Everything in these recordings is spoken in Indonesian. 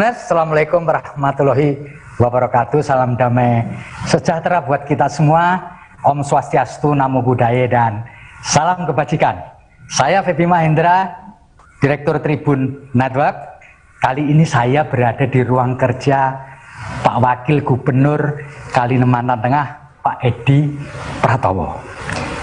Tribuners, Assalamualaikum warahmatullahi wabarakatuh. Salam damai sejahtera buat kita semua. Om Swastiastu, Namo Buddhaya, dan salam kebajikan. Saya Febi Mahendra, Direktur Tribun Network. Kali ini saya berada di ruang kerja Pak Wakil Gubernur Kalimantan Tengah, Pak Edi Pratowo.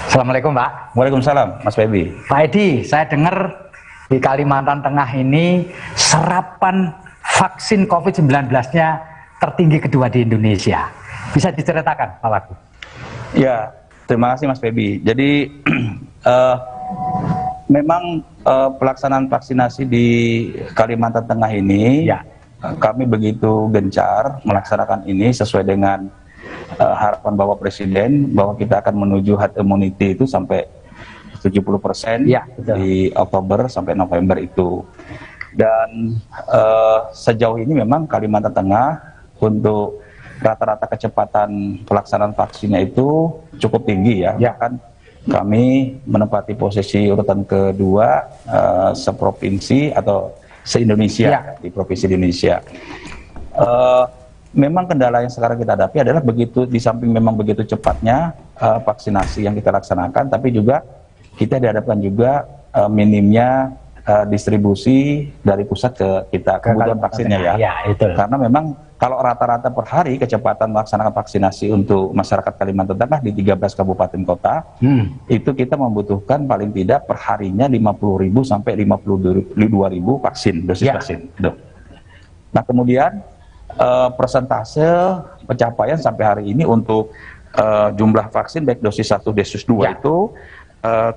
Assalamualaikum, Pak. Waalaikumsalam, Mas Febi. Pak Edi, saya dengar di Kalimantan Tengah ini serapan vaksin COVID-19-nya tertinggi kedua di Indonesia. Bisa diceritakan, Pak Wakil? Ya, terima kasih Mas Febi. Jadi memang pelaksanaan vaksinasi di Kalimantan Tengah ini, kami begitu gencar melaksanakan ini sesuai dengan harapan Bapak Presiden bahwa kita akan menuju herd immunity itu sampai 70% di Oktober sampai November itu. Dan sejauh ini memang Kalimantan Tengah untuk rata-rata kecepatan pelaksanaan vaksinnya itu cukup tinggi ya. Bahkan kami menempati posisi urutan kedua seprovinsi atau se-Indonesia di provinsi Indonesia. Memang kendala yang sekarang kita hadapi adalah begitu, di samping memang begitu cepatnya vaksinasi yang kita laksanakan, tapi juga kita dihadapkan juga minimnya distribusi dari pusat ke kita, kebutuhan vaksinnya ya. Karena memang kalau rata-rata per hari kecepatan melaksanakan vaksinasi untuk masyarakat Kalimantan Tengah di 13 kabupaten kota, itu kita membutuhkan paling tidak per harinya 50.000 sampai 52.000 vaksin, dosis vaksin. Nah kemudian persentase pencapaian sampai hari ini untuk jumlah vaksin baik dosis 1, dosis 2 itu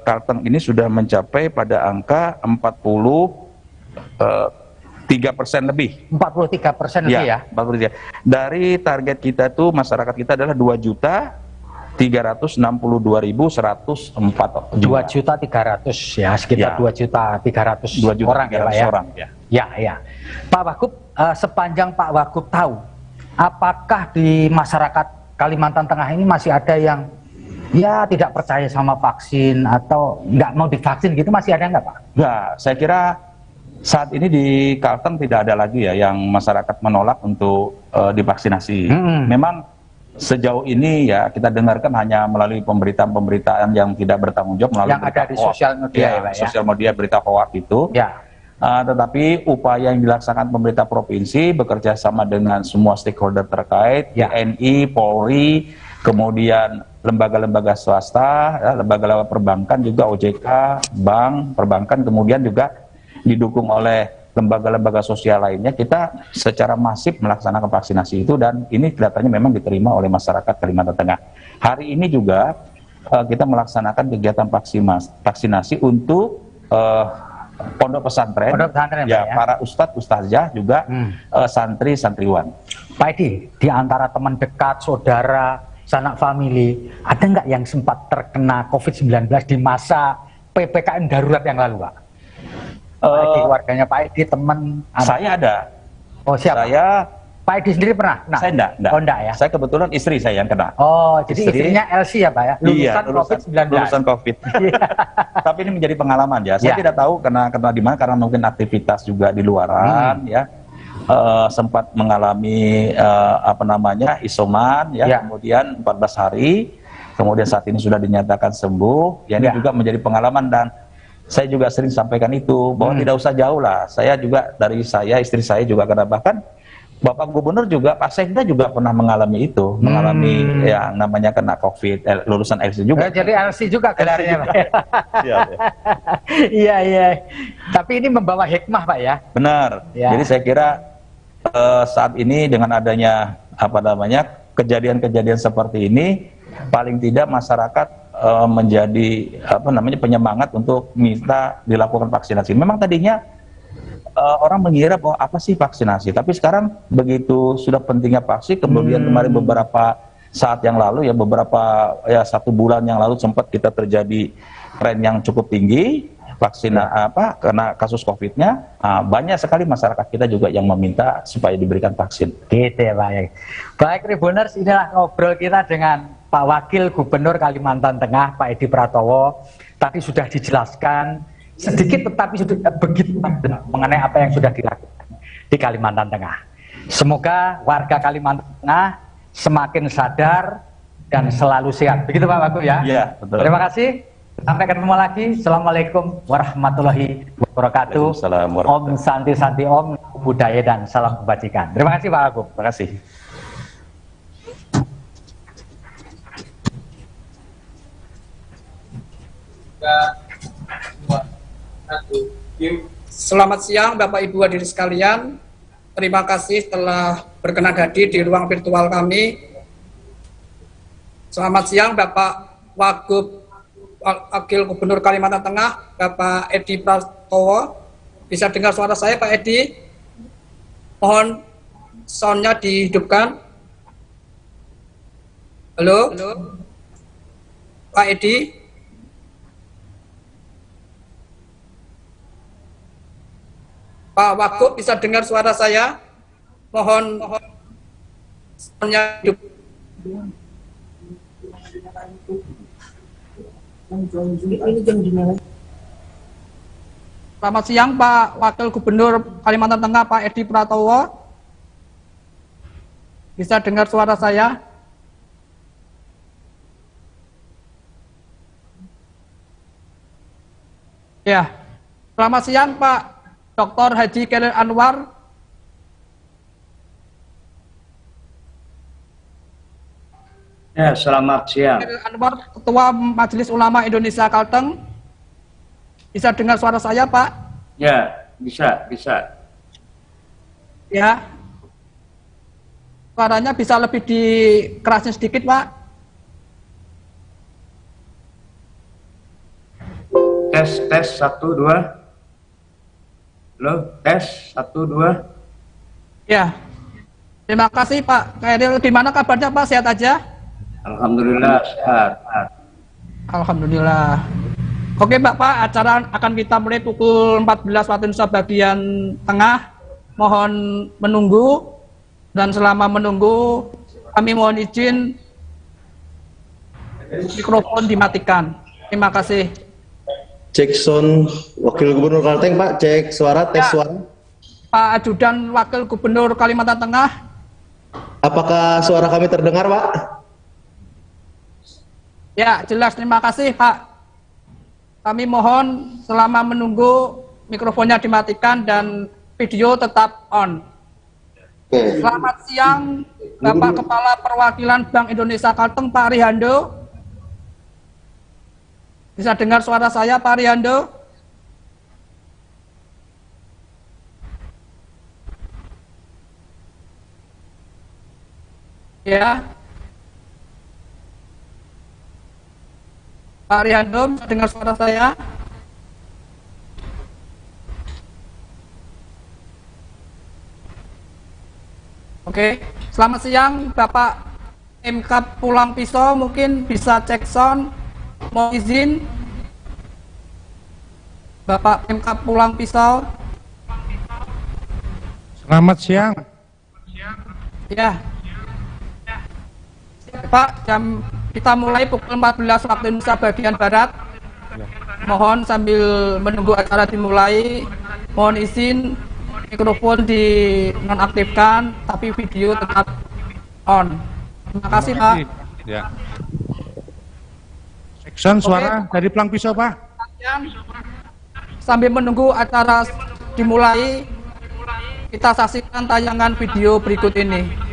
Kalteng ini sudah mencapai pada angka 43% lebih. 43% lebih ya? 43. Dari target kita tuh masyarakat kita adalah 2.362.104. 2.300.000 ya, sekitar 2.300.000 orang ya, Pak ya? Orang, ya. Ya. Pak Wagub, sepanjang Pak Wagub tahu, apakah di masyarakat Kalimantan Tengah ini masih ada yang ya tidak percaya sama vaksin atau nggak mau divaksin gitu, masih ada nggak Pak? Nggak, saya kira saat ini di Kalteng tidak ada lagi ya yang masyarakat menolak untuk divaksinasi. Memang sejauh ini ya kita dengarkan hanya melalui pemberitaan-pemberitaan yang tidak bertanggung jawab melalui yang ada di sosial media ya, Pak, ya? Sosial media, berita hoax itu. Tetapi upaya yang dilaksanakan pemerintah provinsi bekerja sama dengan semua stakeholder terkait, TNI, Polri, kemudian lembaga-lembaga swasta, lembaga-lembaga perbankan juga, OJK, bank, perbankan, kemudian juga didukung oleh lembaga-lembaga sosial lainnya, kita secara masif melaksanakan vaksinasi itu, dan ini kelihatannya memang diterima oleh masyarakat Kalimantan Tengah. Hari ini juga kita melaksanakan kegiatan vaksinasi untuk pondok pesantren, ya, para ustadz, ustazah juga santri-santriwan. Pak Edi, di antara teman dekat, saudara, sanak famili, ada nggak yang sempat terkena COVID-19 di masa PPKM darurat yang lalu, Pak? Pak Edi, keluarganya Pak Edi, teman? Saya ada. Oh, siapa? Pak Edi sendiri pernah? Saya enggak. Oh, enggak ya? Saya kebetulan istri saya yang kena. Oh, jadi istrinya Elsie ya, Pak ya? Lulusan COVID-19. Lulusan COVID. Tapi ini menjadi pengalaman ya. Saya tidak tahu kena di mana, karena mungkin aktivitas juga di luaran ya. Sempat mengalami isoman ya, kemudian 14 hari, kemudian saat ini sudah dinyatakan sembuh. Ya, ini juga menjadi pengalaman, dan saya juga sering sampaikan itu bahwa tidak usah jauh lah. Saya juga, dari saya, istri saya juga kena, bahkan Bapak Gubernur juga, Pak Sekda juga pernah mengalami itu, mengalami yang namanya kena COVID, lulusan LC juga. Jadi LC juga gelarnya, Pak. Iya. Tapi ini membawa hikmah, Pak ya. Benar. Jadi saya kira saat ini dengan adanya kejadian-kejadian seperti ini, paling tidak masyarakat menjadi penyemangat untuk minta dilakukan vaksinasi. Memang tadinya orang mengira bahwa apa sih vaksinasi, tapi sekarang begitu sudah pentingnya vaksin, kemudian kemarin beberapa saat yang lalu ya, satu bulan yang lalu sempat kita terjadi tren yang cukup tinggi vaksin karena kasus COVID-nya, banyak sekali masyarakat kita juga yang meminta supaya diberikan vaksin. Gitu ya, Pak. Baik, Tribuners, inilah ngobrol kita dengan Pak Wakil Gubernur Kalimantan Tengah, Pak Edi Pratowo. Tadi sudah dijelaskan sedikit, tetapi sudah begitu mengenai apa yang sudah dilakukan. di Kalimantan Tengah. Semoga warga Kalimantan Tengah semakin sadar dan selalu sehat. Begitu Pak Wagub ya? Iya, betul. Terima kasih. Sampai ketemu lagi. Assalamualaikum warahmatullahi wabarakatuh. Om Santi Santi Om Budaya dan salam kebajikan. Terima kasih Pak Wagub. Terima kasih. Selamat siang Bapak Ibu hadirin sekalian. Terima kasih telah berkenan hadir di ruang virtual kami. Selamat siang Bapak Wagub Wakil Gubernur Kalimantan Tengah, Bapak Edi Pratowo. Bisa dengar suara saya Pak Edi? Mohon soundnya dihidupkan. Halo? Pak Edi? Pak Wagub bisa dengar suara saya? Mohon soundnya hidup. Selamat siang Pak Wakil Gubernur Kalimantan Tengah Pak Edi Pratowo. Bisa dengar suara saya? Ya. Selamat siang Pak Dr. Haji Khairil Anwar. Ya, selamat siang. Khairil Anwar, Ketua Majelis Ulama Indonesia Kalteng. Bisa dengar suara saya, Pak? Ya, bisa. Ya. Suaranya bisa lebih dikerasin sedikit, Pak? Tes 1 2. Halo, tes 1 2. Ya. Terima kasih Pak Khairil. Gimana kabarnya Pak? Sehat aja? Alhamdulillah sehat. Alhamdulillah. Oke Bapak, acara akan kita mulai pukul 14 waktu Indonesia bagian tengah. Mohon menunggu, dan selama menunggu kami mohon izin mikrofon dimatikan. Terima kasih. Cek sound Wakil Gubernur Kalteng Pak, cek suara, tes suara. Pak Ajudan Wakil Gubernur Kalimantan Tengah. Apakah suara kami terdengar Pak? Ya, jelas. Terima kasih Pak. Kami mohon selama menunggu mikrofonnya dimatikan dan video tetap on. Oke. Selamat siang Bapak Kepala Perwakilan Bank Indonesia Kalteng Pak Rihando. Bisa dengar suara saya Pak Rihando? Ya. Pak Rihando, bisa dengar suara saya? Oke. Selamat siang Bapak MK Pulang Pisau, mungkin bisa cek sound. Mohon izin Bapak MK Pulang Pisau. Selamat siang. Ya. Pak, kita mulai pukul 14 waktu Indonesia bagian Barat. Mohon sambil menunggu acara dimulai, mohon izin mikrofon dinonaktifkan, tapi video tetap on. Terima kasih Pak. Ya. Sekson suara dari Pulang Pisau Pak. Sambil menunggu acara dimulai, kita saksikan tayangan video berikut ini.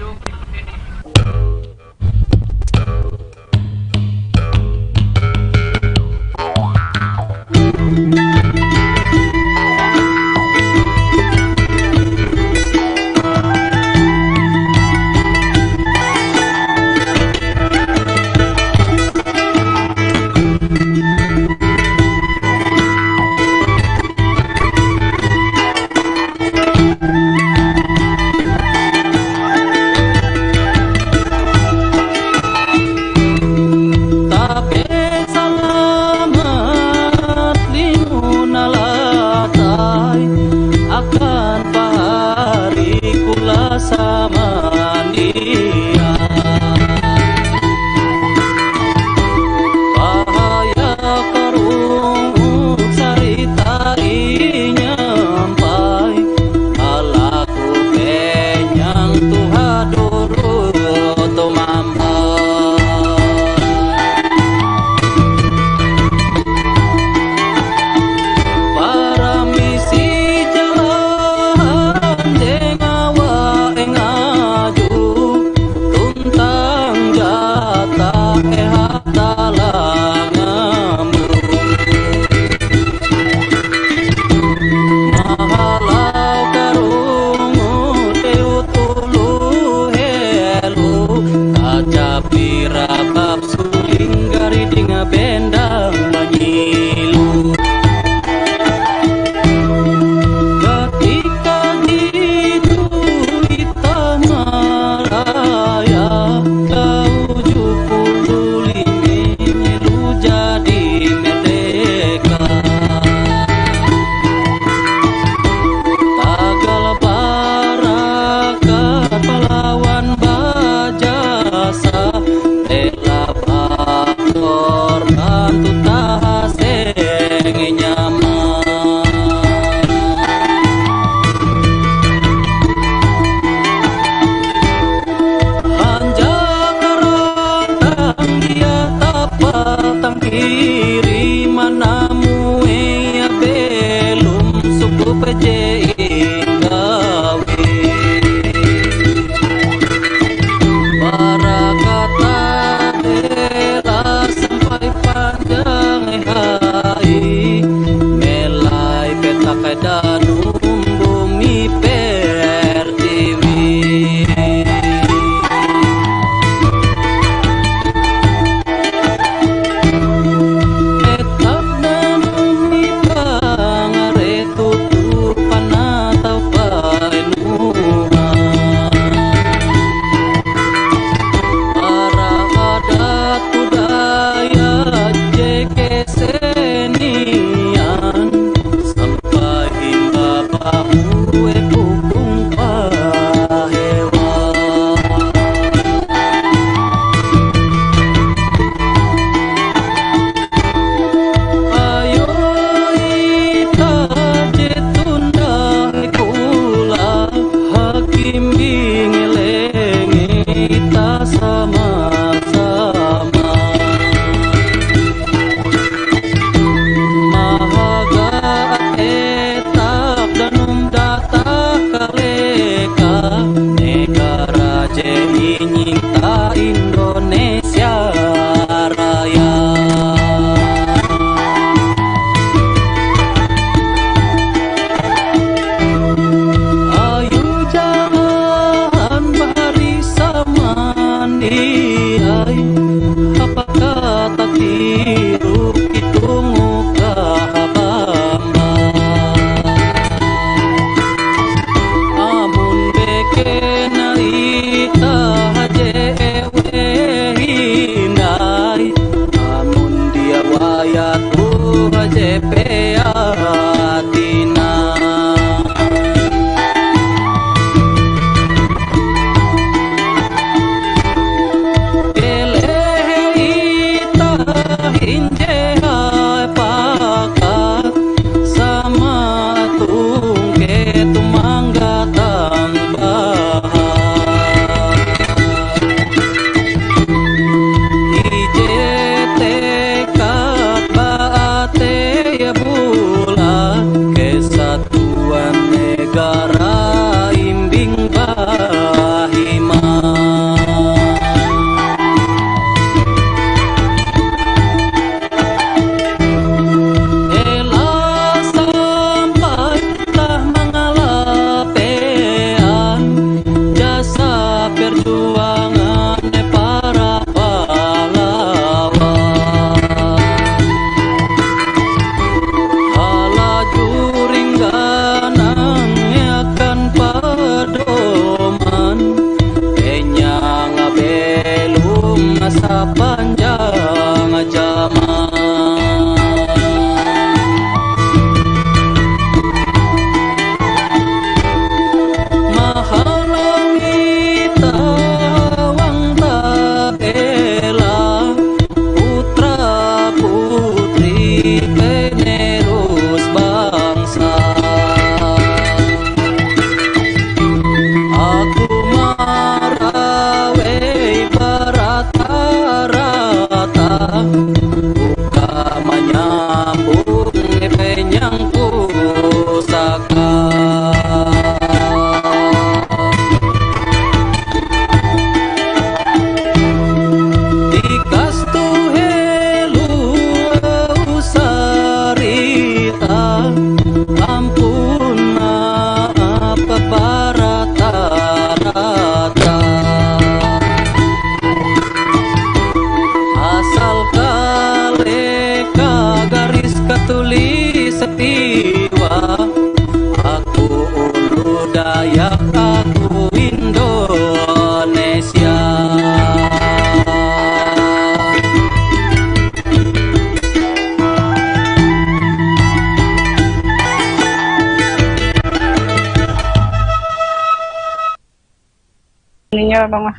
Ya, Bang.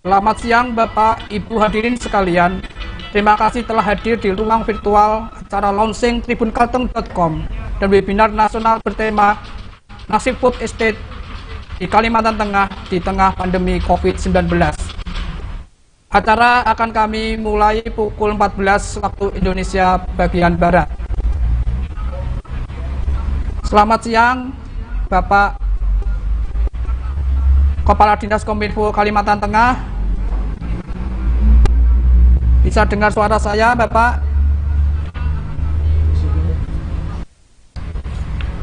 Selamat siang Bapak Ibu hadirin sekalian. Terima kasih telah hadir di ruang virtual acara launching tribunkalteng.com dan webinar nasional bertema Nasib Food Estate di Kalimantan Tengah di tengah pandemi COVID-19. Acara akan kami mulai pukul 14 waktu Indonesia bagian Barat. Selamat siang Bapak Kepala Dinas Kominfo Kalimantan Tengah. Bisa dengar suara saya, Bapak?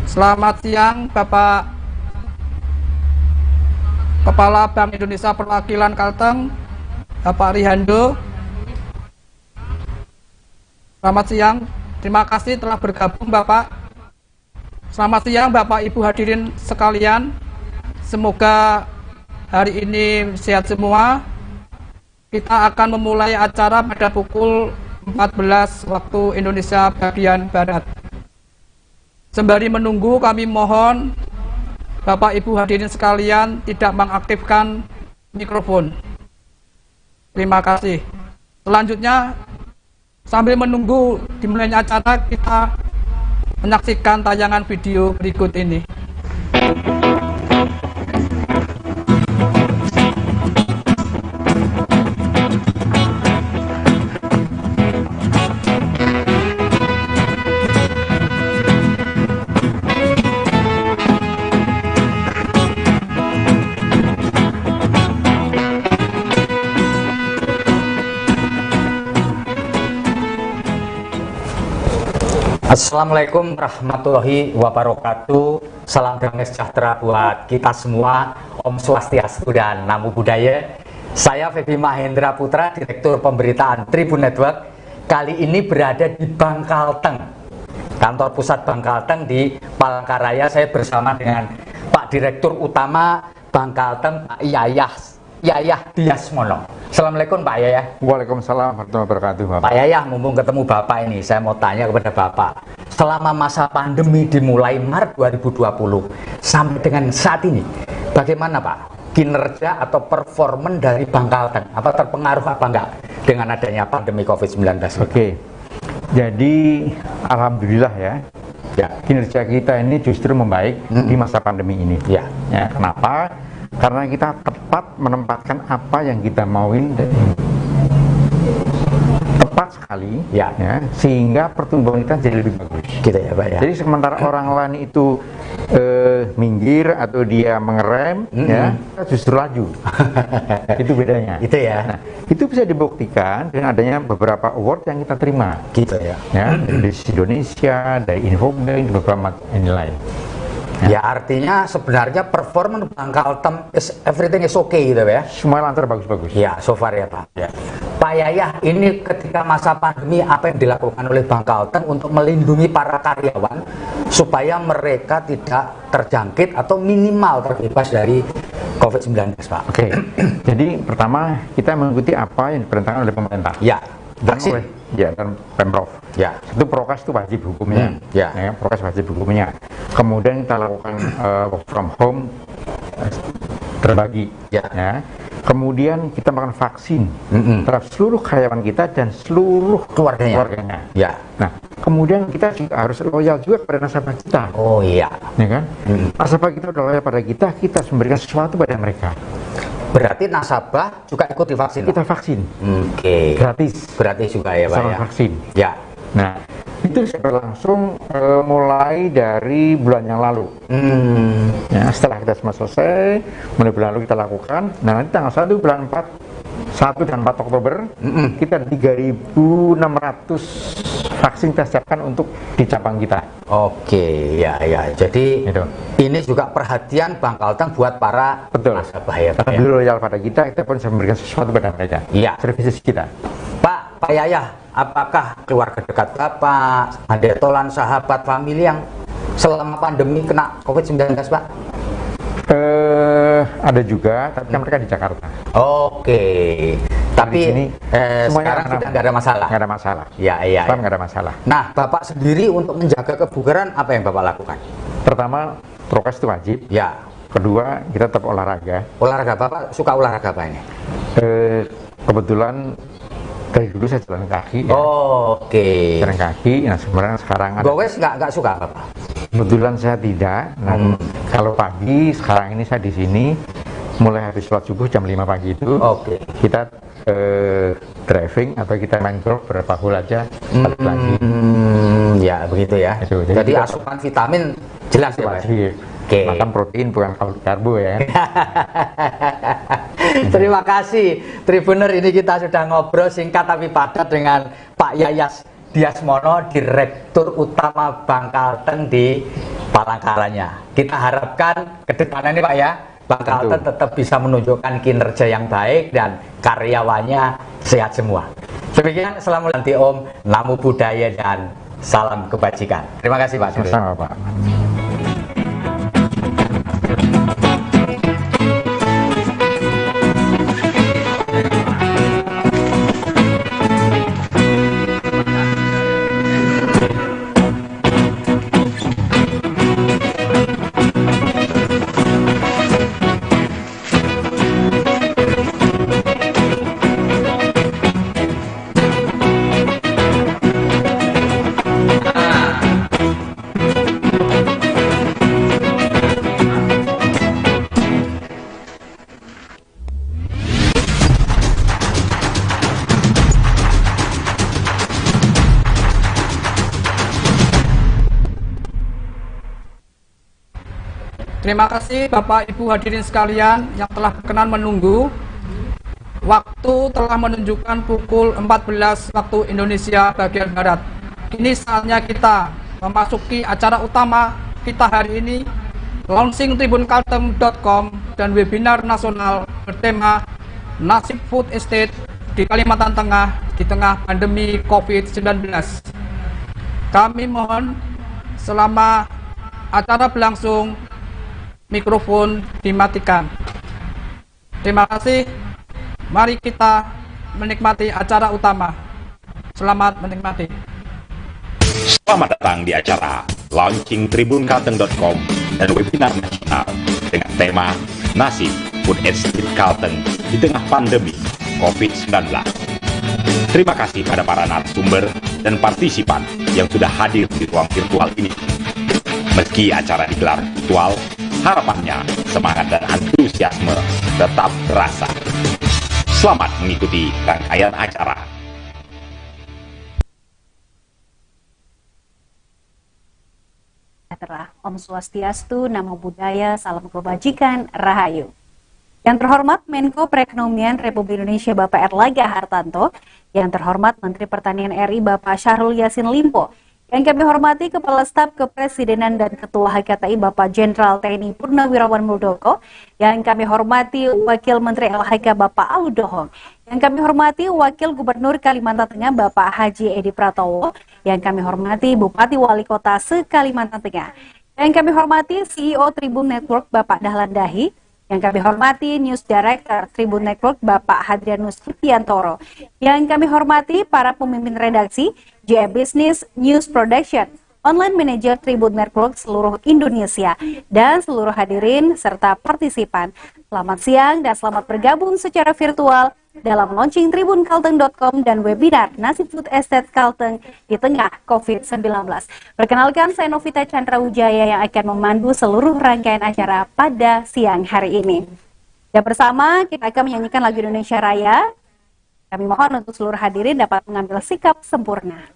Selamat siang, Bapak Kepala Bank Indonesia Perwakilan Kalteng, Bapak Rihando. Selamat siang, terima kasih telah bergabung, Bapak. Selamat siang, Bapak Ibu hadirin sekalian. Semoga hari ini sehat semua. Kita akan memulai acara pada pukul 14 waktu Indonesia bagian Barat. Sembari menunggu, kami mohon Bapak Ibu hadirin sekalian tidak mengaktifkan mikrofon. Terima kasih. Selanjutnya, sambil menunggu dimulainya acara, kita menyaksikan tayangan video berikut ini. Assalamualaikum warahmatullahi wabarakatuh. Salam damai sejahtera buat kita semua. Om Swastiastu dan Namo Buddhaya. Saya Feby Mahendra Putra, Direktur Pemberitaan Tribun Network. Kali ini berada di Bangkalteng, kantor pusat Bangkalteng di Palangkaraya. Saya bersama dengan Pak Direktur Utama Bangkalteng, Pak Yayah Diasmono. Assalamualaikum Pak Yayah. Waalaikumsalam warahmatullahi wabarakatuh, Bapak. Pak Yayah, mumpung ketemu Bapak ini, saya mau tanya kepada Bapak. Selama masa pandemi dimulai Maret 2020 sampai dengan saat ini, bagaimana Pak kinerja atau performan dari Bangkalteng? Apa terpengaruh apa enggak dengan adanya pandemi COVID-19? Oke, jadi alhamdulillah ya, kinerja kita ini justru membaik di masa pandemi ini. Ya, kenapa? Karena kita tepat menempatkan apa yang kita mauin, tepat sekali, sehingga pertumbuhan kita jadi lebih bagus. Gitu ya, Pak ya. Jadi sementara orang lain itu minggir atau dia mengerem, kita justru laju. Itu bedanya. Itu ya. Nah, itu bisa dibuktikan dengan adanya beberapa award yang kita terima. Gitu ya. Dari Indonesia, dari Infobank, beberapa ini lain. Ya, artinya sebenarnya performa Bangkalteng everything is okay gitu ya. Semua lancar bagus-bagus. Ya, so far ya Pak. Ya. Pak Yayah, ini ketika masa pandemi apa yang dilakukan oleh Bangkalteng untuk melindungi para karyawan supaya mereka tidak terjangkit atau minimal terbebas dari COVID-19, Pak? Oke. Jadi pertama kita mengikuti apa yang diperintahkan oleh pemerintah. Ya. Dan oleh dan Pemprov. Ya. Itu prokes itu wajib hukumnya. Prokes wajib hukumnya. Kemudian kita lakukan work from home terbagi. Ya. Kemudian kita melakukan vaksin terhadap seluruh karyawan kita dan seluruh keluarganya. Ya. Nah, kemudian kita juga harus loyal juga kepada nasabah kita. Oh iya. Ya kan? Nasabah kita udah loyal pada kita, kita harus memberikan sesuatu pada mereka. Berarti nasabah juga ikut divaksin? Kita vaksin. Oke. Gratis juga ya Pak ya? Vaksin. Ya. Nah, itu sudah berlangsung mulai dari bulan yang lalu. Ya, setelah kita semua selesai, mulai bulan lalu kita lakukan. Nah, nanti tanggal 1 bulan 1 dan 4 Oktober, kita ada 3.600 vaksin kita siapkan untuk di cabang kita. Oke, ya. Jadi ini juga perhatian Bangkalteng buat para nasabah ya Pak. Karena loyal pada kita pun bisa memberikan sesuatu pada mereka. Iya. Services kita. Pak Yayah, apakah keluarga dekat Bapak, handetolan, sahabat, famili yang selama pandemi kena COVID-19, Pak? Ada juga, tapi kan mereka di Jakarta. Oke. Di sini, sekarang kita nggak ada masalah. Nggak ada masalah. Ya, iya. Islam nggak ada masalah. Nah, Bapak sendiri untuk menjaga kebugaran apa yang Bapak lakukan? Pertama, prokes itu wajib. Ya. Kedua, kita tetap olahraga. Olahraga, Bapak suka olahraga apa ini? Kebetulan dari dulu saya jalan kaki. Ya. Oke. Jalan kaki. Nah, sebenarnya sekarang ada. Gowes nggak suka, Bapak? Kebetulan saya tidak. Nah, kalau pagi sekarang ini saya di sini mulai habis sholat subuh jam 5 pagi itu. Oke. Kita driving atau kita main golf berapa hole aja balik lagi. Ya begitu ya. Itu, jadi asupan vitamin jelas ya, Pak. Wajib. Oke. Makan protein bukan karbo ya. Terima kasih Tribuner, ini kita sudah ngobrol singkat tapi padat dengan Pak Yayas Diasmono, Direktur Utama Bank Kalteng di Palangkaranya. Kita harapkan ke depannya Pak ya, Bank Kalteng tetap bisa menunjukkan kinerja yang baik dan karyawannya sehat semua. Demikian, Assalamualaikum Om, Namo Buddhaya dan salam kebajikan. Terima kasih Pak. Sama-sama Pak. Terima kasih Bapak Ibu hadirin sekalian yang telah berkenan menunggu. Waktu telah menunjukkan pukul 14 waktu Indonesia bagian Barat. Kini saatnya kita memasuki acara utama kita hari ini, launching tribunkalteng.com dan webinar nasional bertema Nasib Food Estate di Kalimantan Tengah di tengah pandemi COVID-19. Kami mohon selama acara berlangsung mikrofon dimatikan. Terima kasih. Mari kita menikmati acara utama. Selamat menikmati. Selamat datang di acara launching tribunkalteng.com dan webinar nasional dengan tema Nasib Food Estate Kalteng di tengah pandemi COVID-19. Terima kasih pada para narasumber dan partisipan yang sudah hadir di ruang virtual ini. Meski acara digelar virtual, harapannya semangat dan antusiasme tetap terasa. Selamat mengikuti rangkaian acara. Om Swastiastu, Namo Buddhaya, Salam Kebajikan, Rahayu. Yang terhormat Menko Perekonomian Republik Indonesia Bapak Erlangga Hartarto, yang terhormat Menteri Pertanian RI Bapak Syahrul Yassin Limpo, yang kami hormati Kepala Staf Kepresidenan dan Ketua HKTI Bapak Jenderal TNI Purnawirawan Muldoko, yang kami hormati Wakil Menteri LHK Bapak Alu Dohong, yang kami hormati Wakil Gubernur Kalimantan Tengah Bapak Haji Edi Pratowo, yang kami hormati Bupati Wali Kota se-Kalimantan Tengah, yang kami hormati CEO Tribun Network Bapak Dahlan Dahi, yang kami hormati News Director Tribun Network Bapak Hadrianus Cipiantoro, yang kami hormati para pemimpin redaksi JM Business News Production, Online Manager Tribun Network seluruh Indonesia, dan seluruh hadirin serta partisipan. Selamat siang dan selamat bergabung secara virtual dalam launching tribunkalteng.com dan webinar Nasib Food Estate Kalteng di tengah COVID-19. Perkenalkan, saya Novita Chandra Wijaya yang akan memandu seluruh rangkaian acara pada siang hari ini. Dan bersama kita akan menyanyikan lagu Indonesia Raya. Kami mohon untuk seluruh hadirin dapat mengambil sikap sempurna.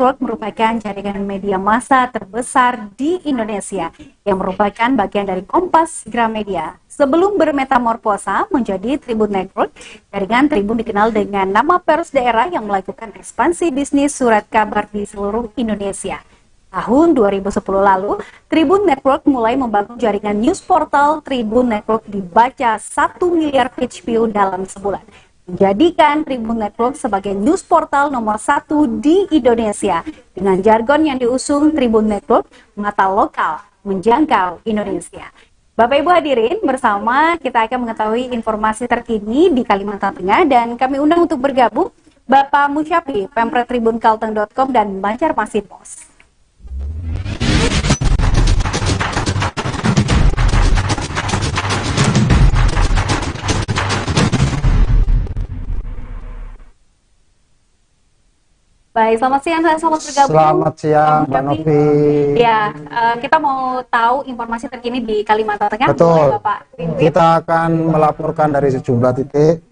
Network merupakan jaringan media massa terbesar di Indonesia yang merupakan bagian dari Kompas Gramedia. Sebelum bermetamorfosa menjadi Tribun Network, jaringan Tribun dikenal dengan nama pers daerah yang melakukan ekspansi bisnis surat kabar di seluruh Indonesia. Tahun 2010 lalu, Tribun Network mulai membangun jaringan news portal. Tribun Network dibaca 1 miliar page view dalam sebulan, menjadikan Tribun Network sebagai news portal nomor 1 di Indonesia. Dengan jargon yang diusung Tribun Network, mata lokal menjangkau Indonesia. Bapak Ibu hadirin, bersama kita akan mengetahui informasi terkini di Kalimantan Tengah, dan kami undang untuk bergabung Bapak Musyafi, Pemret Tribunkalteng.com dan Banjarmasin Pos. Baik, selamat siang dan selamat bergabung. Selamat siang, Mbak Novi. Ya, kita mau tahu informasi terkini di Kalimantan Tengah. Betul. Bapak Kita akan melaporkan dari sejumlah titik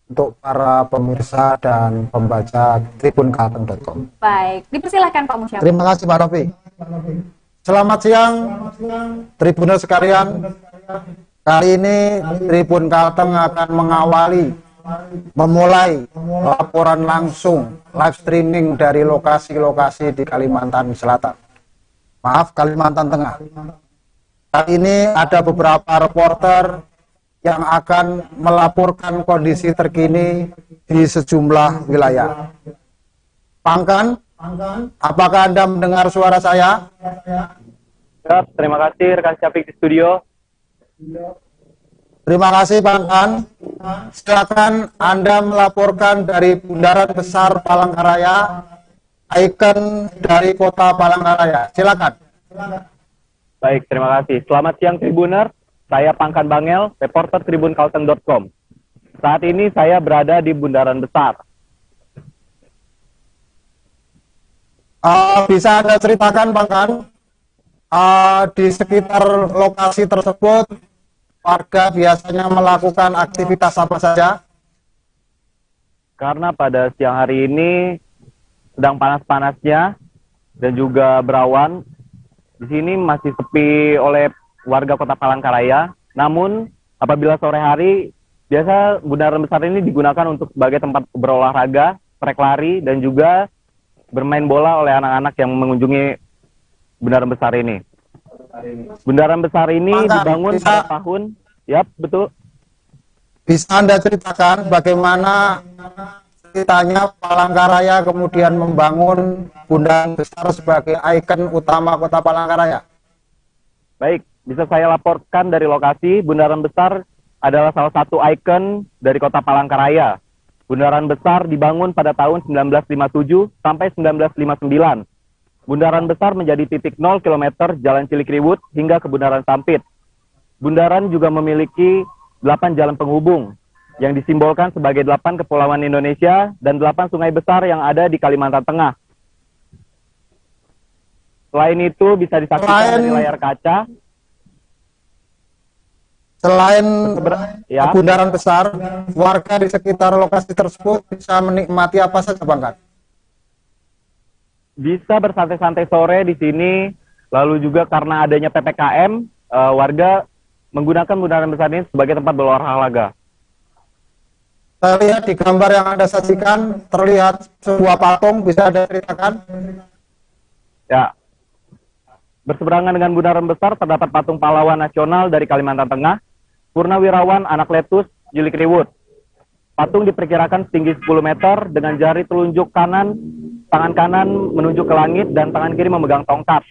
untuk para pemirsa dan pembaca tribunkalteng.com. Baik, dipersilahkan Pak Musyafi. Terima kasih, Mbak Novi. Selamat siang, Tribuners sekalian. Kali ini Tribun Kalteng akan memulai laporan langsung live streaming dari lokasi-lokasi di Kalimantan Selatan. Maaf, Kalimantan Tengah. Kali ini ada beberapa reporter yang akan melaporkan kondisi terkini di sejumlah wilayah. Pangkan, apakah Anda mendengar suara saya? Ya, terima kasih rekan Syafiq di studio. Terima kasih Pangkan. Silakan Anda melaporkan dari Bundaran Besar Palangkaraya, ikon dari kota Palangkaraya. Silakan. Baik, terima kasih. Selamat siang Tribuner. Saya Pangkan Bangel, reporter tribunkalteng.com. Saat ini saya berada di Bundaran Besar. Bisa Anda ceritakan Pangkan, di sekitar lokasi tersebut warga biasanya melakukan aktivitas apa saja? Karena pada siang hari ini sedang panas-panasnya dan juga berawan, di sini masih sepi oleh warga kota Palangkaraya. Namun apabila sore hari, biasa Bundaran Besar ini digunakan untuk sebagai tempat berolahraga, trek lari, dan juga bermain bola oleh anak-anak yang mengunjungi Bundaran Besar ini. Bundaran Besar ini dibangun pada tahun, betul. Bisa Anda ceritakan bagaimana ceritanya Palangkaraya kemudian membangun Bundaran Besar sebagai ikon utama kota Palangkaraya? Baik, bisa saya laporkan dari lokasi. Bundaran Besar adalah salah satu ikon dari kota Palangkaraya. Bundaran Besar dibangun pada tahun 1957 sampai 1959. Bundaran Besar menjadi titik 0 km Jalan Cilikriwut hingga ke Bundaran Sampit. Bundaran juga memiliki 8 jalan penghubung yang disimbolkan sebagai 8 kepulauan Indonesia dan 8 sungai besar yang ada di Kalimantan Tengah. Selain itu bisa disaksikan dari layar kaca. Selain Bundaran Besar, warga di sekitar lokasi tersebut bisa menikmati apa saja, Bang Kan? Bisa bersantai-santai sore di sini, lalu juga karena adanya PPKM, warga menggunakan Bundaran Besar ini sebagai tempat berolahraga. Saya lihat di gambar yang Anda sajikan, terlihat sebuah patung, bisa Anda ceritakan? Ya, berseberangan dengan Bundaran Besar terdapat patung pahlawan nasional dari Kalimantan Tengah, Purnawirawan Anak Letus, Cilikriwut. Patung diperkirakan setinggi 10 meter dengan jari telunjuk kanan, tangan kanan menunjuk ke langit dan tangan kiri memegang tongkat.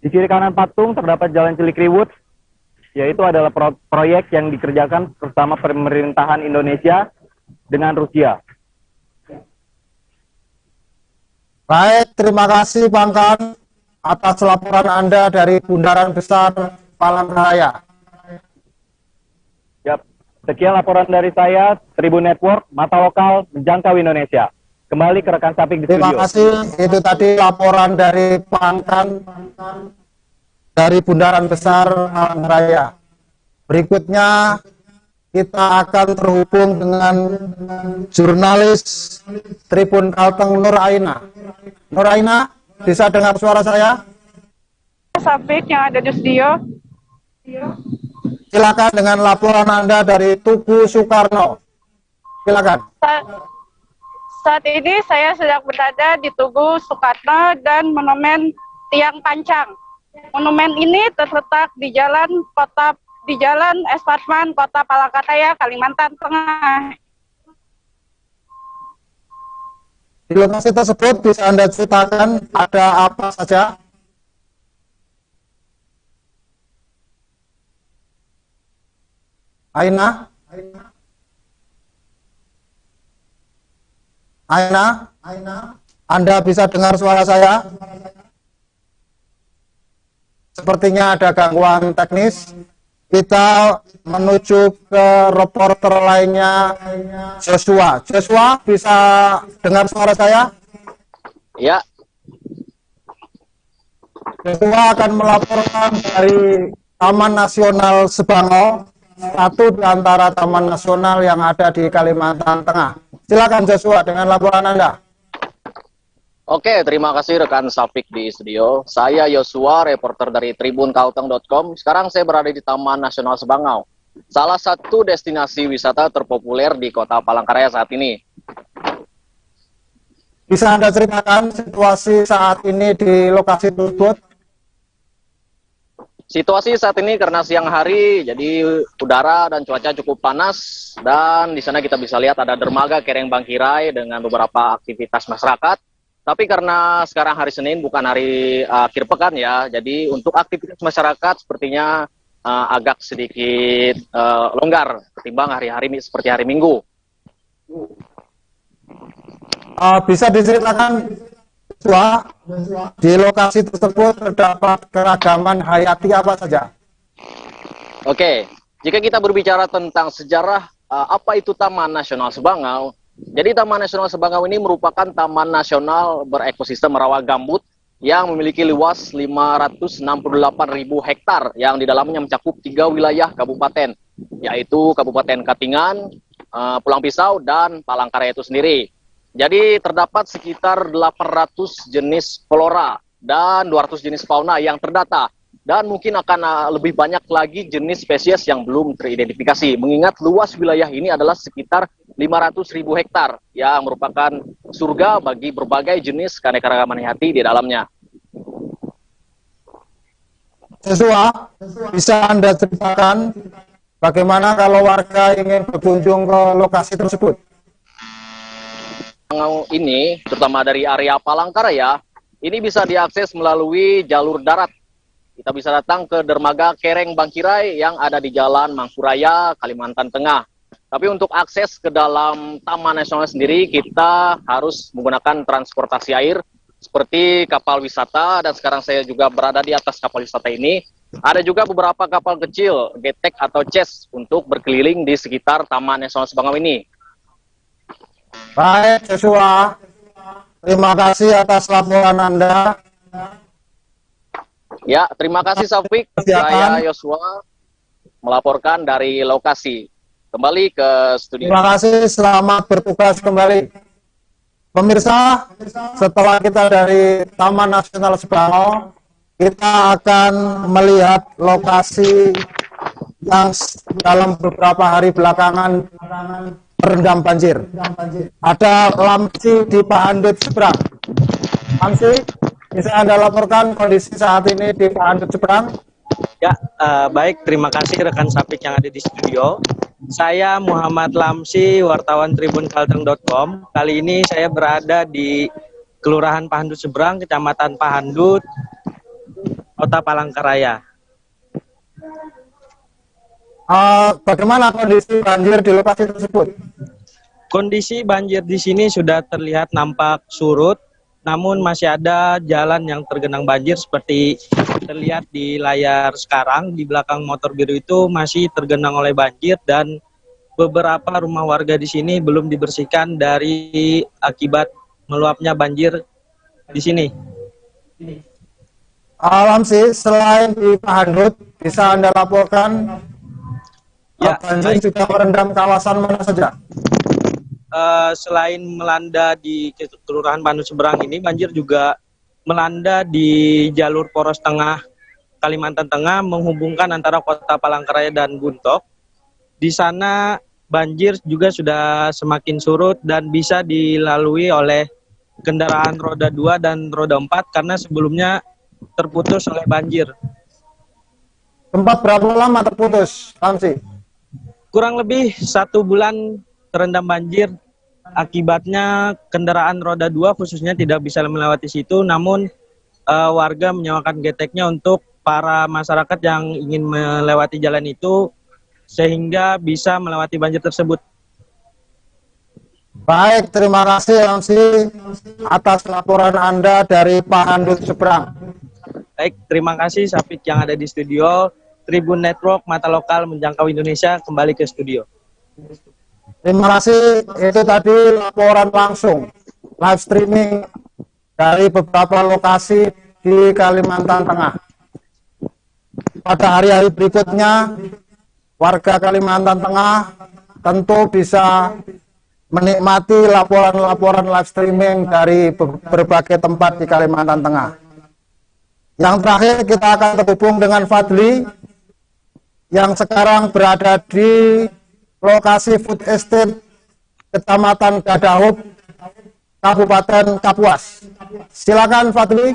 Di sisi kanan patung terdapat Jalan Cilikriwut, yaitu adalah proyek yang dikerjakan bersama pemerintahan Indonesia dengan Rusia. Baik, terima kasih Bang Kan atas laporan Anda dari Bundaran Besar Palangkaraya. Sekian laporan dari saya, Tribun Network, mata lokal menjangkau Indonesia. Kembali ke rekan Sapik di studio. Terima kasih, itu tadi laporan dari Pangkan dari Bundaran Besar Palangkaraya. Berikutnya kita akan terhubung dengan jurnalis Tribun Kalteng Nur Aina. Nur Aina, bisa dengar suara saya? Safik yang ada di studio. Silakan dengan laporan Anda dari Tugu Soekarno. Silakan. Saat ini saya sedang berada di Tugu Soekarno dan Monumen Tiang Pancang. Monumen ini terletak di Jalan S. Parman, Kota Palangkaraya, Kalimantan Tengah. Di lokasi tersebut bisa Anda ceritakan ada apa saja? Aina? Aina? Anda bisa dengar suara saya? Sepertinya ada gangguan teknis. Kita menuju ke reporter lainnya, Joshua. Joshua, bisa dengar suara saya? Ya. Joshua akan melaporkan dari Taman Nasional Sebangau, satu di antara taman nasional yang ada di Kalimantan Tengah. Silakan Joshua dengan laporan Anda. Oke, terima kasih rekan Safik di studio. Saya Joshua, reporter dari tribunkalteng.com. Sekarang saya berada di Taman Nasional Sebangau, salah satu destinasi wisata terpopuler di Kota Palangkaraya saat ini. Bisa Anda ceritakan situasi saat ini di lokasi tersebut? Situasi saat ini karena siang hari, jadi udara dan cuaca cukup panas, dan di sana kita bisa lihat ada dermaga Kereng Bangkirai dengan beberapa aktivitas masyarakat. Tapi karena sekarang hari Senin bukan hari akhir pekan ya, jadi untuk aktivitas masyarakat sepertinya agak sedikit longgar ketimbang hari-hari seperti hari Minggu. Bisa diceritakan di lokasi tersebut terdapat keragaman hayati apa saja? Oke, jika kita berbicara tentang sejarah apa itu Taman Nasional Sebangau, jadi Taman Nasional Sebangau ini merupakan taman nasional berekosistem rawa gambut yang memiliki luas 568.000 hektar yang di dalamnya mencakup 3 wilayah kabupaten, yaitu Kabupaten Katingan, Pulang Pisau, dan Palangkaraya itu sendiri. Jadi terdapat sekitar 800 jenis flora dan 200 jenis fauna yang terdata. Dan mungkin akan lebih banyak lagi jenis spesies yang belum teridentifikasi. Mengingat luas wilayah ini adalah sekitar 500.000 hektar yang merupakan surga bagi berbagai jenis keanekaragaman hayati di dalamnya. Joshua, bisa Anda ceritakan bagaimana kalau warga ingin berkunjung ke lokasi tersebut? Ini, terutama dari area Palangkaraya, ini bisa diakses melalui jalur darat. Kita bisa datang ke dermaga Kereng Bangkirai yang ada di Jalan Mangkuraya, Kalimantan Tengah. Tapi untuk akses ke dalam Taman Nasional sendiri, kita harus menggunakan transportasi air seperti kapal wisata, dan sekarang saya juga berada di atas kapal wisata ini. Ada juga beberapa kapal kecil, getek atau ces, untuk berkeliling di sekitar Taman Nasional Sebangau ini. Baik, Joshua. Terima kasih atas laporan Anda. Ya, terima kasih Safik. Saya Joshua melaporkan dari lokasi. Kembali ke studio. Terima kasih, selamat bertugas kembali. Pemirsa, setelah kita dari Taman Nasional Sebangau, kita akan melihat lokasi yang dalam beberapa hari belakangan terendam banjir. Ada Lamsi di Pahandut seberang. Lamsi, bisa Anda laporkan kondisi saat ini di Pahandut seberang? Ya, baik. Terima kasih rekan Safik yang ada di studio. Saya Muhammad Lamsi, wartawan tribunkalteng.com. Kali ini saya berada di Kelurahan Pahandut Seberang, Kecamatan Pahandut, Kota Palangkaraya. Bagaimana kondisi banjir di lokasi tersebut? Kondisi banjir di sini sudah terlihat nampak surut, namun masih ada jalan yang tergenang banjir seperti terlihat di layar sekarang. Di belakang motor biru itu masih tergenang oleh banjir, dan beberapa rumah warga di sini belum dibersihkan dari akibat meluapnya banjir di sini. Lamsi, selain di Pahandut, bisa Anda laporkan Ya, banjir juga merendam kawasan mana saja? Selain melanda di Kelurahan Pandu Seberang ini, banjir juga melanda di jalur poros tengah Kalimantan Tengah menghubungkan antara Kota Palangkaraya dan Buntok. Di sana banjir juga sudah semakin surut dan bisa dilalui oleh kendaraan roda 2 dan roda 4 karena sebelumnya terputus oleh banjir. Tempat berapa lama terputus, Ramsi? Kurang lebih 1 bulan terendam banjir. Akibatnya kendaraan roda 2 khususnya tidak bisa melewati situ, namun warga menyewakan geteknya untuk para masyarakat yang ingin melewati jalan itu sehingga bisa melewati banjir tersebut. Baik, terima kasih Ramsi atas laporan Anda dari Pandu Seberang. Baik, terima kasih Sapik yang ada di studio. Tribun Network, mata lokal menjangkau Indonesia, kembali ke studio. Terima kasih, itu tadi laporan langsung live streaming dari beberapa lokasi di Kalimantan Tengah. Pada hari-hari berikutnya, warga Kalimantan Tengah tentu bisa menikmati laporan-laporan live streaming dari berbagai tempat di Kalimantan Tengah. Yang terakhir kita akan terhubung dengan Fadli yang sekarang berada di lokasi food estate Kecamatan Gadahub, Kabupaten Kapuas. Silakan Fadli.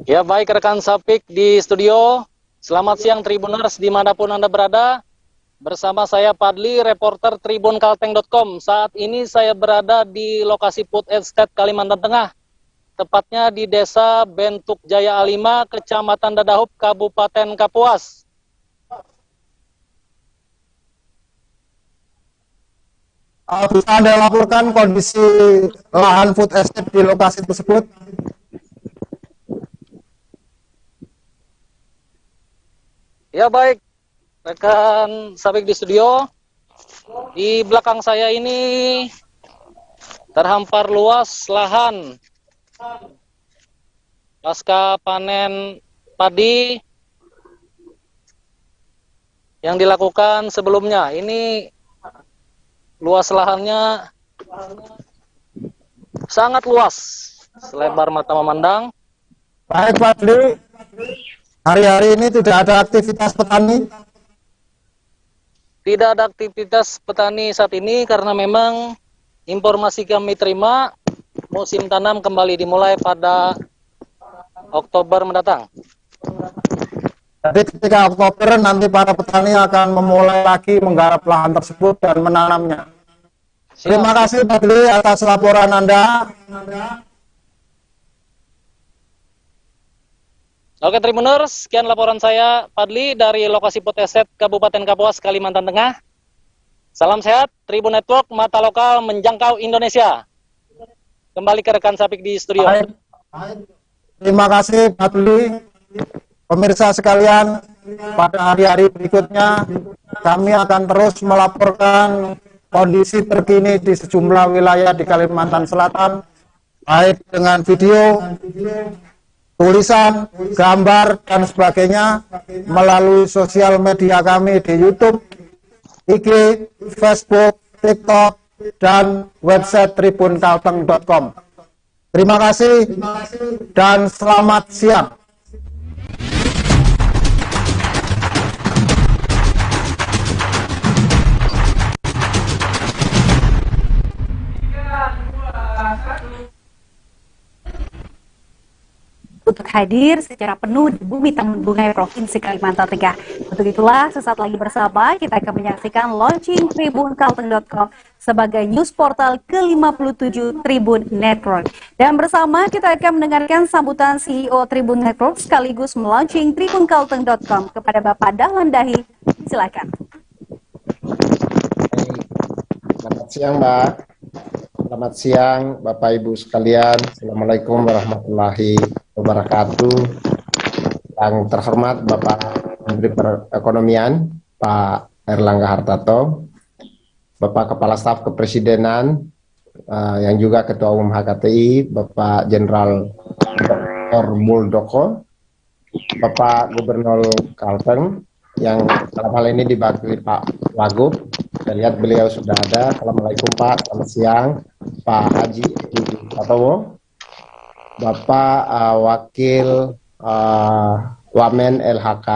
Ya, baik rekan Sapik di studio. Selamat siang Tribuners dimanapun Anda berada. Bersama saya Padli, reporter tribunkalteng.com. Saat ini saya berada di lokasi food estate Kalimantan Tengah. Tepatnya di Desa Bentuk Jaya A5, Kecamatan Dadahub, Kabupaten Kapuas. Bisa Anda laporkan kondisi lahan food estate di lokasi tersebut? Ya baik, rekan Sapik di studio. Di belakang saya ini terhampar luas lahan pasca panen padi yang dilakukan sebelumnya. Ini luas lahannya sangat luas, selebar mata memandang. Baik Fadli, hari-hari ini tidak ada aktivitas petani? Tidak ada aktivitas petani saat ini karena memang informasi kami terima musim tanam kembali dimulai pada Oktober mendatang. Jadi ketika Oktober nanti para petani akan memulai lagi menggarap lahan tersebut dan menanamnya. Terima kasih Fadli atas laporan Anda. Oke Tribuners, sekian laporan saya Padli dari lokasi food estate Kabupaten Kapuas, Kalimantan Tengah. Salam sehat, Tribun Network, mata lokal menjangkau Indonesia. Kembali ke rekan Sapik di studio. Baik. Terima kasih Padli. Pemirsa sekalian, pada hari-hari berikutnya kami akan terus melaporkan kondisi terkini di sejumlah wilayah di Kalimantan Selatan, baik dengan video, tulisan, gambar, dan sebagainya melalui sosial media kami di YouTube, IG, Facebook, TikTok, dan website tribunkalteng.com. Terima kasih dan selamat siang. Untuk hadir secara penuh di Bumi Taman Bungai Provinsi Kalimantan Tengah. Untuk itulah sesaat lagi bersama kita akan menyaksikan launching tribunkalteng.com sebagai news portal ke-57 Tribun Network. Dan bersama kita akan mendengarkan sambutan CEO Tribun Network sekaligus melaunching tribunkalteng.com kepada Bapak Dahlan Dahi. Silakan. Selamat siang Mbak. Selamat siang Bapak Ibu sekalian. Assalamualaikum warahmatullahi wabarakatuh. Yang terhormat Bapak Menteri Perekonomian Pak Airlangga Hartarto, Bapak Kepala Staf Kepresidenan yang juga Ketua Umum HKTI Bapak Jenderal Dr. Muldoko, Bapak Gubernur Kalteng, yang dalam hal ini diwakili Pak Wagub. Saya lihat beliau sudah ada. Assalamualaikum Pak, selamat siang. Pak Haji Patowo, Bapak Wakil Wamen LHK,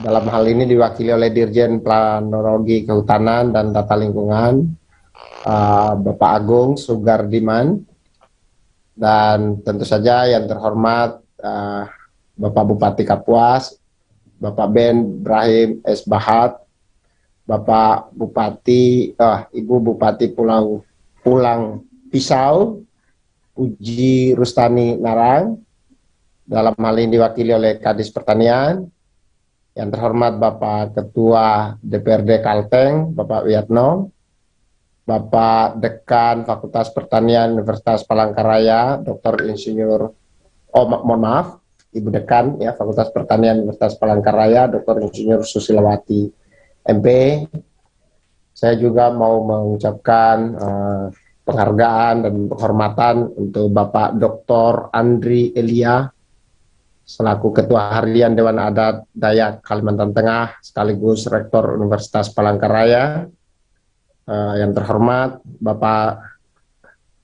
dalam hal ini diwakili oleh Dirjen Planologi Kehutanan dan Tata Lingkungan, Bapak Agung Sugardiman, dan tentu saja yang terhormat Bapak Bupati Kapuas, Bapak Ben Brahim S. Bahat, Bapak Bupati, Ibu Bupati Pulang Pisau, Uji Rustani Narang, dalam hal ini diwakili oleh Kadis Pertanian, yang terhormat Bapak Ketua DPRD Kalteng, Bapak Wiatno, Bapak Dekan Fakultas Pertanian Universitas Palangkaraya, Dr. Insinyur, mohon maaf, Ibu Dekan ya Fakultas Pertanian Universitas Palangkaraya, Dr. Insinyur Susilawati MP. Saya juga mau mengucapkan penghargaan dan penghormatan untuk Bapak Dr. Andri Elia selaku Ketua Harian Dewan Adat Dayak Kalimantan Tengah sekaligus Rektor Universitas Palangkaraya. Yang terhormat Bapak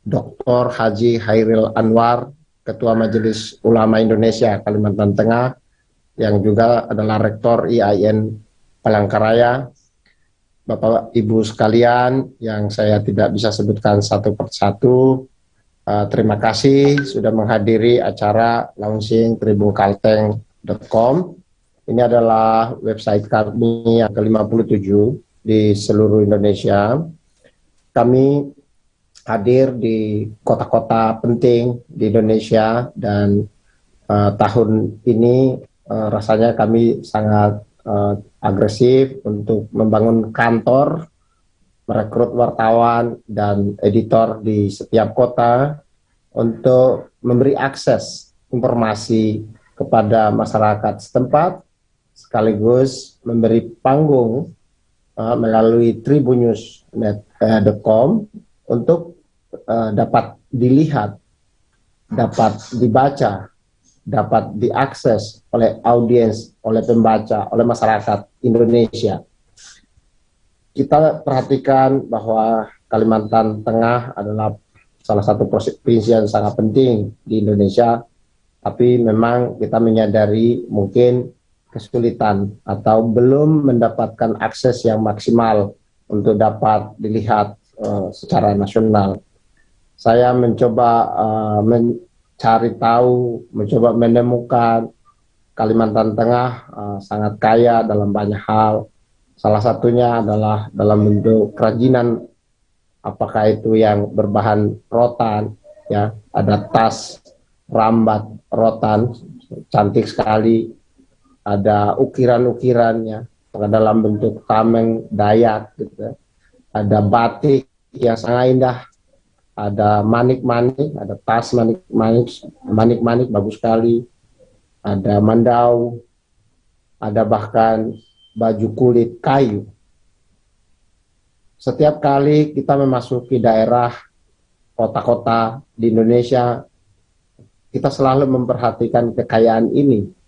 Dr. Haji Hairil Anwar, Ketua Majelis Ulama Indonesia Kalimantan Tengah, yang juga adalah Rektor IAIN Palangkaraya. Bapak Ibu sekalian yang saya tidak bisa sebutkan satu persatu, terima kasih sudah menghadiri acara launching tribunkalteng.com. Ini adalah website kami yang ke-57 di seluruh Indonesia. Kami hadir di kota-kota penting di Indonesia dan tahun ini rasanya kami sangat agresif untuk membangun kantor, merekrut wartawan dan editor di setiap kota untuk memberi akses informasi kepada masyarakat setempat, sekaligus memberi panggung melalui tribunnews.com untuk dapat dilihat, dapat dibaca, dapat diakses oleh audiens, oleh pembaca, oleh masyarakat Indonesia. Kita perhatikan bahwa Kalimantan Tengah adalah salah satu provinsi yang sangat penting di Indonesia, tapi memang kita menyadari mungkin kesulitan atau belum mendapatkan akses yang maksimal untuk dapat dilihat secara nasional. Saya mencoba mencari tahu, mencoba menemukan Kalimantan Tengah sangat kaya dalam banyak hal. Salah satunya adalah dalam bentuk kerajinan, apakah itu yang berbahan rotan, ya, ada tas rambat rotan cantik sekali. Ada ukiran-ukirannya dalam bentuk tameng Dayak, gitu. Ada batik yang sangat indah, ada manik-manik, ada tas manik-manik bagus sekali, ada mandau, ada bahkan baju kulit kayu. Setiap kali kita memasuki daerah kota-kota di Indonesia, kita selalu memperhatikan kekayaan ini.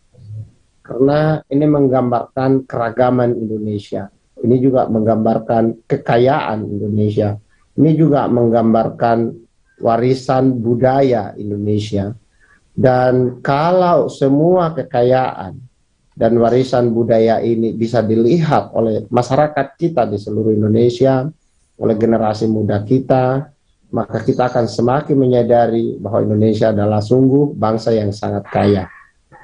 Karena ini menggambarkan keragaman Indonesia. Ini juga menggambarkan kekayaan Indonesia. Ini juga menggambarkan warisan budaya Indonesia. Dan kalau semua kekayaan dan warisan budaya ini bisa dilihat oleh masyarakat kita di seluruh Indonesia, oleh generasi muda kita, maka kita akan semakin menyadari bahwa Indonesia adalah sungguh bangsa yang sangat kaya.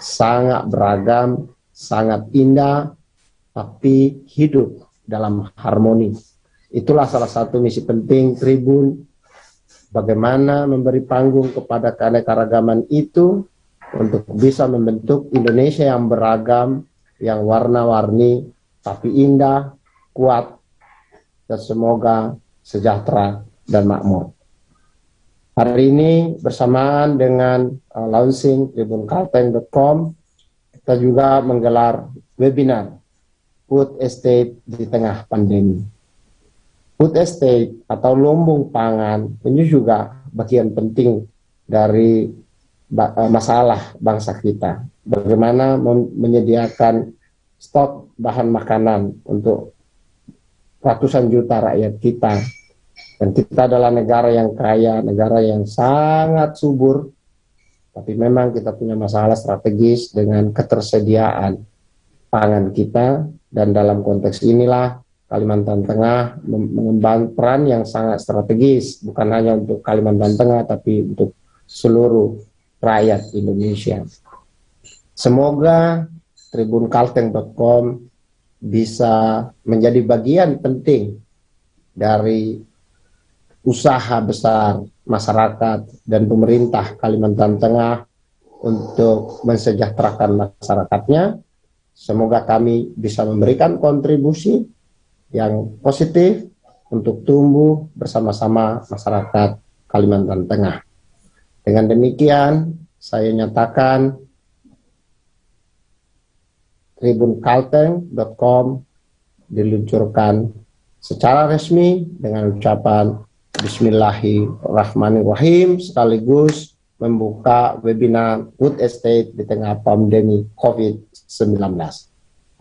Sangat beragam, sangat indah, tapi hidup dalam harmoni. Itulah salah satu misi penting Tribun, bagaimana memberi panggung kepada keanekaragaman itu untuk bisa membentuk Indonesia yang beragam, yang warna-warni, tapi indah, kuat, dan semoga sejahtera dan makmur. Hari ini bersamaan dengan launching tribunkalteng.com, kita juga menggelar webinar Food Estate di tengah pandemi. Food estate atau lumbung pangan ini juga bagian penting dari masalah bangsa kita. Bagaimana menyediakan stok bahan makanan untuk ratusan juta rakyat kita. Dan kita adalah negara yang kaya, negara yang sangat subur, tapi memang kita punya masalah strategis dengan ketersediaan pangan kita, dan dalam konteks inilah Kalimantan Tengah mengemban peran yang sangat strategis, bukan hanya untuk Kalimantan Tengah, tapi untuk seluruh rakyat Indonesia. Semoga tribunkalteng.com bisa menjadi bagian penting dari usaha besar masyarakat dan pemerintah Kalimantan Tengah untuk mensejahterakan masyarakatnya. Semoga kami bisa memberikan kontribusi yang positif untuk tumbuh bersama-sama masyarakat Kalimantan Tengah. Dengan demikian, saya nyatakan tribunkalteng.com diluncurkan secara resmi dengan ucapan Bismillahirrahmanirrahim, sekaligus membuka webinar Food Estate di tengah pandemi COVID-19.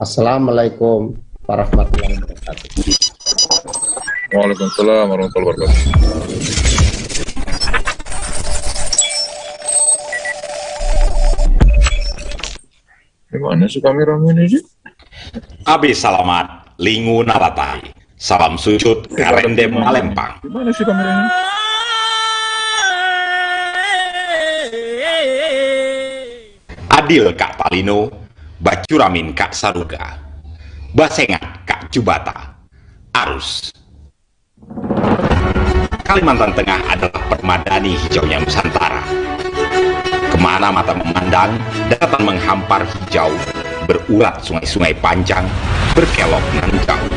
Assalamualaikum warahmatullahi wabarakatuh. Waalaikumsalam warahmatullahi wabarakatuh. Gimana sih kameramu ini sih? Abi Salamat, Lingu Naratai. Salam sujud Karende Malempang. Gimana sih kameranya? Adil Kak Palino, Bacuramin Kak Saruga, Basengat Kak Jubata, Arus. Kalimantan Tengah adalah permadani hijaunya Nusantara. Kemana mata memandang, daratan menghampar hijau, berurat sungai-sungai panjang, berkelok nan jauh.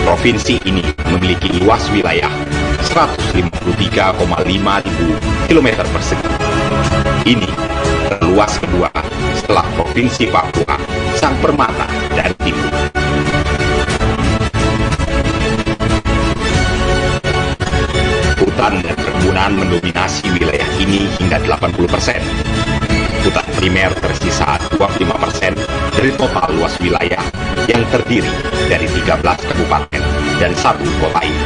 Provinsi ini memiliki luas wilayah 153,5 ribu kilometer persegi. Ini terluas kedua setelah Provinsi Papua, sang permata dari timur. Hutan dan perkebunan mendominasi wilayah ini hingga 80%. Hutan primer tersisa 25% dari total luas wilayah yang terdiri dari 13 kabupaten dan 1 kota ini.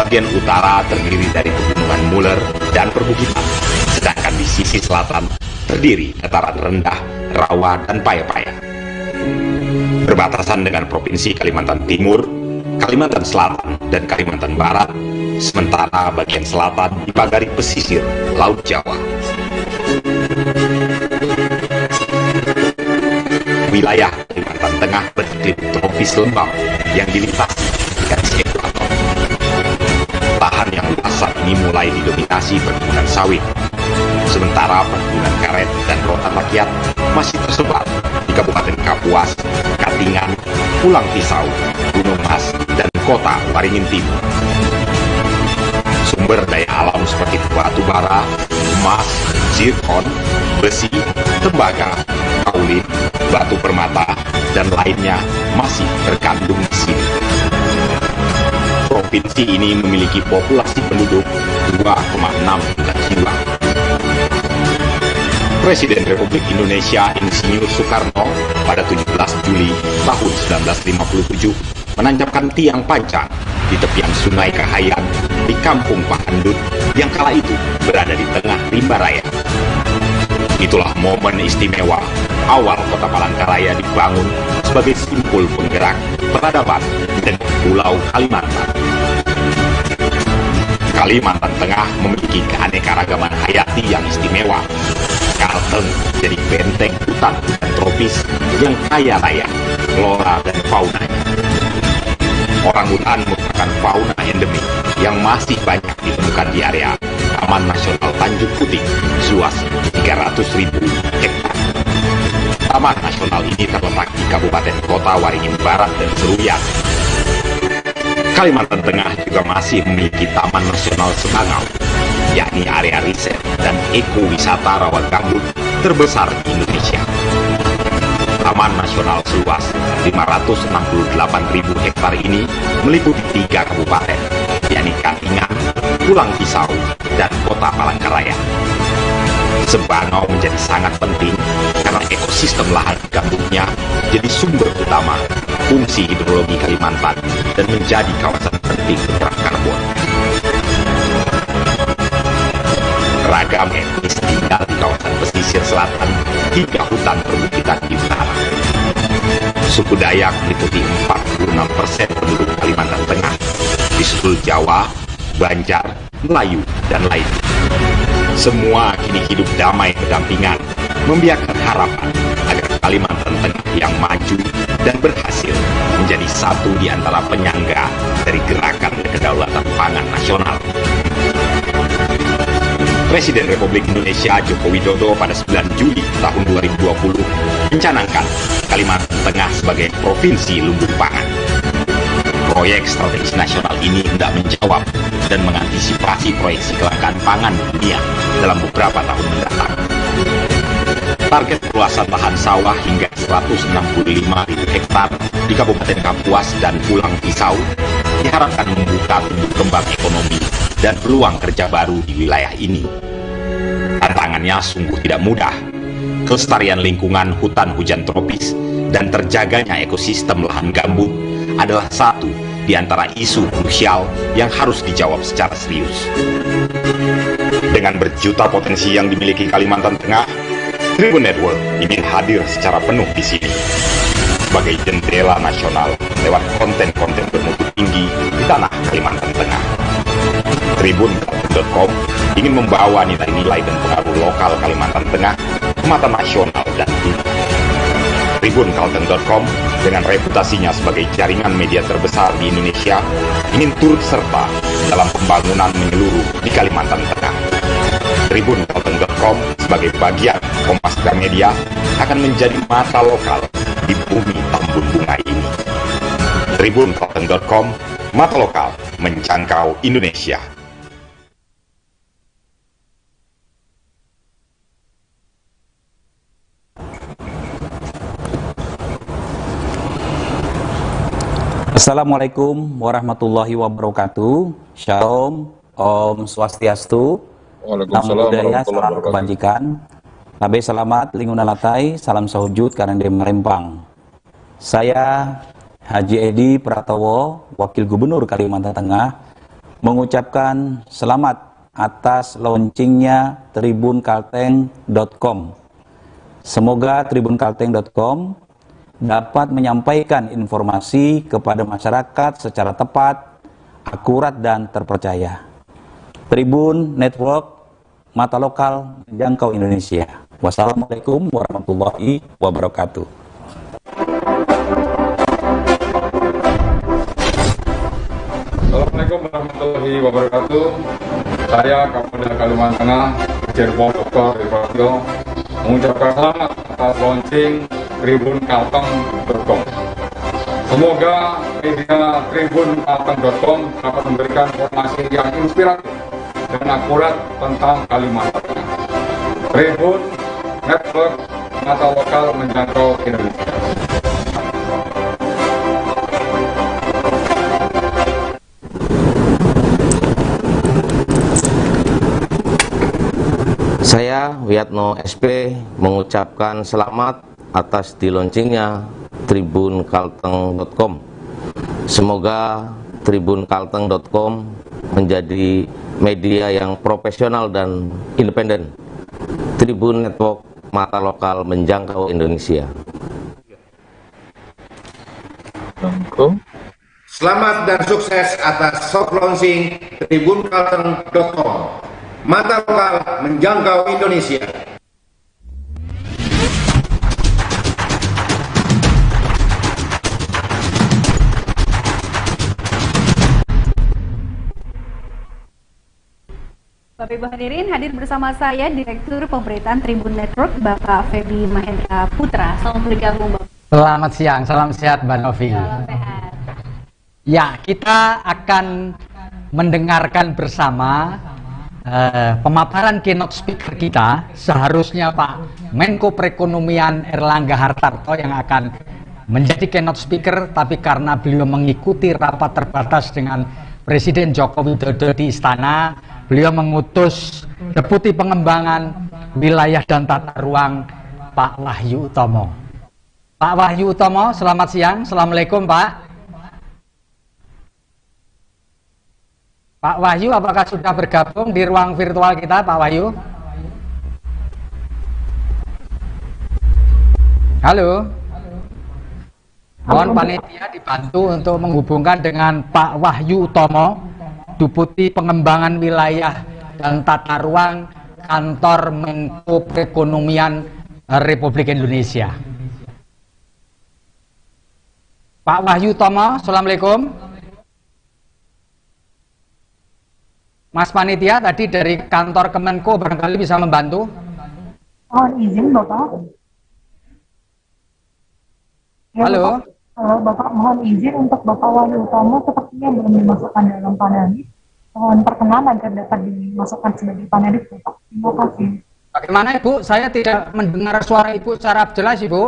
Bagian utara terdiri dari pegunungan Muller dan perbukitan, sedangkan di sisi selatan terdiri dataran rendah, rawa, dan paya-paya. Berbatasan dengan Provinsi Kalimantan Timur, Kalimantan Selatan, dan Kalimantan Barat, sementara bagian selatan dipagari pesisir Laut Jawa. Wilayah Kalimantan Tengah beriklim tropis lembab yang dilintasi garis ekuator. Lahan yang luas saat ini mulai didominasi perkebunan sawit, sementara perkebunan karet dan rotan rakyat masih tersebar di Kabupaten Kapuas, Katingan, Pulang Pisau, Gunung Mas, dan Kota Waringin Timur. Sumber daya alam seperti batu bara, emas, zirkon, besi, tembaga, kaulin, batu permata, dan lainnya masih terkandung di sini. Provinsi ini memiliki populasi penduduk 2,6 juta jiwa. Presiden Republik Indonesia Insinyur Soekarno pada 17 Juli tahun 1957 menancapkan tiang pancang di tepian Sungai Kahayan di Kampung Pahandut yang kala itu berada di tengah rimba raya. Itulah momen istimewa awal Kota Palangkaraya dibangun sebagai simpul penggerak peradaban dan Pulau Kalimantan. Kalimantan Tengah memiliki keanekaragaman hayati yang istimewa. Kalteng jadi benteng hutan tropis yang kaya raya flora dan faunanya. Orangutan merupakan fauna endemik yang masih banyak ditemukan di area Taman Nasional Tanjung Puting seluas 300.000 hektar. Taman Nasional ini terletak di Kabupaten Kota Waringin Barat dan Seruyan. Kalimantan Tengah juga masih memiliki Taman Nasional Sebangau, yakni area riset dan ekowisata rawa gambut terbesar di Indonesia. Taman Nasional seluas 568.000 hektar ini meliputi 3 kabupaten, yakni Katingan, Pulang Pisau, dan Kota Palangkaraya. Sebangau menjadi sangat penting karena ekosistem lahan gambutnya jadi sumber utama fungsi hidrologi Kalimantan dan menjadi kawasan penting penyerap karbon. Ragam etnis tinggal di kawasan pesisir selatan hingga hutan perbukitan di utara. Suku Dayak meliputi 46% penduduk Kalimantan Tengah, disusul Jawa, Banjar, Melayu, dan lainnya. Semua kini hidup damai berdampingan, membiarkan harapan agar Kalimantan Tengah yang maju dan berhasil menjadi satu di antara penyangga dari gerakan kedaulatan pangan nasional. Presiden Republik Indonesia Joko Widodo pada 9 Juli tahun 2020 mencanangkan Kalimantan Tengah sebagai provinsi lumbung pangan. Proyek strategis nasional ini hendak menjawab dan mengantisipasi proyeksi kelangkaan pangan di dunia dalam beberapa tahun mendatang. Target perluasan lahan sawah hingga 165.000 hektar di Kabupaten Kapuas dan Pulang Pisau diharapkan membuka tumbuh kembang ekonomi dan peluang kerja baru di wilayah ini. Tantangannya sungguh tidak mudah. Kelestarian lingkungan hutan hujan tropis dan terjaganya ekosistem lahan gambut adalah satu di antara isu krusial yang harus dijawab secara serius. Dengan berjuta potensi yang dimiliki Kalimantan Tengah, Tribun Network ingin hadir secara penuh di sini sebagai jendela nasional lewat konten-konten bermutu tinggi di tanah Kalimantan Tengah. Tribunkalteng.com ingin membawa nilai-nilai dan pengaruh lokal Kalimantan Tengah ke mata nasional dan dunia. Tribunkalteng.com dengan reputasinya sebagai jaringan media terbesar di Indonesia ingin turut serta dalam pembangunan menyeluruh di Kalimantan Tengah. Tribunkalteng.com sebagai bagian Kompas Gramedia akan menjadi mata lokal di bumi tambun bunga ini. Tribunkalteng.com, mata lokal menjangkau Indonesia. Assalamualaikum warahmatullahi wabarakatuh. Shalom, Om Swastiastu. Namo Buddhaya, salam kebajikan. Nabe selamat, linguna latai, salam sahujud karena dia merempang. Saya Haji Edi Pratowo, Wakil Gubernur Kalimantan Tengah, mengucapkan selamat atas launchingnya tribunkalteng.com. Semoga tribunkalteng.com dapat menyampaikan informasi kepada masyarakat secara tepat, akurat, dan terpercaya. Tribun Network, mata lokal menjangkau Indonesia. Wassalamualaikum warahmatullahi wabarakatuh. Assalamualaikum warahmatullahi wabarakatuh. Saya Kapolda Kalimantan Tengah, Jenderal Dr. Ibrahim, mengucapkan selamat atas launching tribunkalteng.com. Semoga media tribunkalteng.com dapat memberikan informasi yang inspiratif dan akurat tentang Kalimantan Tengah. Tribun Network, mata lokal menjangkau Indonesia. Saya Wiatno SP mengucapkan selamat atas di-launchingnya tribunkalteng.com. Semoga tribunkalteng.com menjadi media yang profesional dan independen. Tribun Network, mata lokal menjangkau Indonesia. Selamat dan sukses atas soft launching tribunkalteng.com. Mata lokal menjangkau Indonesia. Bapak Ibu hadirin, hadir bersama saya Direktur Pemberitaan Tribun Network, Bapak Feby Mahendra Putra. Selamat bergabung, Bapak. Selamat siang, salam sehat Mbak Novi. Salam sehat. Ya, kita akan mendengarkan bersama pemaparan keynote speaker kita. Seharusnya Pak Menko Perekonomian Erlangga Hartarto yang akan menjadi keynote speaker, tapi karena beliau mengikuti rapat terbatas dengan Presiden Joko Widodo di Istana, beliau mengutus Deputi Pengembangan Wilayah dan Tata Ruang Pak Wahyu Utomo. Pak Wahyu Utomo, selamat siang. Assalamualaikum Pak. Pak Wahyu, apakah sudah bergabung di ruang virtual kita, Pak Wahyu? Halo. Mohon panitia dibantu untuk menghubungkan dengan Pak Wahyu Utomo, Deputi Pengembangan Wilayah dan Tata Ruang Kantor Menko Perekonomian Republik Indonesia. Pak Wahyu Utomo, assalamualaikum. Mas panitia tadi dari kantor Kemenko barangkali bisa membantu. Mohon izin Bapak. Ya, halo. Bapak mohon izin untuk Bapak Wahyu Utomo sepertinya belum dimasukkan dalam panelis. Mohon perkenan agar dapat dimasukkan sebagai panelis Bapak. Terima kasih. Bagaimana Ibu? Saya tidak mendengar suara Ibu secara jelas Ibu.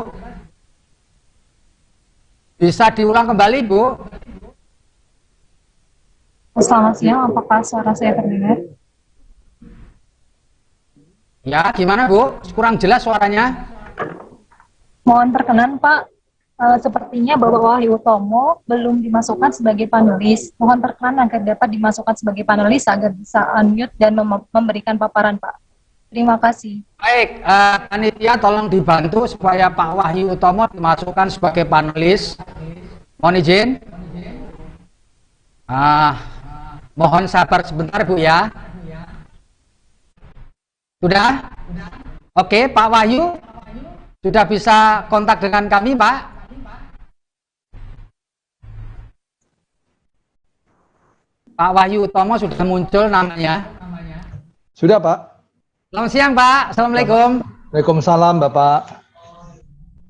Bisa diulang kembali Ibu? Selamat siang, apakah suara saya terdengar? Ya, gimana Bu? Kurang jelas suaranya. Mohon perkenan Pak, sepertinya Bapak Wahyu Utomo belum dimasukkan sebagai panelis. Mohon perkenan agar dapat dimasukkan sebagai panelis agar bisa unmute dan memberikan paparan Pak. Terima kasih. Baik, panitia tolong dibantu supaya Pak Wahyu Utomo dimasukkan sebagai panelis. Mohon izin. Mohon sabar sebentar Bu ya. Sudah? Oke, Pak Wahyu sudah bisa kontak dengan kami Pak? Pak Wahyu Utomo sudah muncul namanya. Sudah Pak. Selamat siang Pak, Assalamualaikum. Waalaikumsalam Bapak.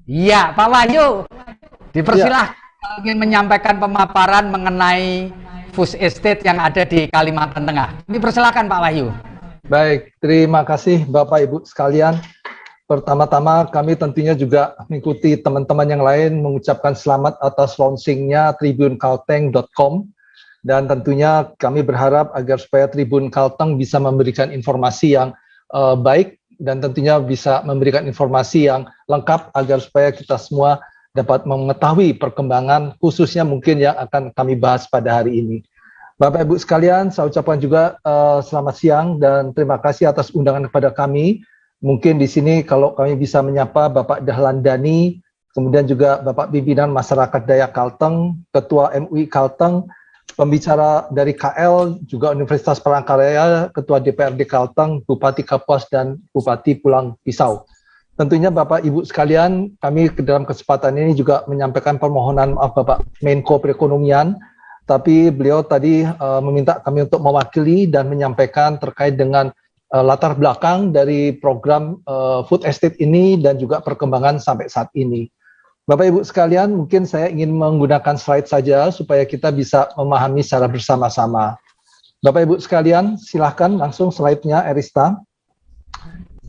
Iya Pak Wahyu, dipersilahkan ingin menyampaikan pemaparan mengenai food estate yang ada di Kalimantan Tengah. Dipersilakan Pak Wahyu. Baik, terima kasih Bapak Ibu sekalian. Pertama-tama kami tentunya juga mengikuti teman-teman yang lain mengucapkan selamat atas launchingnya tribunkalteng.com, dan tentunya kami berharap agar supaya Tribun Kalteng bisa memberikan informasi yang baik dan tentunya bisa memberikan informasi yang lengkap agar supaya kita semua dapat mengetahui perkembangan khususnya mungkin yang akan kami bahas pada hari ini. Bapak Ibu sekalian, saya ucapkan juga selamat siang dan terima kasih atas undangan kepada kami. Mungkin di sini kalau kami bisa menyapa Bapak Dahlan Dhani, kemudian juga Bapak Pimpinan Masyarakat Dayak Kalteng, Ketua MUI Kalteng, pembicara dari KL, juga Universitas Palangkaraya, Ketua DPRD Kalteng, Bupati Kapuas, dan Bupati Pulang Pisau. Tentunya Bapak Ibu sekalian, kami dalam kesempatan ini juga menyampaikan permohonan maaf Bapak Menko Perekonomian, tapi beliau tadi meminta kami untuk mewakili dan menyampaikan terkait dengan latar belakang dari program food estate ini dan juga perkembangan sampai saat ini. Bapak Ibu sekalian, mungkin saya ingin menggunakan slide saja supaya kita bisa memahami secara bersama-sama. Bapak Ibu sekalian, silahkan langsung slide-nya Erista.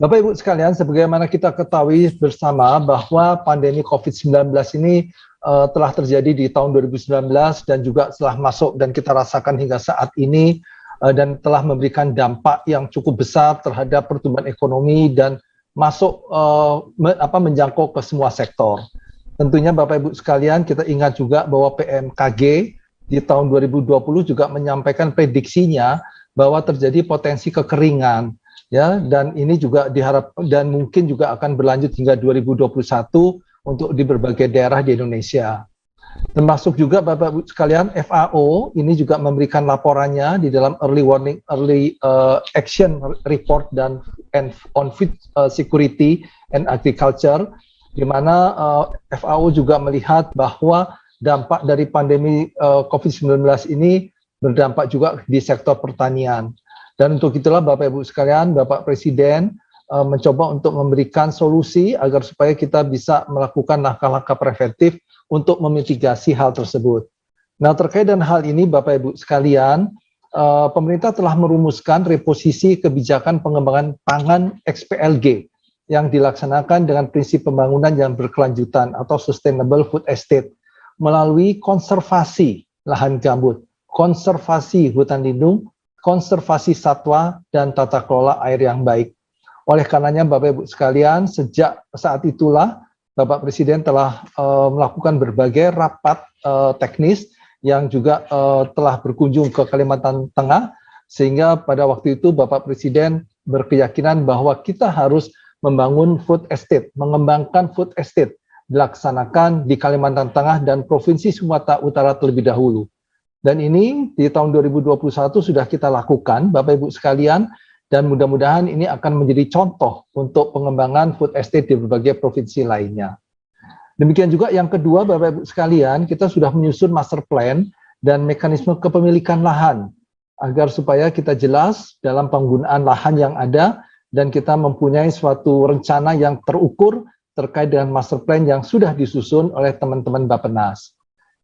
Bapak Ibu sekalian, sebagaimana kita ketahui bersama bahwa pandemi COVID-19 ini telah terjadi di tahun 2019 dan juga telah masuk dan kita rasakan hingga saat ini dan telah memberikan dampak yang cukup besar terhadap pertumbuhan ekonomi dan masuk menjangkau ke semua sektor. Tentunya Bapak Ibu sekalian, kita ingat juga bahwa PMKG di tahun 2020 juga menyampaikan prediksinya bahwa terjadi potensi kekeringan. Ya, dan ini juga diharap dan mungkin juga akan berlanjut hingga 2021 untuk di berbagai daerah di Indonesia. Termasuk juga Bapak Ibu sekalian, FAO ini juga memberikan laporannya di dalam early action report dan on food security and agriculture, di mana FAO juga melihat bahwa dampak dari pandemi COVID-19 ini berdampak juga di sektor pertanian. Dan untuk itulah Bapak Ibu sekalian, Bapak Presiden mencoba untuk memberikan solusi agar supaya kita bisa melakukan langkah-langkah preventif untuk memitigasi hal tersebut. Nah, terkait dengan hal ini Bapak Ibu sekalian, pemerintah telah merumuskan reposisi kebijakan pengembangan pangan XPLG yang dilaksanakan dengan prinsip pembangunan yang berkelanjutan atau sustainable food estate melalui konservasi lahan gambut, konservasi hutan lindung, konservasi satwa, dan tata kelola air yang baik. Oleh karenanya Bapak Ibu sekalian, sejak saat itulah Bapak Presiden telah melakukan berbagai rapat teknis yang juga telah berkunjung ke Kalimantan Tengah, sehingga pada waktu itu Bapak Presiden berkeyakinan bahwa kita harus membangun food estate, mengembangkan food estate dilaksanakan di Kalimantan Tengah dan Provinsi Sumatera Utara terlebih dahulu. Dan ini di tahun 2021 sudah kita lakukan, Bapak Ibu sekalian, dan mudah-mudahan ini akan menjadi contoh untuk pengembangan food estate di berbagai provinsi lainnya. Demikian juga yang kedua, Bapak Ibu sekalian, kita sudah menyusun master plan dan mekanisme kepemilikan lahan agar supaya kita jelas dalam penggunaan lahan yang ada dan kita mempunyai suatu rencana yang terukur terkait dengan master plan yang sudah disusun oleh teman-teman Bappenas.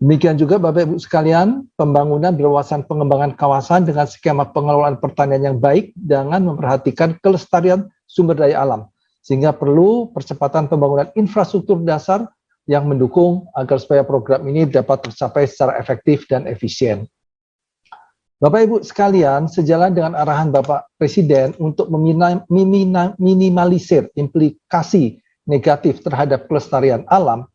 Demikian juga Bapak Ibu sekalian, pembangunan berwawasan pengembangan kawasan dengan skema pengelolaan pertanian yang baik dengan memperhatikan kelestarian sumber daya alam. Sehingga perlu percepatan pembangunan infrastruktur dasar yang mendukung agar supaya program ini dapat tercapai secara efektif dan efisien. Bapak Ibu sekalian, sejalan dengan arahan Bapak Presiden untuk minimalisir implikasi negatif terhadap kelestarian alam,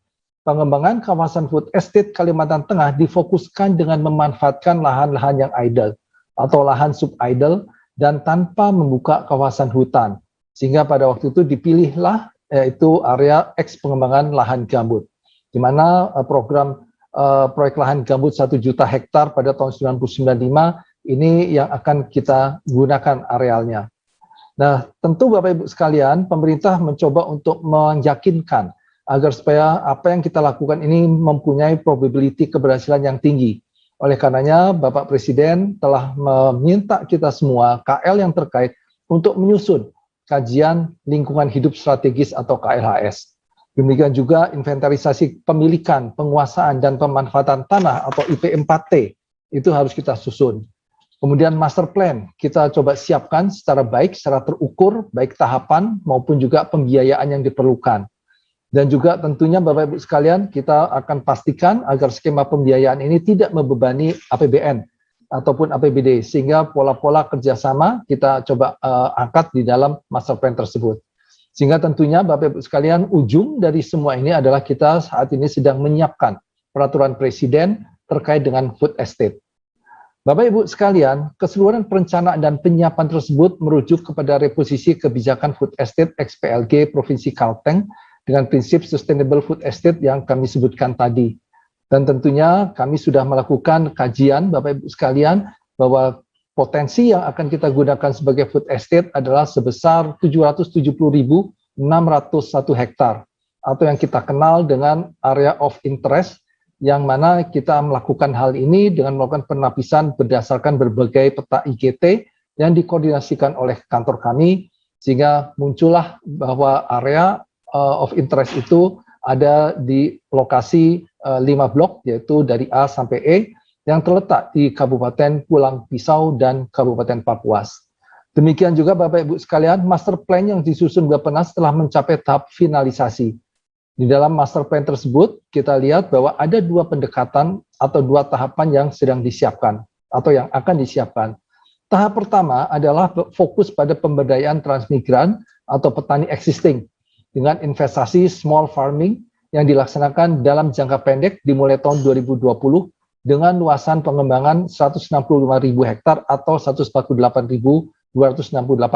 pengembangan kawasan food estate Kalimantan Tengah difokuskan dengan memanfaatkan lahan-lahan yang idle atau lahan sub-idle dan tanpa membuka kawasan hutan. Sehingga pada waktu itu dipilihlah yaitu area eks pengembangan lahan gambut, di mana program proyek lahan gambut 1 juta hektar pada tahun 1995 ini yang akan kita gunakan arealnya. Nah, tentu Bapak Ibu sekalian, pemerintah mencoba untuk meyakinkan agar supaya apa yang kita lakukan ini mempunyai probability keberhasilan yang tinggi. Oleh karenanya, Bapak Presiden telah meminta kita semua, KL yang terkait, untuk menyusun kajian lingkungan hidup strategis atau KLHS. Demikian juga inventarisasi pemilikan, penguasaan, dan pemanfaatan tanah atau IP4T, itu harus kita susun. Kemudian master plan, kita coba siapkan secara baik, secara terukur, baik tahapan maupun juga pembiayaan yang diperlukan. Dan juga tentunya Bapak Ibu sekalian, kita akan pastikan agar skema pembiayaan ini tidak membebani APBN ataupun APBD, sehingga pola-pola kerjasama kita coba angkat di dalam master plan tersebut. Sehingga tentunya Bapak Ibu sekalian, ujung dari semua ini adalah kita saat ini sedang menyiapkan peraturan Presiden terkait dengan food estate. Bapak Ibu sekalian, keseluruhan perencanaan dan penyiapan tersebut merujuk kepada reposisi kebijakan food estate XPLG Provinsi Kalteng dengan prinsip sustainable food estate yang kami sebutkan tadi. Dan tentunya kami sudah melakukan kajian Bapak Ibu sekalian bahwa potensi yang akan kita gunakan sebagai food estate adalah sebesar 770.601 hektar atau yang kita kenal dengan area of interest, yang mana kita melakukan hal ini dengan melakukan penapisan berdasarkan berbagai peta IGT yang dikoordinasikan oleh kantor kami, sehingga muncullah bahwa area of interest itu ada di lokasi 5 blok, yaitu dari A sampai E, yang terletak di Kabupaten Pulang Pisau dan Kabupaten Papuas. Demikian juga Bapak Ibu sekalian, master plan yang disusun Bappenas telah mencapai tahap finalisasi. Di dalam master plan tersebut, kita lihat bahwa ada 2 pendekatan atau 2 tahapan yang sedang disiapkan atau yang akan disiapkan. Tahap pertama adalah fokus pada pemberdayaan transmigran atau petani existing dengan investasi small farming yang dilaksanakan dalam jangka pendek dimulai tahun 2020 dengan luasan pengembangan 165.000 hektar atau 148.268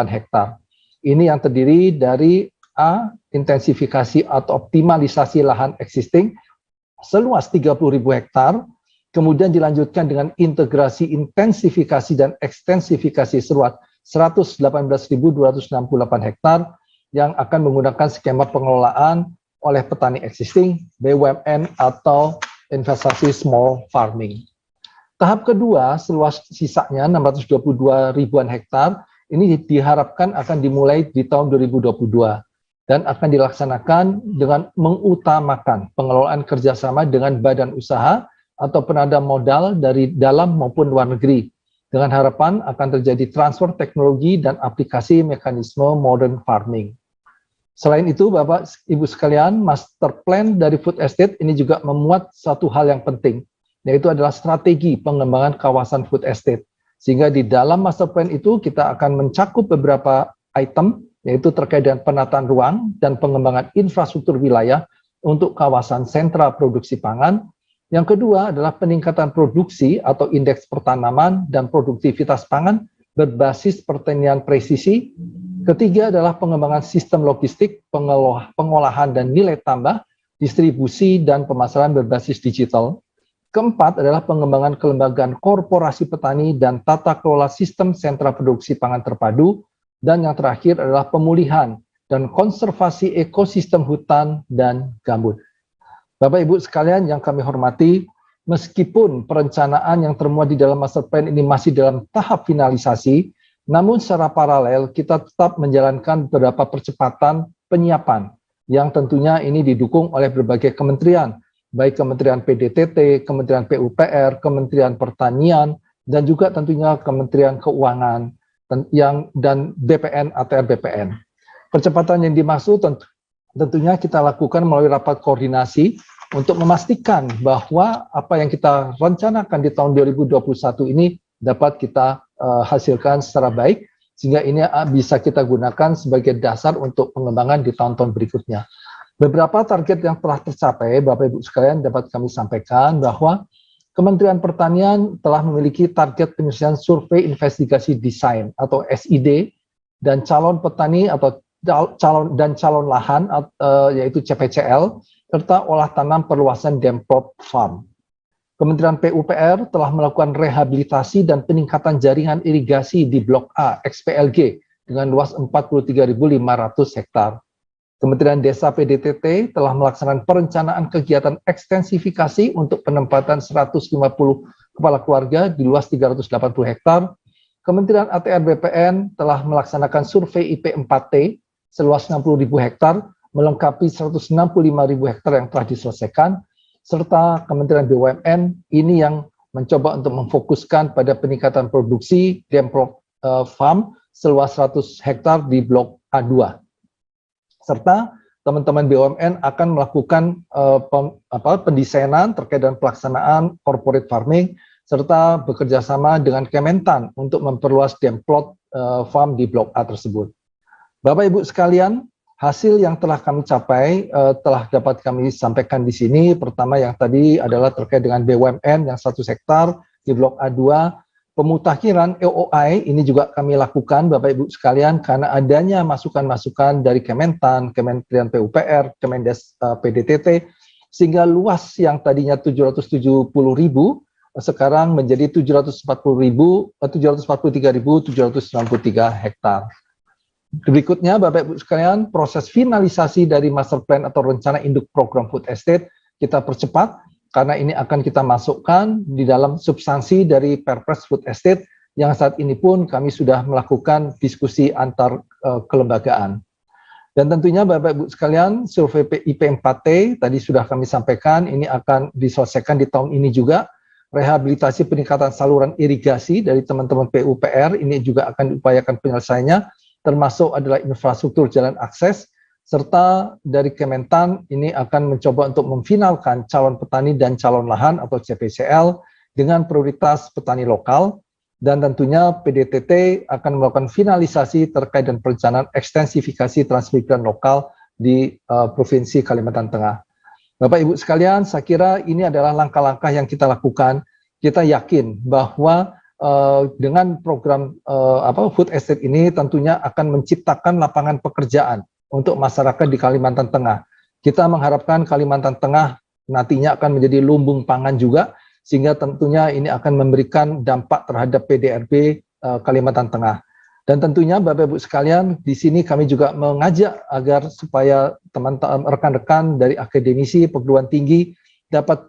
hektar. Ini yang terdiri dari A, intensifikasi atau optimalisasi lahan existing seluas 30.000 hektar, kemudian dilanjutkan dengan integrasi intensifikasi dan ekstensifikasi seluas 118.268 hektar yang akan menggunakan skema pengelolaan oleh petani existing, BUMN, atau investasi small farming. Tahap kedua, seluas sisanya 622 ribuan hektar, ini diharapkan akan dimulai di tahun 2022 dan akan dilaksanakan dengan mengutamakan pengelolaan kerjasama dengan badan usaha atau penada modal dari dalam maupun luar negeri, dengan harapan akan terjadi transfer teknologi dan aplikasi mekanisme modern farming. Selain itu, Bapak Ibu sekalian, master plan dari food estate ini juga memuat satu hal yang penting, yaitu adalah strategi pengembangan kawasan food estate. Sehingga di dalam master plan itu kita akan mencakup beberapa item yaitu terkait dengan penataan ruang dan pengembangan infrastruktur wilayah untuk kawasan sentra produksi pangan. Yang kedua adalah peningkatan produksi atau indeks pertanaman dan produktivitas pangan berbasis pertanian presisi. Ketiga adalah pengembangan sistem logistik, pengolahan dan nilai tambah, distribusi dan pemasaran berbasis digital. Keempat adalah pengembangan kelembagaan korporasi petani dan tata kelola sistem sentra produksi pangan terpadu. Dan yang terakhir adalah pemulihan dan konservasi ekosistem hutan dan gambut. Bapak Ibu sekalian yang kami hormati, meskipun perencanaan yang termuat di dalam master plan ini masih dalam tahap finalisasi, namun secara paralel kita tetap menjalankan beberapa percepatan penyiapan yang tentunya ini didukung oleh berbagai kementerian, baik Kementerian PDTT, Kementerian PUPR, Kementerian Pertanian, dan juga tentunya Kementerian Keuangan dan BPN atau BPN. Percepatan yang dimaksud tentunya kita lakukan melalui rapat koordinasi untuk memastikan bahwa apa yang kita rencanakan di tahun 2021 ini dapat kita hasilkan secara baik, sehingga ini bisa kita gunakan sebagai dasar untuk pengembangan di tahun-tahun berikutnya. Beberapa target yang telah tercapai, Bapak Ibu sekalian, dapat kami sampaikan bahwa Kementerian Pertanian telah memiliki target penyelesaian survei investigasi desain atau SID dan calon petani atau calon lahan yaitu CPCL serta olah tanam perluasan Demplot Farm. Kementerian PUPR telah melakukan rehabilitasi dan peningkatan jaringan irigasi di Blok A XPLG dengan luas 43.500 hektar. Kementerian Desa PDTT telah melaksanakan perencanaan kegiatan ekstensifikasi untuk penempatan 150 kepala keluarga di luas 380 hektar. Kementerian ATR BPN telah melaksanakan survei IP4T seluas 60.000 hektar, melengkapi 165.000 hektar yang telah diselesaikan, serta Kementerian BUMN ini yang mencoba untuk memfokuskan pada peningkatan produksi Demplot Farm seluas 100 hektar di Blok A2. Serta teman-teman BUMN akan melakukan pendesainan terkait dengan pelaksanaan corporate farming serta bekerja sama dengan Kementan untuk memperluas Demplot Farm di Blok A tersebut. Bapak Ibu sekalian, hasil yang telah kami capai telah dapat kami sampaikan di sini. Pertama yang tadi adalah terkait dengan BUMN yang 100 hektar di Blok A2. Pemutakhiran EOI ini juga kami lakukan Bapak Ibu sekalian karena adanya masukan-masukan dari Kementan, Kementerian PUPR, Kemendes PDTT, sehingga luas yang tadinya 770.000 sekarang menjadi 743.793 hektar. Berikutnya Bapak Ibu sekalian, proses finalisasi dari master plan atau rencana induk program food estate kita percepat karena ini akan kita masukkan di dalam substansi dari Perpres Food Estate yang saat ini pun kami sudah melakukan diskusi antar kelembagaan. Dan tentunya Bapak Ibu sekalian, survei IP4T tadi sudah kami sampaikan, ini akan diselesaikan di tahun ini juga. Rehabilitasi peningkatan saluran irigasi dari teman-teman PUPR, ini juga akan diupayakan penyelesaiannya, termasuk adalah infrastruktur jalan akses, serta dari Kementan ini akan mencoba untuk memfinalkan calon petani dan calon lahan atau CPCL dengan prioritas petani lokal, dan tentunya PDTT akan melakukan finalisasi terkait dengan perencanaan ekstensifikasi transmigran lokal di Provinsi Kalimantan Tengah. Bapak Ibu sekalian, saya kira ini adalah langkah-langkah yang kita lakukan. Kita yakin bahwa dengan program food estate ini tentunya akan menciptakan lapangan pekerjaan untuk masyarakat di Kalimantan Tengah. Kita mengharapkan Kalimantan Tengah nantinya akan menjadi lumbung pangan juga, sehingga tentunya ini akan memberikan dampak terhadap PDRB Kalimantan Tengah. Dan tentunya Bapak Ibu sekalian, di sini kami juga mengajak agar supaya teman-teman rekan-rekan dari akademisi perguruan tinggi dapat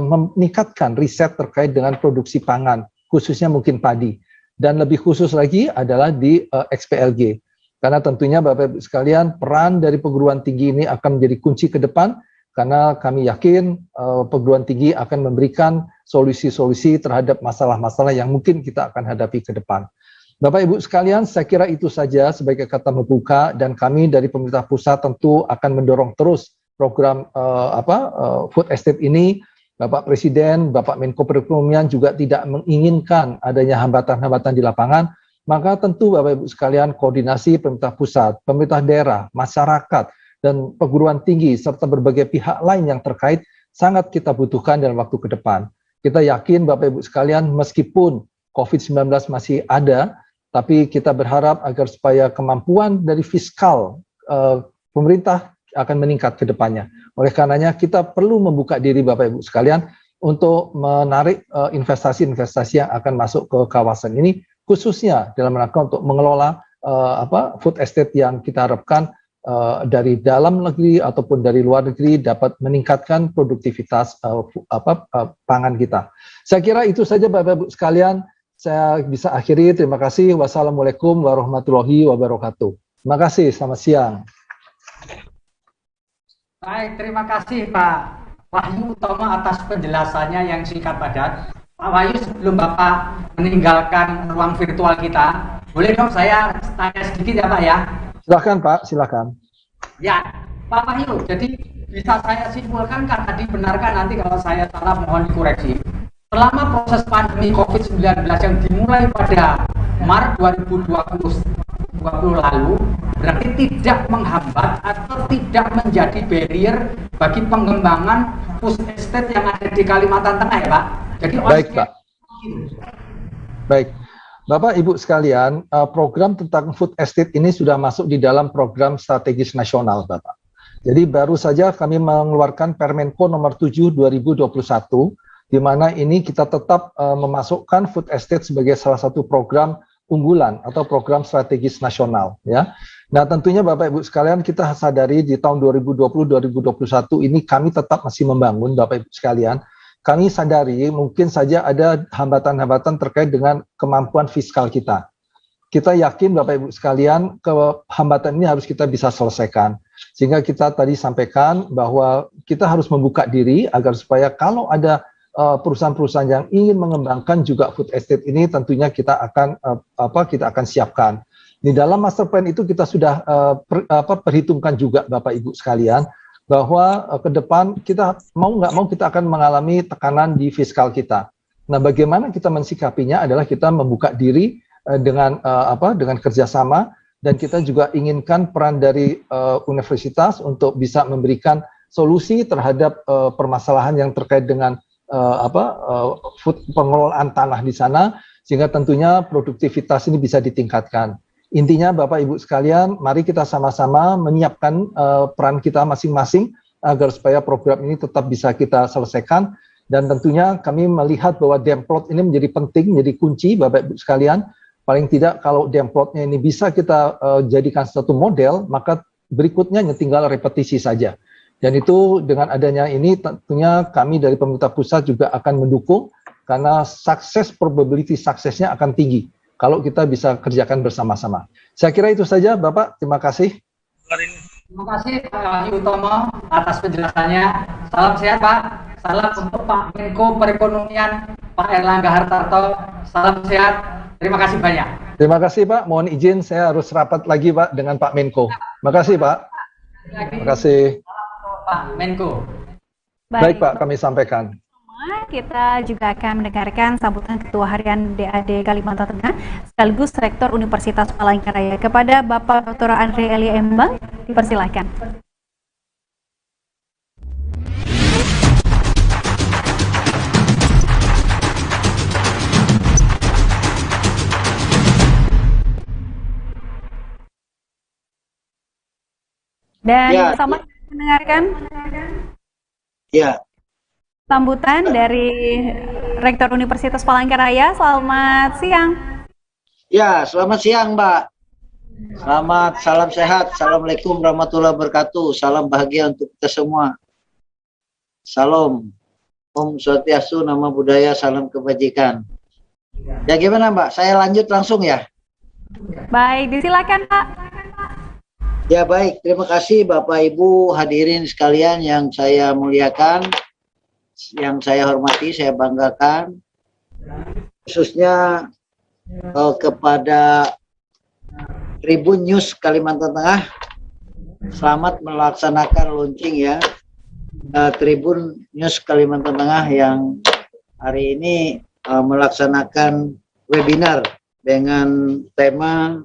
meningkatkan riset terkait dengan produksi pangan, khususnya mungkin padi. Dan lebih khusus lagi adalah di XPLG. Karena tentunya Bapak Ibu sekalian, peran dari perguruan tinggi ini akan menjadi kunci ke depan, karena kami yakin perguruan tinggi akan memberikan solusi-solusi terhadap masalah-masalah yang mungkin kita akan hadapi ke depan. Bapak Ibu sekalian, saya kira itu saja sebagai kata membuka, dan kami dari pemerintah pusat tentu akan mendorong terus program food estate ini. Bapak Presiden, Bapak Menko Perekonomian juga tidak menginginkan adanya hambatan-hambatan di lapangan, maka tentu Bapak Ibu sekalian koordinasi pemerintah pusat, pemerintah daerah, masyarakat, dan perguruan tinggi, serta berbagai pihak lain yang terkait sangat kita butuhkan dalam waktu ke depan. Kita yakin Bapak Ibu sekalian meskipun COVID-19 masih ada, tapi kita berharap agar supaya kemampuan dari fiskal pemerintah akan meningkat ke depannya. Oleh karenanya kita perlu membuka diri Bapak Ibu sekalian untuk menarik investasi-investasi yang akan masuk ke kawasan ini, khususnya dalam rangka untuk mengelola food estate yang kita harapkan dari dalam negeri ataupun dari luar negeri dapat meningkatkan produktivitas pangan kita. Saya kira itu saja Bapak Ibu sekalian, saya bisa akhiri. Terima kasih. Wassalamualaikum warahmatullahi wabarakatuh. Terima kasih. Selamat siang. Baik, terima kasih Pak Wahyu Utomo atas penjelasannya yang singkat padat. Pak Wahyu, sebelum Bapak meninggalkan ruang virtual kita, boleh dong saya tanya sedikit ya Pak ya? Silakan Pak, silakan. Ya, Pak Wahyu, jadi bisa saya simpulkan kan tadi, benarkan nanti kalau saya salah mohon dikoreksi. Selama proses pandemi COVID-19 yang dimulai pada Maret 2020 lalu, berarti tidak menghambat atau tidak menjadi barrier bagi pengembangan food estate yang ada di Kalimantan Tengah ya Pak? Jadi baik Pak. Baik. Bapak Ibu sekalian, program tentang food estate ini sudah masuk di dalam program strategis nasional Bapak. Jadi baru saja kami mengeluarkan Permenko nomor 7 2021, di mana ini kita tetap memasukkan food estate sebagai salah satu program unggulan atau program strategis nasional ya. Nah, tentunya Bapak Ibu sekalian kita sadari di tahun 2020-2021 ini kami tetap masih membangun Bapak Ibu sekalian. Kami sadari mungkin saja ada hambatan-hambatan terkait dengan kemampuan fiskal kita. Kita yakin Bapak Ibu sekalian hambatan ini harus kita bisa selesaikan. Sehingga kita tadi sampaikan bahwa kita harus membuka diri agar supaya kalau ada perusahaan-perusahaan yang ingin mengembangkan juga food estate ini, tentunya kita akan siapkan. Di dalam master plan itu kita sudah perhitungkan juga Bapak Ibu sekalian bahwa ke depan kita mau nggak mau kita akan mengalami tekanan di fiskal kita. Nah, bagaimana kita mensikapinya adalah kita membuka diri dengan kerjasama, dan kita juga inginkan peran dari universitas untuk bisa memberikan solusi terhadap permasalahan yang terkait dengan pengelolaan tanah di sana, sehingga tentunya produktivitas ini bisa ditingkatkan. Intinya Bapak Ibu sekalian, mari kita sama-sama menyiapkan peran kita masing-masing agar supaya program ini tetap bisa kita selesaikan. Dan tentunya kami melihat bahwa Demplot ini menjadi penting, menjadi kunci Bapak Ibu sekalian. Paling tidak kalau Demplotnya ini bisa kita jadikan satu model, maka berikutnya tinggal repetisi saja. Dan itu dengan adanya ini tentunya kami dari pemerintah pusat juga akan mendukung, karena probability suksesnya akan tinggi kalau kita bisa kerjakan bersama-sama. Saya kira itu saja Bapak, terima kasih. Terima kasih Pak Wahyu Utomo atas penjelasannya. Salam sehat Pak. Salam untuk Pak Menko Perekonomian Pak Erlangga Hartarto. Salam sehat. Terima kasih banyak. Terima kasih Pak. Mohon izin saya harus rapat lagi Pak dengan Pak Menko. Terima kasih Pak. Terima kasih. Pak Menko. Baik Pak, kami sampaikan. Kita juga akan mendengarkan sambutan Ketua Harian DAD Kalimantan Tengah sekaligus Rektor Universitas Palangkaraya kepada Bapak Dr. Andre Elia Embang. Dipersilakan. Dan sama mendengarkan sambutan dari Rektor Universitas Palangkaraya. Selamat siang. Ya, selamat siang Mbak. Selamat, salam sehat. Assalamualaikum warahmatullahi wabarakatuh. Salam bahagia untuk kita semua. Salam. Om Swastiastu, Namo Buddhaya, salam kebajikan. Ya gimana Mbak? Saya lanjut langsung ya? Baik, disilakan Pak. Ya baik, terima kasih Bapak Ibu hadirin sekalian yang saya muliakan, yang saya hormati, saya banggakan, khususnya kepada Tribun News Kalimantan Tengah. Selamat melaksanakan launching ya, Tribun News Kalimantan Tengah yang hari ini melaksanakan webinar dengan tema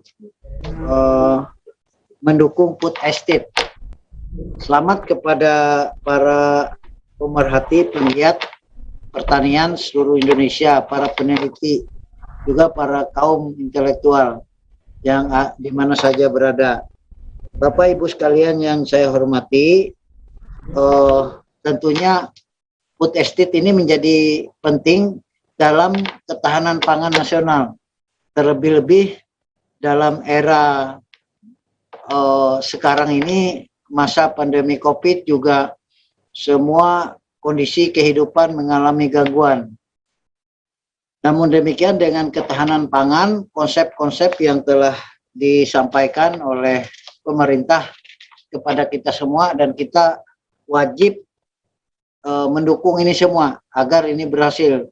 mendukung food estate. Selamat kepada para pemerhati, penggiat pertanian seluruh Indonesia, para peneliti, juga para kaum intelektual yang di mana saja berada. Bapak Ibu sekalian yang saya hormati, tentunya food estate ini menjadi penting dalam ketahanan pangan nasional. Terlebih-lebih dalam era sekarang ini, masa pandemi COVID, juga semua kondisi kehidupan mengalami gangguan. Namun demikian, dengan ketahanan pangan, konsep-konsep yang telah disampaikan oleh pemerintah kepada kita semua, dan kita wajib mendukung ini semua agar ini berhasil.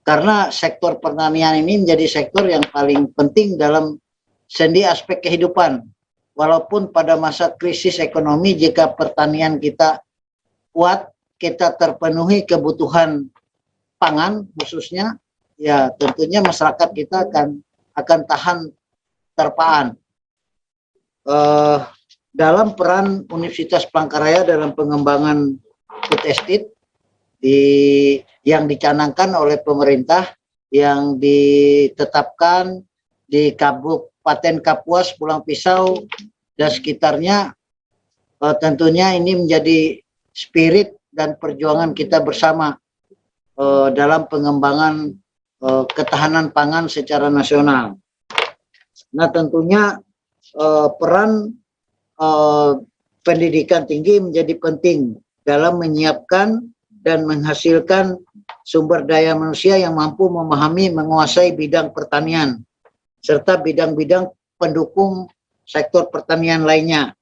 Karena sektor pertanian ini menjadi sektor yang paling penting dalam sendi aspek kehidupan. Walaupun pada masa krisis ekonomi, jika pertanian kita kuat, kita terpenuhi kebutuhan pangan khususnya, ya tentunya masyarakat kita akan tahan terpaan. Dalam peran Universitas Palangkaraya dalam pengembangan food estate yang dicanangkan oleh pemerintah, yang ditetapkan di Kabupaten Kapuas, Pulang Pisau dan sekitarnya, tentunya ini menjadi spirit dan perjuangan kita bersama dalam pengembangan ketahanan pangan secara nasional. Nah, tentunya peran pendidikan tinggi menjadi penting dalam menyiapkan dan menghasilkan sumber daya manusia yang mampu memahami, menguasai bidang pertanian, serta bidang-bidang pendukung sektor pertanian lainnya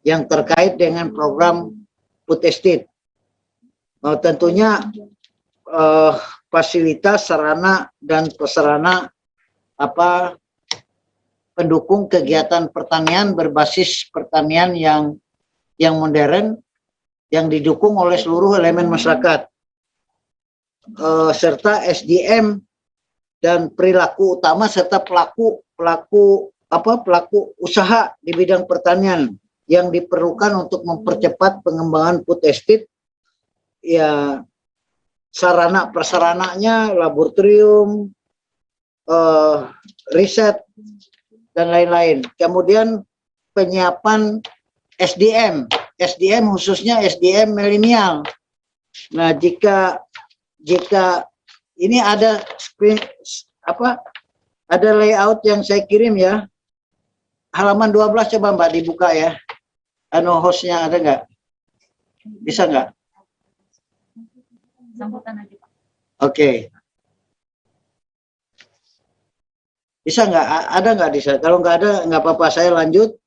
yang terkait dengan program food estate. Tentunya fasilitas, sarana, dan prasarana pendukung kegiatan pertanian berbasis pertanian yang modern, yang didukung oleh seluruh elemen masyarakat, serta SDM dan perilaku utama, serta pelaku usaha di bidang pertanian yang diperlukan untuk mempercepat pengembangan food estate. Ya, sarana prasarananya, laboratorium, riset, dan lain-lain. Kemudian penyiapan SDM khususnya SDM milenial. Nah, jika ini ada ada layout yang saya kirim ya, halaman 12, coba Mbak dibuka ya. Hostnya ada nggak? Bisa nggak? Oke. Bisa nggak? Ada nggak di sana? Kalau nggak ada, nggak apa-apa. Saya lanjut.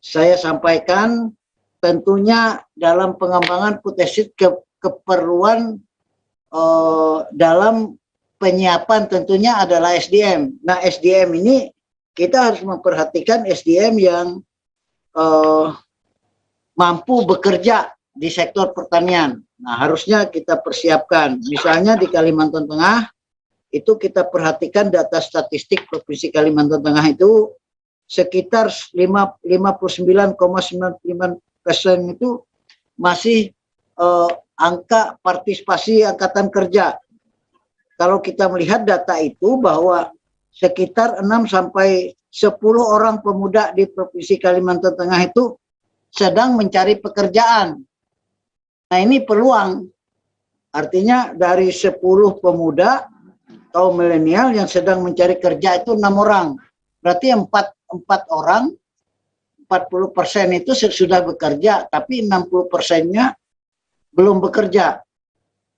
Saya sampaikan tentunya dalam pengembangan food estate keperluan dalam penyiapan tentunya adalah SDM. Nah, SDM ini kita harus memperhatikan SDM yang mampu bekerja di sektor pertanian. Nah, harusnya kita persiapkan. Misalnya di Kalimantan Tengah, itu kita perhatikan data statistik Provinsi Kalimantan Tengah itu sekitar 59,95% itu masih angka partisipasi angkatan kerja. Kalau kita melihat data itu bahwa sekitar 6 sampai 10 orang pemuda di Provinsi Kalimantan Tengah itu sedang mencari pekerjaan. Nah, ini peluang. Artinya dari 10 pemuda atau milenial yang sedang mencari kerja itu 6 orang. Berarti 4 orang, 40% itu sudah bekerja, tapi 60%-nya belum bekerja.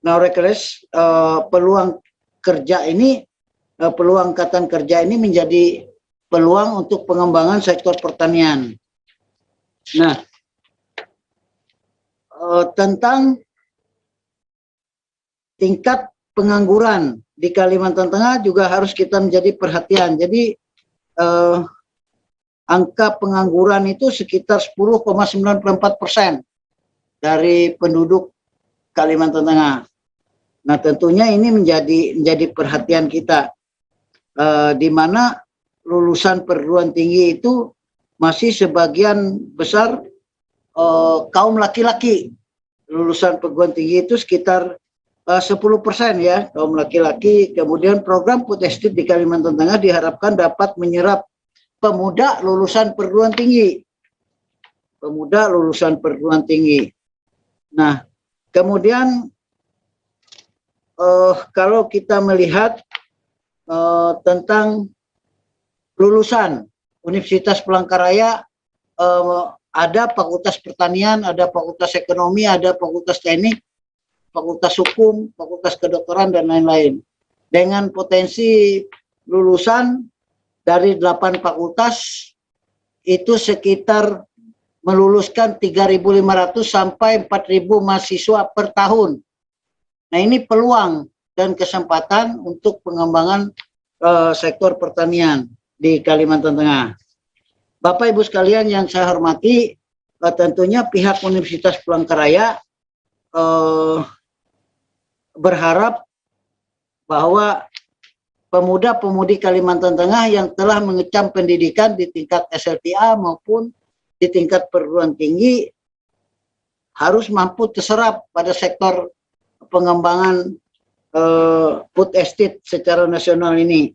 Nah, oleh karena peluang kerja ini, peluang angkatan kerja ini menjadi peluang untuk pengembangan sektor pertanian. Nah, tentang tingkat pengangguran di Kalimantan Tengah juga harus kita menjadi perhatian. Jadi angka pengangguran itu sekitar 10,94% dari penduduk Kalimantan Tengah. Nah, tentunya ini menjadi perhatian kita, di mana lulusan perguruan tinggi itu masih sebagian besar kaum laki-laki. Lulusan perguruan tinggi itu sekitar 10% ya, kaum laki-laki. Kemudian program Food Estate di Kalimantan Tengah diharapkan dapat menyerap pemuda lulusan perguruan tinggi. Pemuda lulusan perguruan tinggi. Nah, kemudian kalau kita melihat tentang lulusan Universitas Palangkaraya, ada Fakultas Pertanian, ada Fakultas Ekonomi, ada Fakultas Teknik, Fakultas Hukum, Fakultas Kedokteran, dan lain-lain. Dengan potensi lulusan dari 8 fakultas itu sekitar meluluskan 3.500 sampai 4.000 mahasiswa per tahun. Nah, ini peluang dan kesempatan untuk pengembangan sektor pertanian di Kalimantan Tengah. Bapak Ibu sekalian yang saya hormati, tentunya pihak Universitas Palangkaraya berharap bahwa pemuda-pemudi Kalimantan Tengah yang telah mengecam pendidikan di tingkat SLTA maupun di tingkat perguruan tinggi harus mampu terserap pada sektor pengembangan food estate secara nasional ini.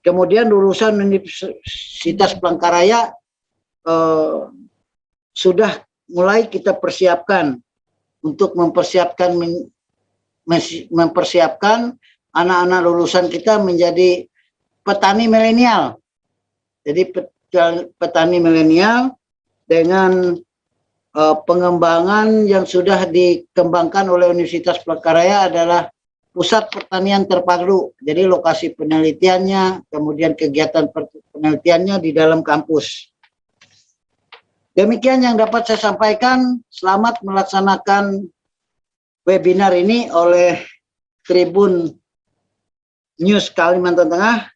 Kemudian lulusan Universitas Palangkaraya sudah mulai kita persiapkan untuk mempersiapkan anak-anak lulusan kita menjadi petani milenial. Jadi petani milenial dengan pengembangan yang sudah dikembangkan oleh Universitas Palangkaraya adalah pusat pertanian terpadu. Jadi lokasi penelitiannya, kemudian kegiatan penelitiannya di dalam kampus. Demikian yang dapat saya sampaikan. Selamat melaksanakan webinar ini oleh Tribun News Kalimantan Tengah.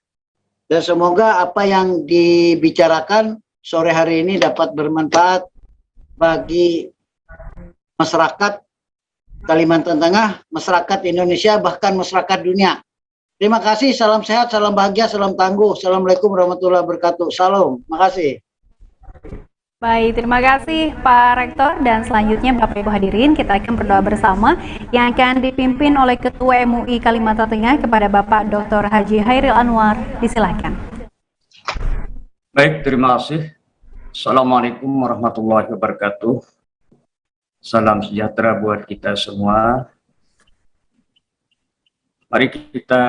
Dan semoga apa yang dibicarakan sore hari ini dapat bermanfaat bagi masyarakat Kalimantan Tengah, masyarakat Indonesia, bahkan masyarakat dunia. Terima kasih, salam sehat, salam bahagia, salam tangguh. Assalamualaikum warahmatullahi wabarakatuh. Salam, makasih. Baik, terima kasih Pak Rektor, dan selanjutnya Bapak Ibu hadirin kita akan berdoa bersama yang akan dipimpin oleh Ketua MUI Kalimantan Tengah kepada Bapak Dr. Haji Hairil Anwar. Disilakan. Baik, terima kasih. Assalamualaikum warahmatullahi wabarakatuh. Salam sejahtera buat kita semua. Mari kita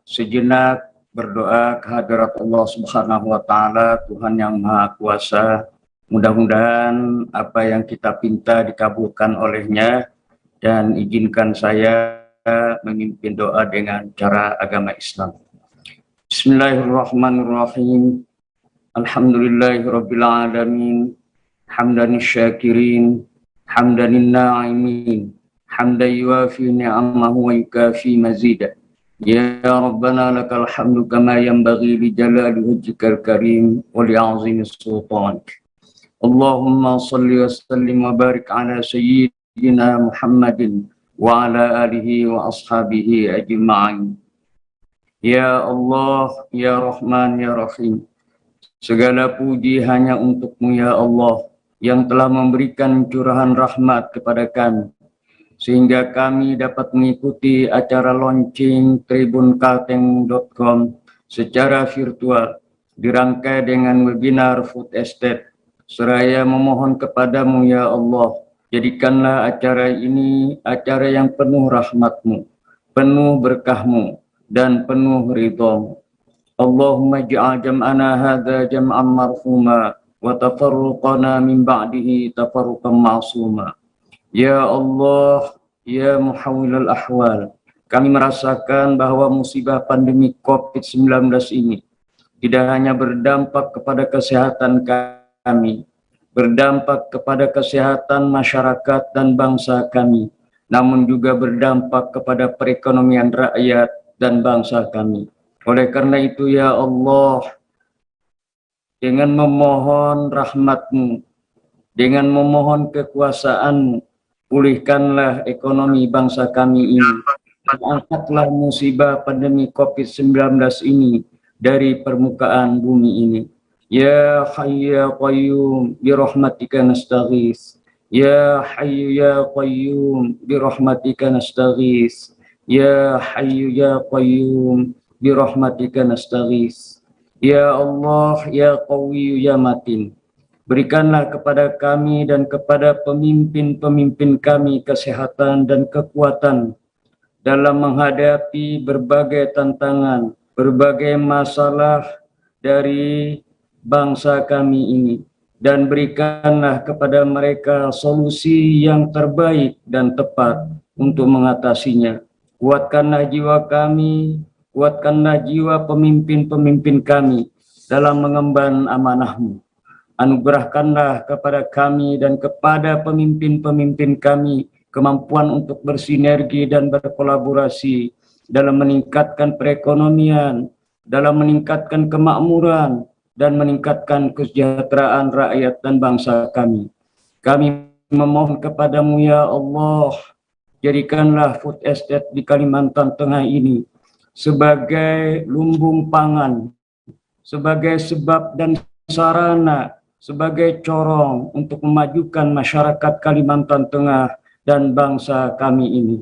sejenak berdoa kehadirat Allah Subhanahu wa Ta'ala, Tuhan yang Maha Kuasa. Mudah-mudahan apa yang kita pinta dikabulkan olehnya, dan izinkan saya memimpin doa dengan cara agama Islam. Bismillahirrahmanirrahim. Alhamdulillahirabbil alamin. Hamdan syakirin, hamdan na'imin, hamdan yuafi ni'amahu wa yukafi mazida. Ya Rabbana lakal hamdu kama yanbaghi li jalali wajhikal karim wa li 'azimi sultanik. Allahumma salli wa sallim wa barik ala sayyidina Muhammadin wa ala alihi wa ashabihi ajma'in. Ya Allah, ya Rahman, ya Rahim. Segala puji hanya untuk-Mu ya Allah, yang telah memberikan curahan rahmat kepada kami, sehingga kami dapat mengikuti acara launching tribunkalteng.com secara virtual, dirangkai dengan webinar Food Estate. Seraya memohon kepadamu ya Allah, jadikanlah acara ini acara yang penuh rahmat-Mu, penuh berkah-Mu, dan penuh ridha-Mu. Allahumma ja'al jam'ana hadza jam'an marhuma, wa tafarruqana min ba'dihi tafarruqan ma'suma. Ya Allah, ya muhawwilal ahwal, kami merasakan bahwa musibah pandemi COVID-19 ini tidak hanya berdampak kepada kesehatan kami, berdampak kepada kesehatan masyarakat dan bangsa kami, namun juga berdampak kepada perekonomian rakyat dan bangsa kami. Oleh karena itu ya Allah, dengan memohon rahmat-Mu, dengan memohon kekuasaan-Mu, pulihkanlah ekonomi bangsa kami ini, angkatlah musibah pandemi COVID-19 ini dari permukaan bumi ini. Ya Hayyu ya Qayyum bi rahmatika nastaghits. Ya Hayyu ya Qayyum bi rahmatika nastaghits. Ya Hayyu ya Qayyum bi rahmatika nastaghits. Ya Allah ya Qawiyyu ya Matin. Berikanlah kepada kami dan kepada pemimpin-pemimpin kami kesehatan dan kekuatan dalam menghadapi berbagai tantangan, berbagai masalah dari bangsa kami ini, dan berikanlah kepada mereka solusi yang terbaik dan tepat untuk mengatasinya. Kuatkanlah jiwa kami, kuatkanlah jiwa pemimpin-pemimpin kami dalam mengemban amanah-Mu. Anugerahkanlah kepada kami dan kepada pemimpin-pemimpin kami kemampuan untuk bersinergi dan berkolaborasi dalam meningkatkan perekonomian, dalam meningkatkan kemakmuran, dan meningkatkan kesejahteraan rakyat dan bangsa kami. Kami memohon kepadamu ya Allah, jadikanlah food estate di Kalimantan Tengah ini sebagai lumbung pangan, sebagai sebab dan sarana, sebagai corong untuk memajukan masyarakat Kalimantan Tengah dan bangsa kami ini.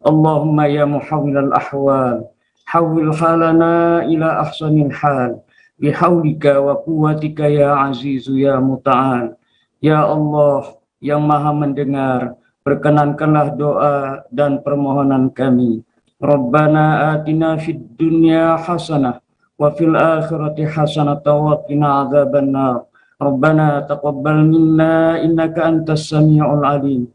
Allahumma ya muhawwilal ahwal, hawwil halana ila ahsanil hal, bihaulika wa quwwatika ya azizu ya muta'al. Ya Allah yang maha mendengar, perkenankanlah doa dan permohonan kami. Rabbana atina fid dunya hasanah wa fil akhirati hasanah wa qina adzabannar. Rabbana taqabbal minna innaka antas samiul alim.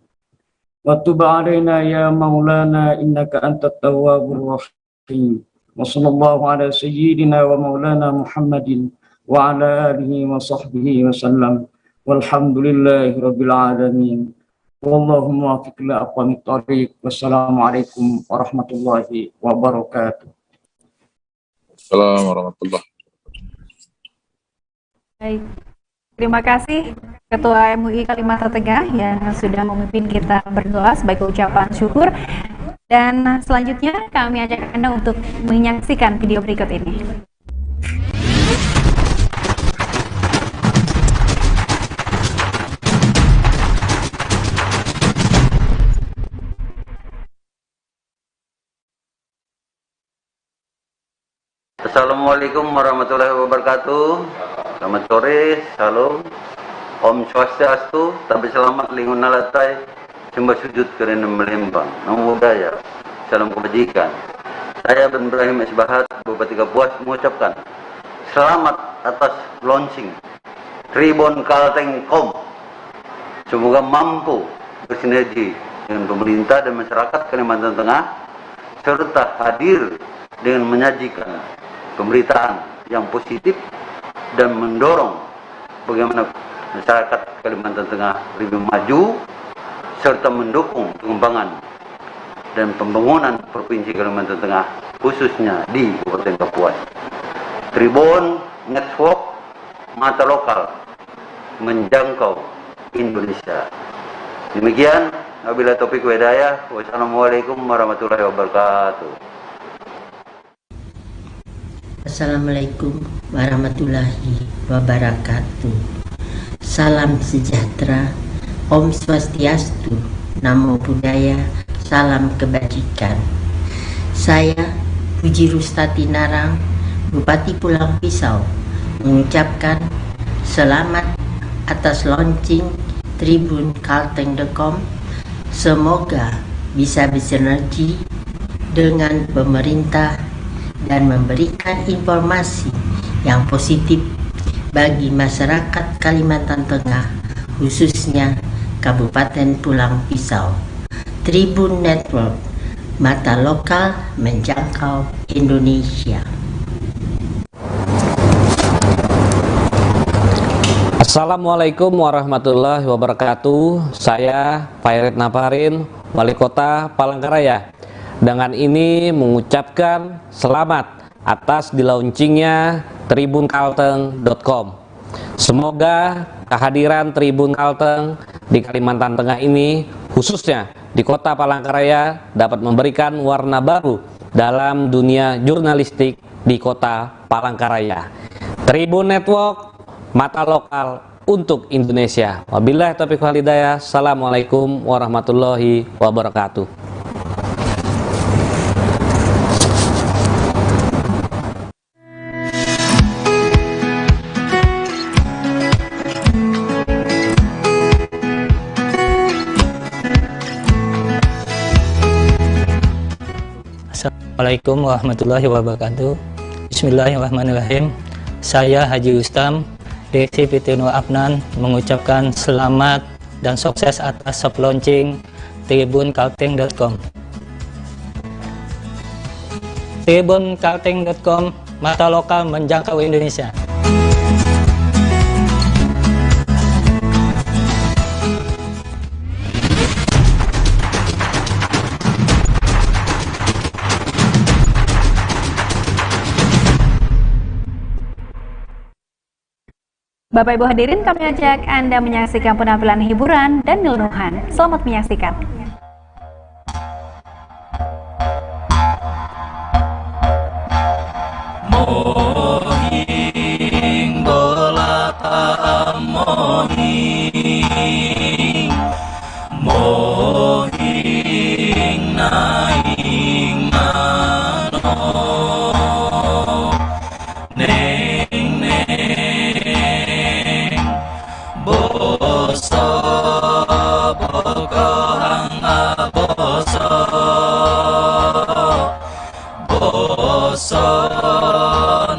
Wa tub alaina ya maulana innaka antat tawwabur rahim. Wa sallallahu ala sayyidina wa maulana Muhammadin wa ala alihi wa sahbihi wa sallam. Walhamdulillahi rabbil alamin. Wallahumma muwaffiq li aqwamit thariq. Wassalamualaikum warahmatullahi wabarakatuh. Assalamualaikum warahmatullahi wabarakatuh. Baik. Terima kasih Ketua MUI Kalimantan Tengah yang sudah memimpin kita berdoa sebagai ucapan syukur. Dan selanjutnya kami ajak Anda untuk menyaksikan video berikut ini. Assalamualaikum warahmatullahi wabarakatuh. Selamat sore, salam, Om Swastiastu, tapi selamat lingun nalatai, sembah sujud kerana melembang, namo buddhaya, salam kebajikan. Saya Ben Ibrahim Isbahat, Bupati Kapuas, mengucapkan selamat atas launching Tribun Kalteng.com. Semoga mampu bersinergi dengan pemerintah dan masyarakat Kalimantan Tengah, serta hadir dengan menyajikan pemberitaan yang positif dan mendorong bagaimana masyarakat Kalimantan Tengah lebih maju serta mendukung pengembangan dan pembangunan Provinsi Kalimantan Tengah khususnya di Kabupaten Kapuas. Tribun Network mata lokal menjangkau Indonesia. Demikian, wabillahi taufiq wal hidayah. Wassalamualaikum warahmatullahi wabarakatuh. Assalamualaikum warahmatullahi wabarakatuh. Salam sejahtera, Om Swastiastu, Namo Buddhaya, salam kebajikan. Saya Puji Rustati Narang, Bupati Pulang Pisau, mengucapkan selamat atas launching Tribun Kalteng.com. Semoga bisa bersinergi dengan pemerintah dan memberikan informasi yang positif bagi masyarakat Kalimantan Tengah, khususnya Kabupaten Pulang Pisau. Tribun Network, mata lokal menjangkau Indonesia. Assalamualaikum warahmatullahi wabarakatuh. Saya Pairit Naparin, Wali Kota Palangkaraya. Dengan ini mengucapkan selamat atas dilaunchingnya tribunkalteng.com. Semoga kehadiran Tribun Kalteng di Kalimantan Tengah ini, khususnya di Kota Palangkaraya dapat memberikan warna baru dalam dunia jurnalistik di Kota Palangkaraya. Tribun Network, mata lokal untuk Indonesia. Wabillahi taufiq wal hidayah. Assalamualaikum warahmatullahi wabarakatuh. Assalamualaikum warahmatullahi wabarakatuh. Bismillahirrahmanirrahim. Saya Haji Ustam, Direksi PT Nur Afnan, mengucapkan selamat dan sukses atas soft launching tribunkalteng.com. Tribunkalteng.com, mata lokal menjangkau Indonesia. Bapak Ibu hadirin, kami ajak Anda menyaksikan penampilan hiburan dan ilmuwan. Selamat menyaksikan. Mohing bola mohing, mohing naing mano.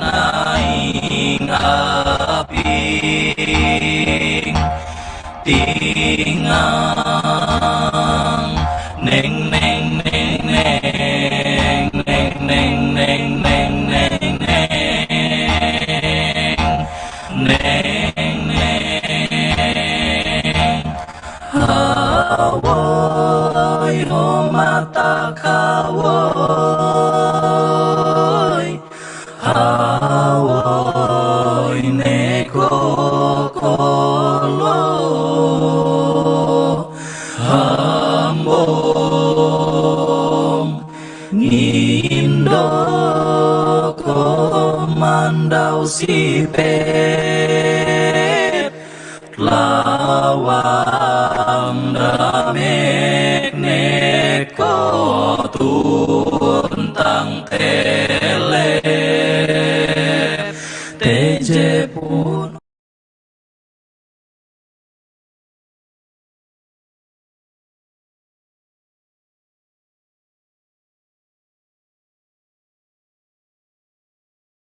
Naing aping tingang neng neng neng neng neng neng neng neng neng neng neng hawoy homata kawoy hawoy neko kolo hambong ngindo komandau sipet lawang damek neko tuntang tele teje pun.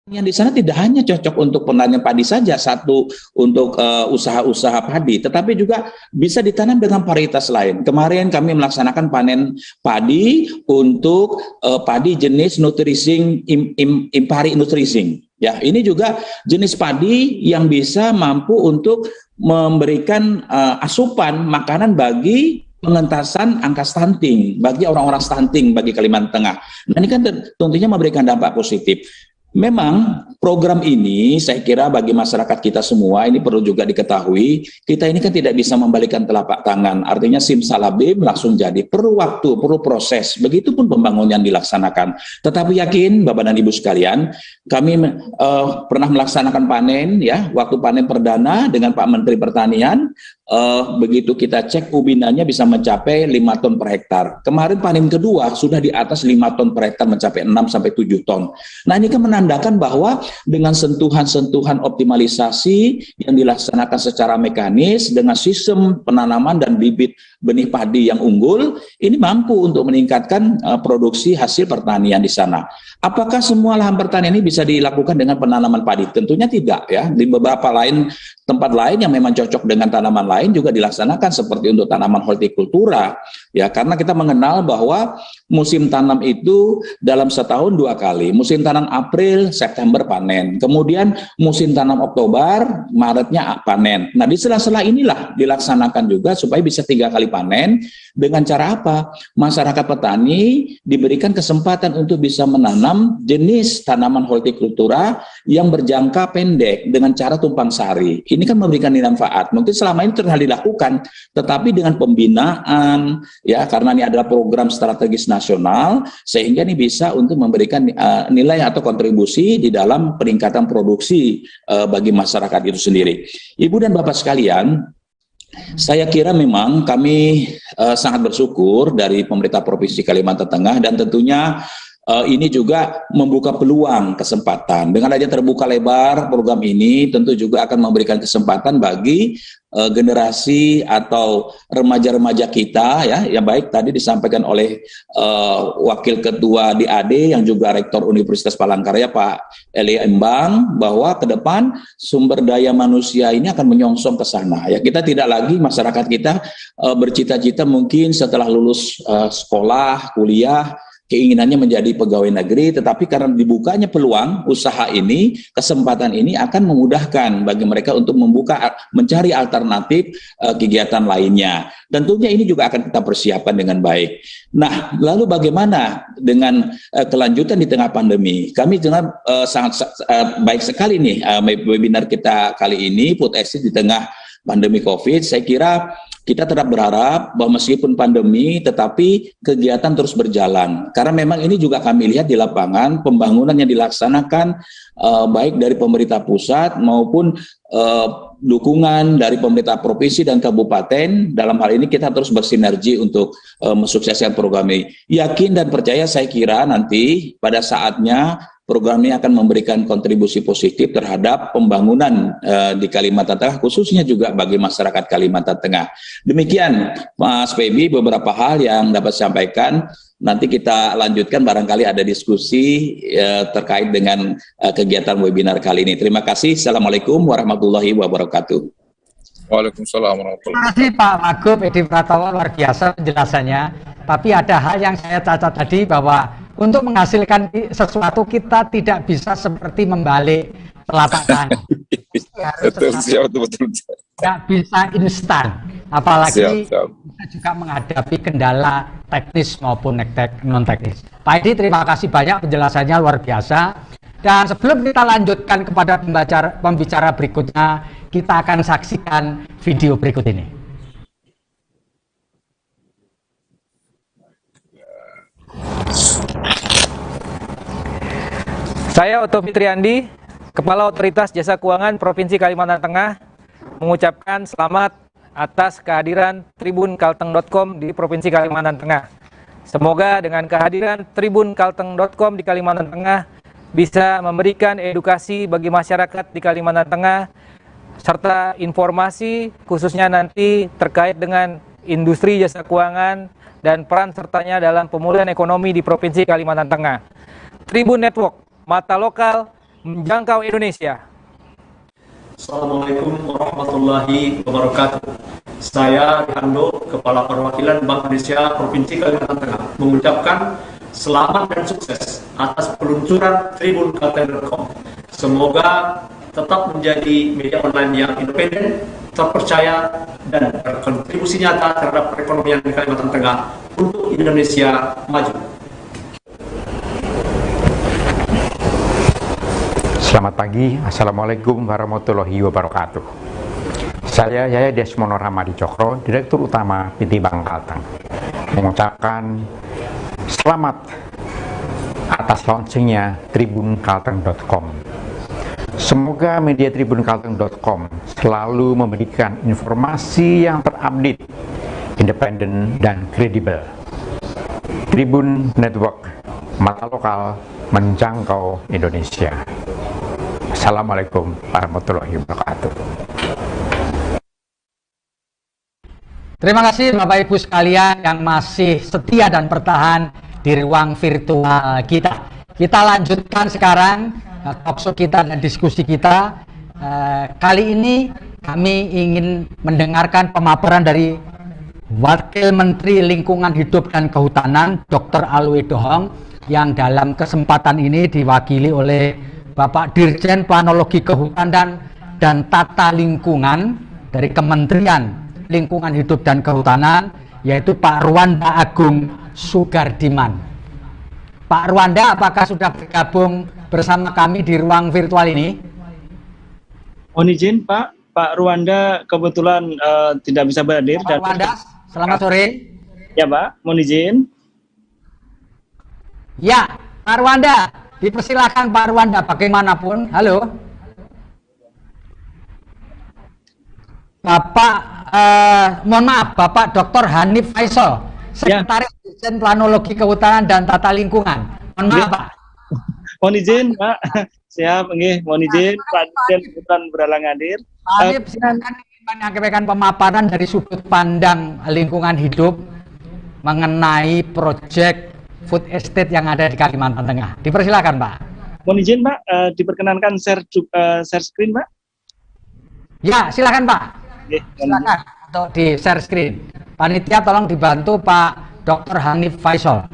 Yang di sana tidak hanya cocok untuk penanaman padi saja, satu untuk usaha-usaha padi, tetapi juga bisa ditanam dengan varietas lain. Kemarin kami melaksanakan panen padi untuk padi jenis Nutrising Impari Nutrising. Ya, ini juga jenis padi yang bisa mampu untuk memberikan asupan makanan bagi pengentasan angka stunting bagi orang-orang stunting bagi Kalimantan Tengah. Nah, ini kan tentunya memberikan dampak positif. Memang program ini saya kira bagi masyarakat kita semua ini perlu juga diketahui, kita ini kan tidak bisa membalikan telapak tangan, artinya simsalabim langsung jadi, perlu waktu, perlu proses, begitupun pembangunan dilaksanakan. Tetapi yakin Bapak dan Ibu sekalian, kami pernah melaksanakan panen ya, waktu panen perdana dengan Pak Menteri Pertanian, begitu kita cek ubinannya bisa mencapai 5 ton per hektar. Kemarin panen kedua sudah di atas 5 ton per hektar, mencapai 6-7 ton. Nah, ini kan menandakan bahwa dengan sentuhan-sentuhan optimalisasi yang dilaksanakan secara mekanis dengan sistem penanaman dan bibit benih padi yang unggul, ini mampu untuk meningkatkan produksi hasil pertanian di sana. Apakah semua lahan pertanian ini bisa dilakukan dengan penanaman padi? Tentunya tidak ya. Di beberapa tempat lain yang memang cocok dengan tanaman lain juga dilaksanakan seperti untuk tanaman hortikultura ya, karena kita mengenal bahwa musim tanam itu dalam setahun 2 kali, musim tanam April, September panen, kemudian musim tanam Oktober, Maretnya panen. Nah, di sela-sela inilah dilaksanakan juga supaya bisa 3 kali panen. Dengan cara apa? Masyarakat petani diberikan kesempatan untuk bisa menanam jenis tanaman hortikultura yang berjangka pendek dengan cara tumpang sari. ini kan memberikan manfaat. Mungkin selama ini terlihat dilakukan, tetapi dengan pembinaan, ya karena ini adalah program strategis nasional, sehingga ini bisa untuk memberikan nilai atau kontribusi di dalam peningkatan produksi bagi masyarakat itu sendiri. Ibu dan Bapak sekalian, saya kira memang kami sangat bersyukur dari pemerintah Provinsi Kalimantan Tengah, dan tentunya ini juga membuka peluang kesempatan. Dengan adanya terbuka lebar program ini tentu juga akan memberikan kesempatan bagi generasi atau remaja-remaja kita, ya, yang baik tadi disampaikan oleh Wakil Ketua DAD yang juga Rektor Universitas Palangkaraya Pak Eli Embang, bahwa ke depan sumber daya manusia ini akan menyongsong ke sana. Ya, kita tidak lagi, masyarakat kita bercita-cita mungkin setelah lulus sekolah, kuliah, keinginannya menjadi pegawai negeri, tetapi karena dibukanya peluang usaha ini, kesempatan ini akan memudahkan bagi mereka untuk mencari alternatif kegiatan lainnya. Tentunya ini juga akan kita persiapkan dengan baik. Nah, lalu bagaimana dengan kelanjutan di tengah pandemi? Kami juga sangat baik sekali nih webinar kita kali ini, Food Exit di tengah pandemi COVID. Saya kira kita tetap berharap bahwa meskipun pandemi, tetapi kegiatan terus berjalan. Karena memang ini juga kami lihat di lapangan, pembangunan yang dilaksanakan baik dari pemerintah pusat maupun dukungan dari pemerintah provinsi dan kabupaten. Dalam hal ini kita terus bersinergi untuk mensukseskan program ini. Yakin dan percaya, saya kira nanti pada saatnya program ini akan memberikan kontribusi positif terhadap pembangunan di Kalimantan Tengah, khususnya juga bagi masyarakat Kalimantan Tengah. Demikian Mas Febi, beberapa hal yang dapat saya sampaikan. Nanti kita lanjutkan, barangkali ada diskusi terkait dengan kegiatan webinar kali ini. Terima kasih. Assalamualaikum warahmatullahi wabarakatuh. Waalaikumsalam warahmatullahi wabarakatuh. Terima kasih Pak Wagub Edi Pratowo, luar biasa penjelasannya. Tapi ada hal yang saya catat tadi, bahwa untuk menghasilkan sesuatu kita tidak bisa seperti membalik telapak tangan. Betul. Tidak bisa instan. Apalagi kita juga menghadapi kendala teknis maupun non teknis. Pak Edi, terima kasih banyak penjelasannya, luar biasa. Dan sebelum kita lanjutkan kepada pembicara berikutnya, kita akan saksikan video berikut ini. Saya Otto Fitriandi, Kepala Otoritas Jasa Keuangan Provinsi Kalimantan Tengah, mengucapkan selamat atas kehadiran tribunkalteng.com di Provinsi Kalimantan Tengah. Semoga dengan kehadiran tribunkalteng.com di Kalimantan Tengah bisa memberikan edukasi bagi masyarakat di Kalimantan Tengah, serta informasi khususnya nanti terkait dengan industri jasa keuangan dan peran sertanya dalam pemulihan ekonomi di Provinsi Kalimantan Tengah. Tribun Network, mata lokal menjangkau Indonesia. Assalamualaikum warahmatullahi wabarakatuh. Saya Rihando, Kepala Perwakilan Bank Indonesia Provinsi Kalimantan Tengah, mengucapkan selamat dan sukses atas peluncuran tribunkalteng.com. Semoga tetap menjadi media online yang independen, terpercaya, dan berkontribusi nyata terhadap perekonomian di Kalimantan Tengah untuk Indonesia maju. Selamat pagi, Assalamualaikum warahmatullahi wabarakatuh. Saya Yaya Desmono Ramadi Cokro, Direktur Utama PT Bank Kalteng, mengucapkan selamat atas launchingnya tribunkalteng.com. Semoga media tribunkalteng.com selalu memberikan informasi yang terupdate, independen, dan kredibel. Tribun Network, mata lokal menjangkau Indonesia. Assalamualaikum warahmatullahi wabarakatuh. Terima kasih Bapak Ibu sekalian yang masih setia dan bertahan di ruang virtual kita. Kita lanjutkan sekarang talkshow kita dan diskusi kita. Kali ini kami ingin mendengarkan pemaparan dari Wakil Menteri Lingkungan Hidup dan Kehutanan Dr. Alwe Dohong, yang dalam kesempatan ini diwakili oleh Bapak Dirjen Planologi Kehutanan dan Tata Lingkungan dari Kementerian Lingkungan Hidup dan Kehutanan, yaitu Pak Ruanda Agung Sugardiman. Pak Ruanda, apakah sudah bergabung bersama kami di ruang virtual ini? Mohon izin Pak, Pak Ruanda kebetulan tidak bisa berhadir. Pak Ruanda, selamat sore. Ya Pak, mohon izin. Ya, Pak Ruanda, dipersilakan Pak Ruanda bagaimanapun. Halo. Bapak, mohon maaf, Bapak Dr. Hanif Faisal, Sekretaris Dirjen Planologi Kehutanan dan Tata Lingkungan. Mohon maaf, Pak. Mohon izin, Pak. Siap, nggih, mohon izin. Pak Dirjen kebetulan berhalang hadir. Pak Hanif, silakan menyampaikan pemaparan dari sudut pandang lingkungan hidup mengenai proyek food estate yang ada di Kalimantan Tengah. Dipersilakan, Pak. Mohon izin, Pak, diperkenankan share screen, Pak. Ya, silakan, Pak. Silakan untuk di share screen. Panitia tolong dibantu Pak Dr. Hanif Faisal.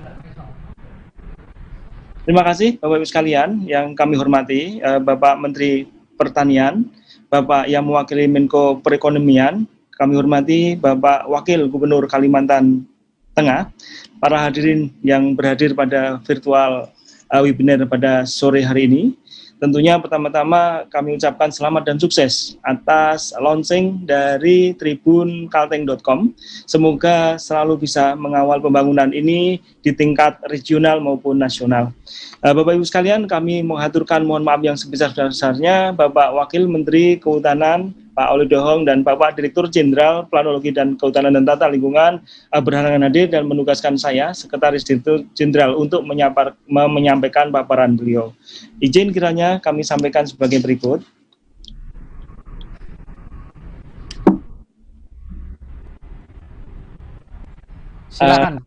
Terima kasih Bapak Ibu sekalian yang kami hormati, Bapak Menteri Pertanian, Bapak yang mewakili Menko Perekonomian, kami hormati Bapak Wakil Gubernur Kalimantan Tengah, para hadirin yang berhadir pada virtual webinar pada sore hari ini. Tentunya pertama-tama kami ucapkan selamat dan sukses atas launching dari tribunkalteng.com. Semoga selalu bisa mengawal pembangunan ini di tingkat regional maupun nasional. Bapak Ibu sekalian, kami mengaturkan mohon maaf yang sebesar-besarnya Bapak Wakil Menteri Kehutanan Pak Oli Dohong dan Bapak Direktur Jenderal Planologi dan Kehutanan dan Tata Lingkungan berhalangan hadir dan menugaskan saya, Sekretaris Direktur Jenderal, untuk menyampaikan paparan beliau. Izin kiranya kami sampaikan sebagai berikut. Silakan.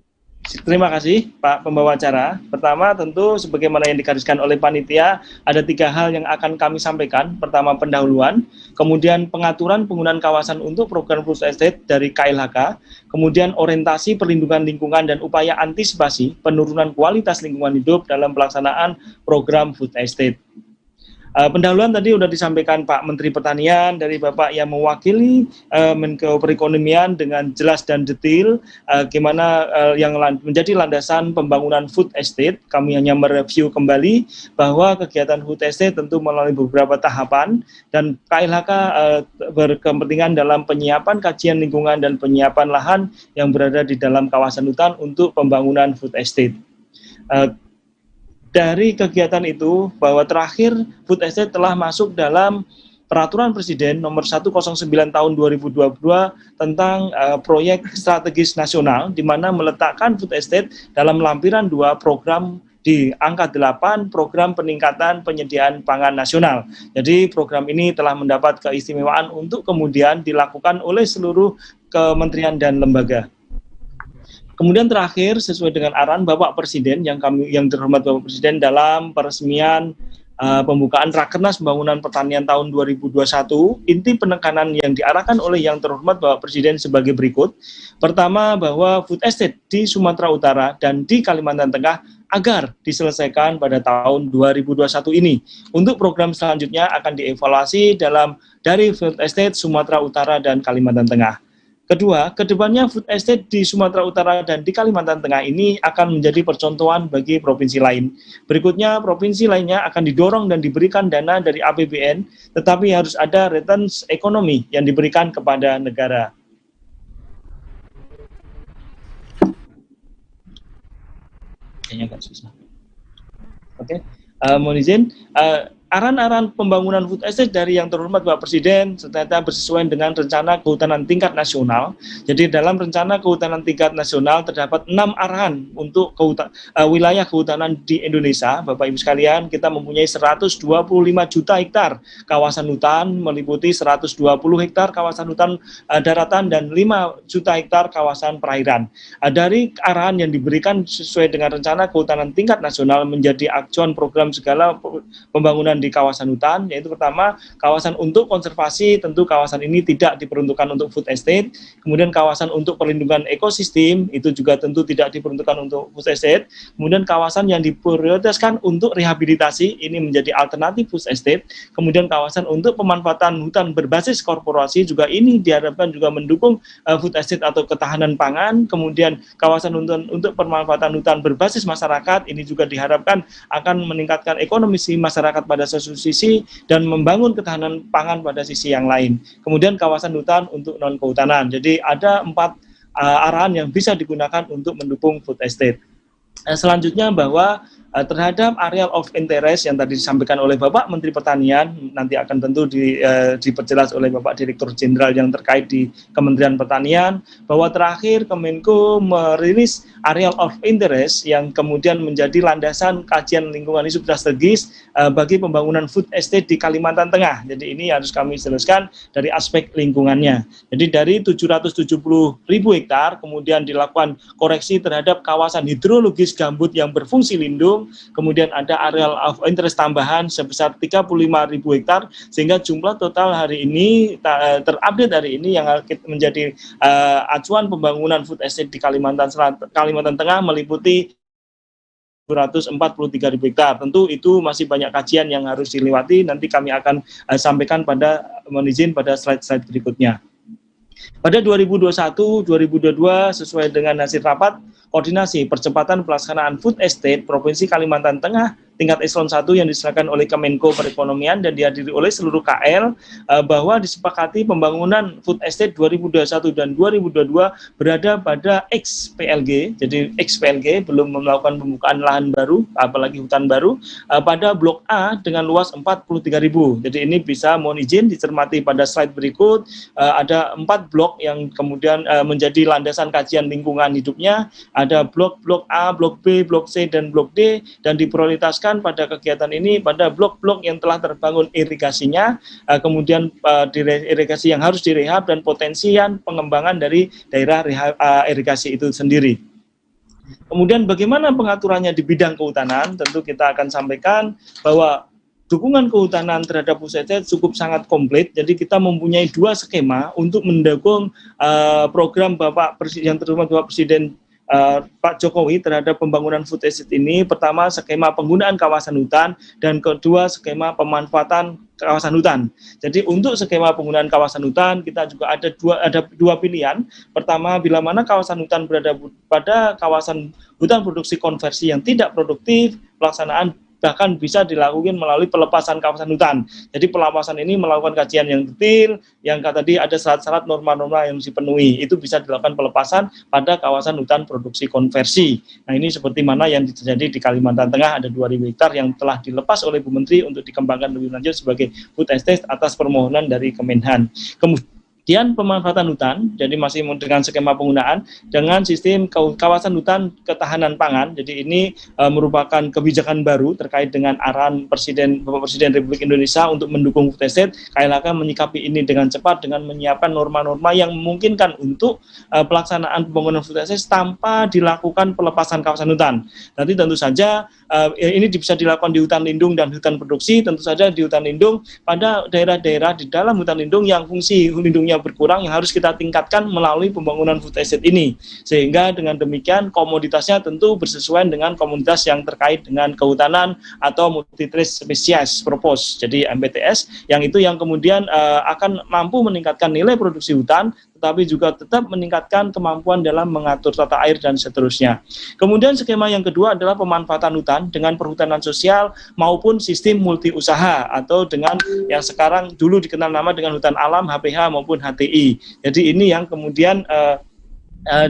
Terima kasih Pak Pembawa Acara. Pertama tentu sebagaimana yang digariskan oleh panitia, ada 3 hal yang akan kami sampaikan. Pertama pendahuluan, kemudian pengaturan penggunaan kawasan untuk program food estate dari KLHK, kemudian orientasi perlindungan lingkungan dan upaya antisipasi penurunan kualitas lingkungan hidup dalam pelaksanaan program food estate. Pendahuluan tadi sudah disampaikan Pak Menteri Pertanian dari Bapak yang mewakili Menko Perekonomian dengan jelas dan detail gimana yang menjadi landasan pembangunan food estate. Kami hanya mereview kembali bahwa kegiatan food estate tentu melalui beberapa tahapan dan KLHK berkepentingan dalam penyiapan kajian lingkungan dan penyiapan lahan yang berada di dalam kawasan hutan untuk pembangunan food estate. Dari kegiatan itu, bahwa terakhir food estate telah masuk dalam Peraturan Presiden nomor 109 tahun 2022 tentang proyek strategis nasional, di mana meletakkan food estate dalam lampiran 2 program di angka 8 program peningkatan penyediaan pangan nasional. Jadi program ini telah mendapat keistimewaan untuk kemudian dilakukan oleh seluruh kementerian dan lembaga. Kemudian terakhir sesuai dengan arahan Bapak Presiden yang terhormat Bapak Presiden dalam peresmian pembukaan Rakernas Pembangunan Pertanian tahun 2021, inti penekanan yang diarahkan oleh yang terhormat Bapak Presiden sebagai berikut. Pertama, bahwa food estate di Sumatera Utara dan di Kalimantan Tengah agar diselesaikan pada tahun 2021 ini. Untuk program selanjutnya akan dievaluasi dari food estate Sumatera Utara dan Kalimantan Tengah. Kedua, kedepannya food estate di Sumatera Utara dan di Kalimantan Tengah ini akan menjadi percontohan bagi provinsi lain. Berikutnya, provinsi lainnya akan didorong dan diberikan dana dari APBN, tetapi harus ada returns ekonomi yang diberikan kepada negara. Kayaknya agak susah. Oke, mohon izin. Arahan-arahan pembangunan food estate dari yang terhormat Bapak Presiden ternyata bersesuaian dengan rencana kehutanan tingkat nasional. Jadi dalam rencana kehutanan tingkat nasional terdapat 6 arahan untuk wilayah kehutanan di Indonesia. Bapak Ibu sekalian, kita mempunyai 125 juta hektar kawasan hutan, meliputi 120 hektar kawasan hutan daratan dan 5 juta hektar kawasan perairan. Dari arahan yang diberikan sesuai dengan rencana kehutanan tingkat nasional menjadi acuan program segala pembangunan di kawasan hutan, yaitu pertama, kawasan untuk konservasi, tentu kawasan ini tidak diperuntukkan untuk food estate. Kemudian kawasan untuk perlindungan ekosistem, itu juga tentu tidak diperuntukkan untuk food estate. Kemudian kawasan yang diprioritaskan untuk rehabilitasi, ini menjadi alternatif food estate. Kemudian kawasan untuk pemanfaatan hutan berbasis korporasi, juga ini diharapkan juga mendukung food estate atau ketahanan pangan. Kemudian kawasan untuk pemanfaatan hutan berbasis masyarakat, ini juga diharapkan akan meningkatkan ekonomi masyarakat pada pada satu sisi dan membangun ketahanan pangan pada sisi yang lain. Kemudian kawasan hutan untuk non kehutanan. Jadi ada 4 arahan yang bisa digunakan untuk mendukung food estate. Selanjutnya bahwa terhadap areal of interest yang tadi disampaikan oleh Bapak Menteri Pertanian, nanti akan tentu diperjelas oleh Bapak Direktur Jenderal yang terkait di Kementerian Pertanian, bahwa terakhir Kemenko merilis areal of interest yang kemudian menjadi landasan kajian lingkungan hidup strategis bagi pembangunan food estate di Kalimantan Tengah. Jadi ini harus kami jelaskan dari aspek lingkungannya. Jadi dari 770.000 hektar kemudian dilakukan koreksi terhadap kawasan hidrologis gambut yang berfungsi lindung. Kemudian ada areal of interest tambahan sebesar 35.000 hektar, sehingga jumlah total hari ini terupdate hari ini yang menjadi acuan pembangunan food estate di Kalimantan Tengah meliputi 243.000 hektar. Tentu itu masih banyak kajian yang harus dilewati. Nanti kami akan sampaikan pada slide-slide berikutnya. Pada 2021-2022 sesuai dengan hasil rapat koordinasi percepatan pelaksanaan food estate Provinsi Kalimantan Tengah tingkat eselon 1 yang diserahkan oleh Kemenko Perekonomian dan dihadiri oleh seluruh KL, bahwa disepakati pembangunan food estate 2021 dan 2022 berada pada XPLG, jadi XPLG belum melakukan pembukaan lahan baru, apalagi hutan baru, pada Blok A dengan luas 43.000. Jadi ini bisa mohon izin dicermati pada slide berikut, ada 4 blok yang kemudian menjadi landasan kajian lingkungan hidupnya, ada blok A, blok B, blok C, dan blok D, dan diprioritaskan pada kegiatan ini pada blok-blok yang telah terbangun irigasinya, kemudian irigasi yang harus direhab dan potensian pengembangan dari daerah irigasi itu sendiri. Kemudian bagaimana pengaturannya di bidang kehutanan, tentu kita akan sampaikan bahwa dukungan kehutanan terhadap food estate cukup sangat komplit. Jadi kita mempunyai 2 skema untuk mendukung program Bapak yang terhormat Bapak Presiden Pak Jokowi terhadap pembangunan food estate ini. Pertama, skema penggunaan kawasan hutan, dan kedua, skema pemanfaatan kawasan hutan. Jadi untuk skema penggunaan kawasan hutan kita juga ada dua pilihan. Pertama, bila mana kawasan hutan berada pada kawasan hutan produksi konversi yang tidak produktif, pelaksanaan bahkan bisa dilakukan melalui pelepasan kawasan hutan. Jadi pelepasan ini melakukan kajian yang detail, yang tadi ada syarat-syarat norma-norma yang dipenuhi. Itu bisa dilakukan pelepasan pada kawasan hutan produksi konversi. Nah ini seperti mana yang terjadi di Kalimantan Tengah, ada 2.000 hektar yang telah dilepas oleh Bu Menteri untuk dikembangkan lebih lanjut sebagai food estate atas permohonan dari Kemenhan. Kemudian pemanfaatan hutan, jadi masih dengan skema penggunaan dengan sistem kawasan hutan ketahanan pangan. Jadi ini merupakan kebijakan baru terkait dengan arahan Bapak Presiden Republik Indonesia untuk mendukung food estate. KLHK menyikapi ini dengan cepat dengan menyiapkan norma-norma yang memungkinkan untuk pelaksanaan pembangunan food estate tanpa dilakukan pelepasan kawasan hutan. Nanti tentu saja ini bisa dilakukan di hutan lindung dan hutan produksi. Tentu saja di hutan lindung pada daerah-daerah di dalam hutan lindung yang fungsi lindungnya berkurang, yang harus kita tingkatkan melalui pembangunan food estate ini, sehingga dengan demikian komoditasnya tentu bersesuaian dengan komoditas yang terkait dengan kehutanan atau multi-trace species purpose, jadi MPTS, yang itu yang kemudian akan mampu meningkatkan nilai produksi hutan, tetapi juga tetap meningkatkan kemampuan dalam mengatur tata air dan seterusnya. Kemudian skema yang kedua adalah pemanfaatan hutan dengan perhutanan sosial maupun sistem multi usaha, atau dengan yang sekarang dulu dikenal nama dengan hutan alam, HPH maupun HTI. Jadi ini yang kemudian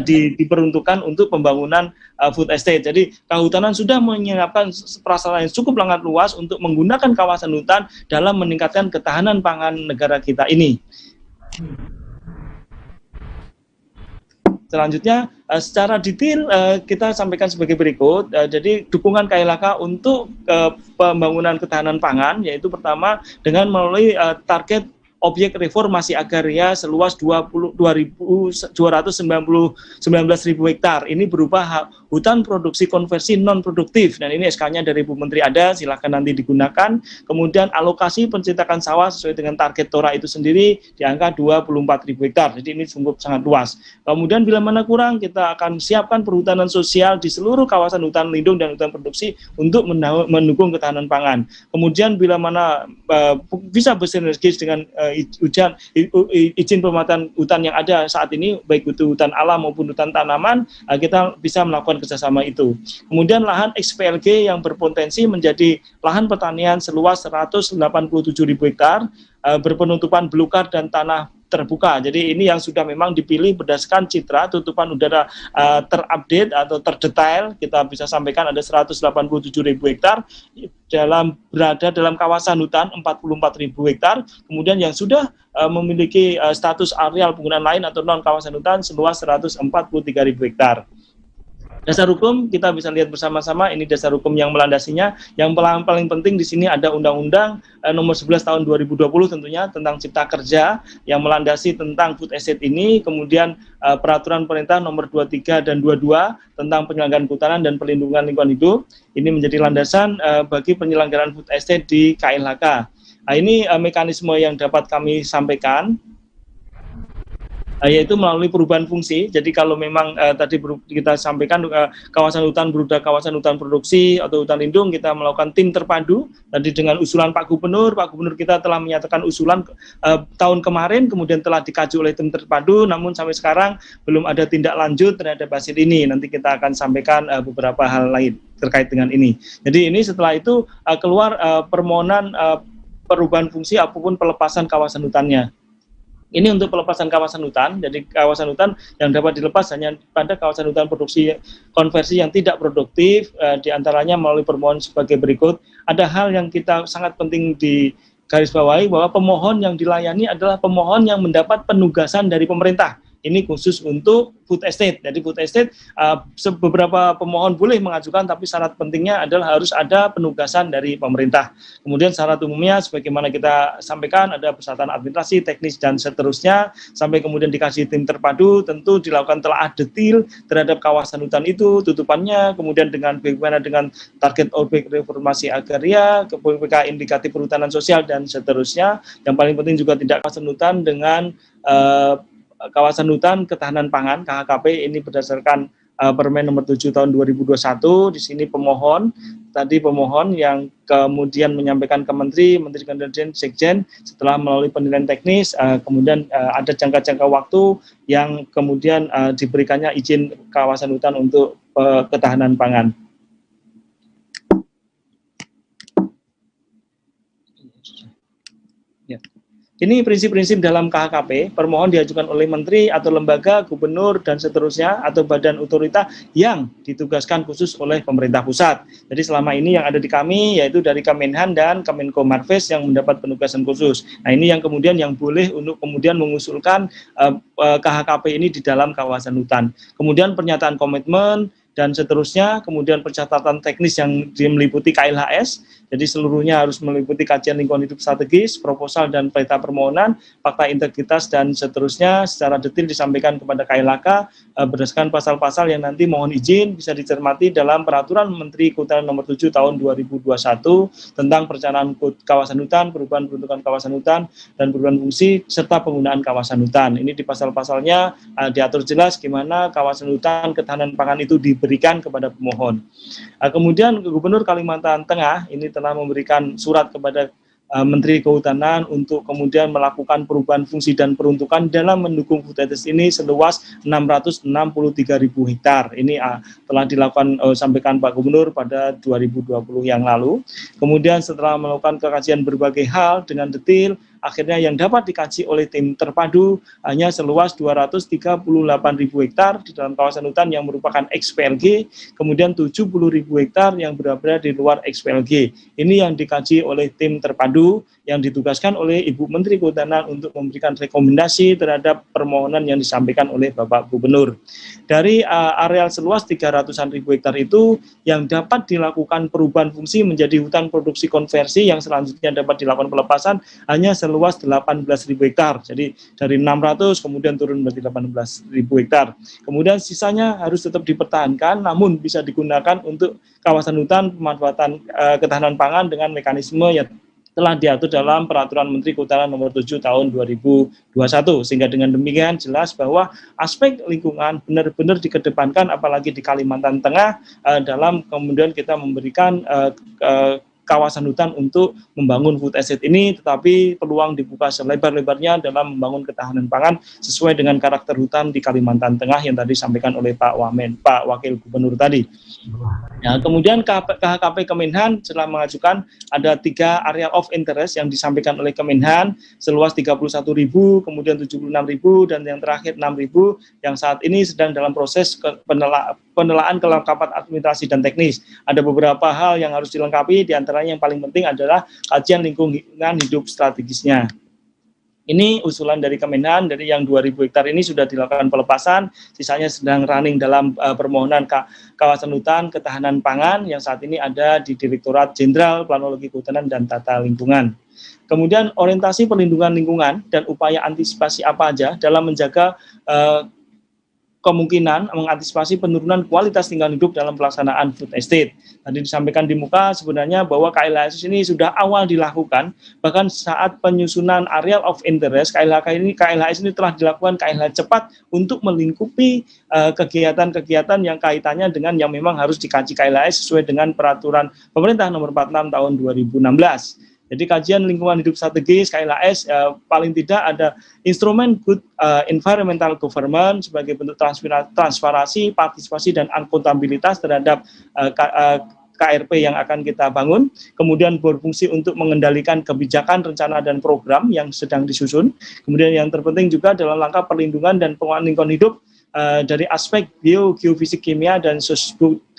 diperuntukkan untuk pembangunan food estate. Jadi kehutanan sudah menyiapkan prasarana yang cukup sangat luas untuk menggunakan kawasan hutan dalam meningkatkan ketahanan pangan negara kita ini. Selanjutnya, secara detail kita sampaikan sebagai berikut. Jadi dukungan KLHK untuk pembangunan ketahanan pangan, yaitu pertama dengan melalui target objek reformasi agraria seluas 19.000 hektar. Ini berupa hutan produksi konversi non-produktif, dan ini SK-nya dari Bu Menteri ada, silahkan nanti digunakan. Kemudian alokasi pencetakan sawah sesuai dengan target TORA itu sendiri di angka 24.000 hektar, jadi ini sungguh sangat luas. Kemudian bila mana kurang, kita akan siapkan perhutanan sosial di seluruh kawasan hutan lindung dan hutan produksi untuk mendukung ketahanan pangan. Kemudian bila mana bisa bersinergis dengan izin pemanfaatan hutan yang ada saat ini, baik itu hutan alam maupun hutan tanaman, kita bisa melakukan kerjasama itu. Kemudian lahan XPLG yang berpotensi menjadi lahan pertanian seluas 187.000 hektar, berpenutupan belukar dan tanah terbuka. Jadi ini yang sudah memang dipilih berdasarkan citra tutupan udara terupdate atau terdetail. Kita bisa sampaikan ada 187.000 hektar berada dalam kawasan hutan 44.000 hektar. Kemudian yang sudah memiliki status areal penggunaan lain atau non kawasan hutan seluas 143.000 hektar. Dasar hukum kita bisa lihat bersama-sama, ini dasar hukum yang melandasinya. Yang paling penting di sini ada Undang-Undang nomor 11 tahun 2020 tentunya tentang Cipta Kerja yang melandasi tentang food estate ini, kemudian peraturan pemerintah nomor 23 dan 22 tentang penyelenggaraan kehutanan dan perlindungan lingkungan hidup. Ini menjadi landasan bagi penyelenggaraan food estate di KLHK. Nah, ini mekanisme yang dapat kami sampaikan, yaitu melalui perubahan fungsi. Jadi kalau memang tadi kita sampaikan kawasan hutan berudah kawasan hutan produksi atau hutan lindung, kita melakukan tim terpadu tadi dengan usulan Pak Gubernur kita telah menyatakan usulan tahun kemarin, kemudian telah dikaji oleh tim terpadu, namun sampai sekarang belum ada tindak lanjut terhadap hasil ini. Nanti kita akan sampaikan beberapa hal lain terkait dengan ini. Jadi ini setelah itu keluar permohonan perubahan fungsi apapun pelepasan kawasan hutannya. Ini untuk pelepasan kawasan hutan, jadi kawasan hutan yang dapat dilepas hanya pada kawasan hutan produksi konversi yang tidak produktif, diantaranya melalui permohonan sebagai berikut. Ada hal yang kita sangat penting di garis bawahi, bahwa pemohon yang dilayani adalah pemohon yang mendapat penugasan dari pemerintah. Ini khusus untuk food estate. Jadi food estate beberapa pemohon boleh mengajukan, tapi syarat pentingnya adalah harus ada penugasan dari pemerintah. Kemudian syarat umumnya sebagaimana kita sampaikan ada persyaratan administrasi, teknis dan seterusnya, sampai kemudian dikasih tim terpadu, tentu dilakukan telaah detil terhadap kawasan hutan itu, tutupannya, kemudian dengan bagaimana dengan target objek reformasi agraria, PPK indikatif perhutanan sosial dan seterusnya. Yang paling penting juga tidak kawasan hutan dengan kawasan hutan ketahanan pangan KHKP ini berdasarkan Permen nomor 7 tahun 2021. Di sini pemohon yang kemudian menyampaikan ke Menteri Kementerian Sekjen setelah melalui penilaian teknis, kemudian ada jangka-jangka waktu yang kemudian diberikannya izin kawasan hutan untuk ketahanan pangan. Ini prinsip-prinsip dalam KHKP, permohon diajukan oleh menteri atau lembaga, gubernur, dan seterusnya, atau badan otorita yang ditugaskan khusus oleh pemerintah pusat. Jadi selama ini yang ada di kami, yaitu dari Kemenhan dan Kemenko Marves yang mendapat penugasan khusus. Nah ini yang kemudian yang boleh untuk kemudian mengusulkan KHKP ini di dalam kawasan hutan. Kemudian pernyataan komitmen, dan seterusnya, kemudian pencatatan teknis yang meliputi KLHS, jadi seluruhnya harus meliputi kajian lingkungan hidup strategis, proposal dan peta permohonan, fakta integritas dan seterusnya secara detail disampaikan kepada KLHK berdasarkan pasal-pasal yang nanti mohon izin bisa dicermati dalam Peraturan Menteri Kehutanan nomor 7 tahun 2021 tentang perencanaan kawasan hutan, perubahan peruntukan kawasan hutan, dan perubahan fungsi serta penggunaan kawasan hutan. Ini di pasal-pasalnya diatur jelas gimana kawasan hutan ketahanan pangan itu diberikan kepada pemohon. Kemudian Gubernur Kalimantan Tengah ini telah memberikan surat kepada Menteri Kehutanan untuk kemudian melakukan perubahan fungsi dan peruntukan dalam mendukung food estate ini seluas 663.000 hektar. Ini telah dilakukan sampaikan Pak Gubernur pada 2020 yang lalu. Kemudian setelah melakukan kajian berbagai hal dengan detail, akhirnya yang dapat dikaji oleh tim terpadu hanya seluas 238.000 hektar di dalam kawasan hutan yang merupakan XPLG, kemudian 70.000 hektar yang berada di luar XPLG. Ini yang dikaji oleh tim terpadu yang ditugaskan oleh Ibu Menteri Kehutanan untuk memberikan rekomendasi terhadap permohonan yang disampaikan oleh Bapak Gubernur. Dari areal seluas 300-an ribu hektar itu yang dapat dilakukan perubahan fungsi menjadi hutan produksi konversi yang selanjutnya dapat dilakukan pelepasan hanya seluas 18.000 hektar. Jadi dari 600 kemudian turun menjadi 18.000 hektar. Kemudian sisanya harus tetap dipertahankan namun bisa digunakan untuk kawasan hutan pemanfaatan ketahanan pangan dengan mekanisme yang telah diatur dalam Peraturan Menteri Kehutanan nomor 7 tahun 2021. Sehingga dengan demikian jelas bahwa aspek lingkungan benar-benar dikedepankan apalagi di Kalimantan Tengah dalam kemudian kita memberikan kawasan hutan untuk membangun food estate ini, tetapi peluang dibuka selebar-lebarnya dalam membangun ketahanan pangan sesuai dengan karakter hutan di Kalimantan Tengah yang tadi disampaikan oleh Pak Wakil Gubernur tadi. Ya, kemudian KHKP Kemenhan telah mengajukan ada 3 area of interest yang disampaikan oleh Kemenhan seluas 31.000, kemudian 76.000, dan yang terakhir 6.000 yang saat ini sedang dalam proses penelaan kelengkapan administrasi dan teknis. Ada beberapa hal yang harus dilengkapi, diantaranya yang paling penting adalah kajian lingkungan hidup strategisnya. Ini usulan dari Kemenhan, dari yang 2.000 hektar ini sudah dilakukan pelepasan, sisanya sedang running dalam permohonan kawasan hutan ketahanan pangan yang saat ini ada di Direktorat Jenderal Planologi Kehutanan dan Tata Lingkungan. Kemudian orientasi perlindungan lingkungan dan upaya antisipasi apa aja dalam menjaga kemungkinan mengantisipasi penurunan kualitas tinggal hidup dalam pelaksanaan food estate. Tadi disampaikan di muka sebenarnya bahwa KLHS ini sudah awal dilakukan, bahkan saat penyusunan area of interest, KLHS ini telah dilakukan KLH cepat untuk melingkupi kegiatan-kegiatan yang kaitannya dengan yang memang harus dikaji KLHS sesuai dengan peraturan pemerintah nomor 46 tahun 2016. Jadi kajian lingkungan hidup strategis KLHS paling tidak ada instrumen good environmental government sebagai bentuk transparansi, partisipasi dan akuntabilitas terhadap KRP yang akan kita bangun, kemudian berfungsi untuk mengendalikan kebijakan, rencana dan program yang sedang disusun. Kemudian yang terpenting juga dalam langkah perlindungan dan pengelolaan lingkungan hidup dari aspek geofisik kimia dan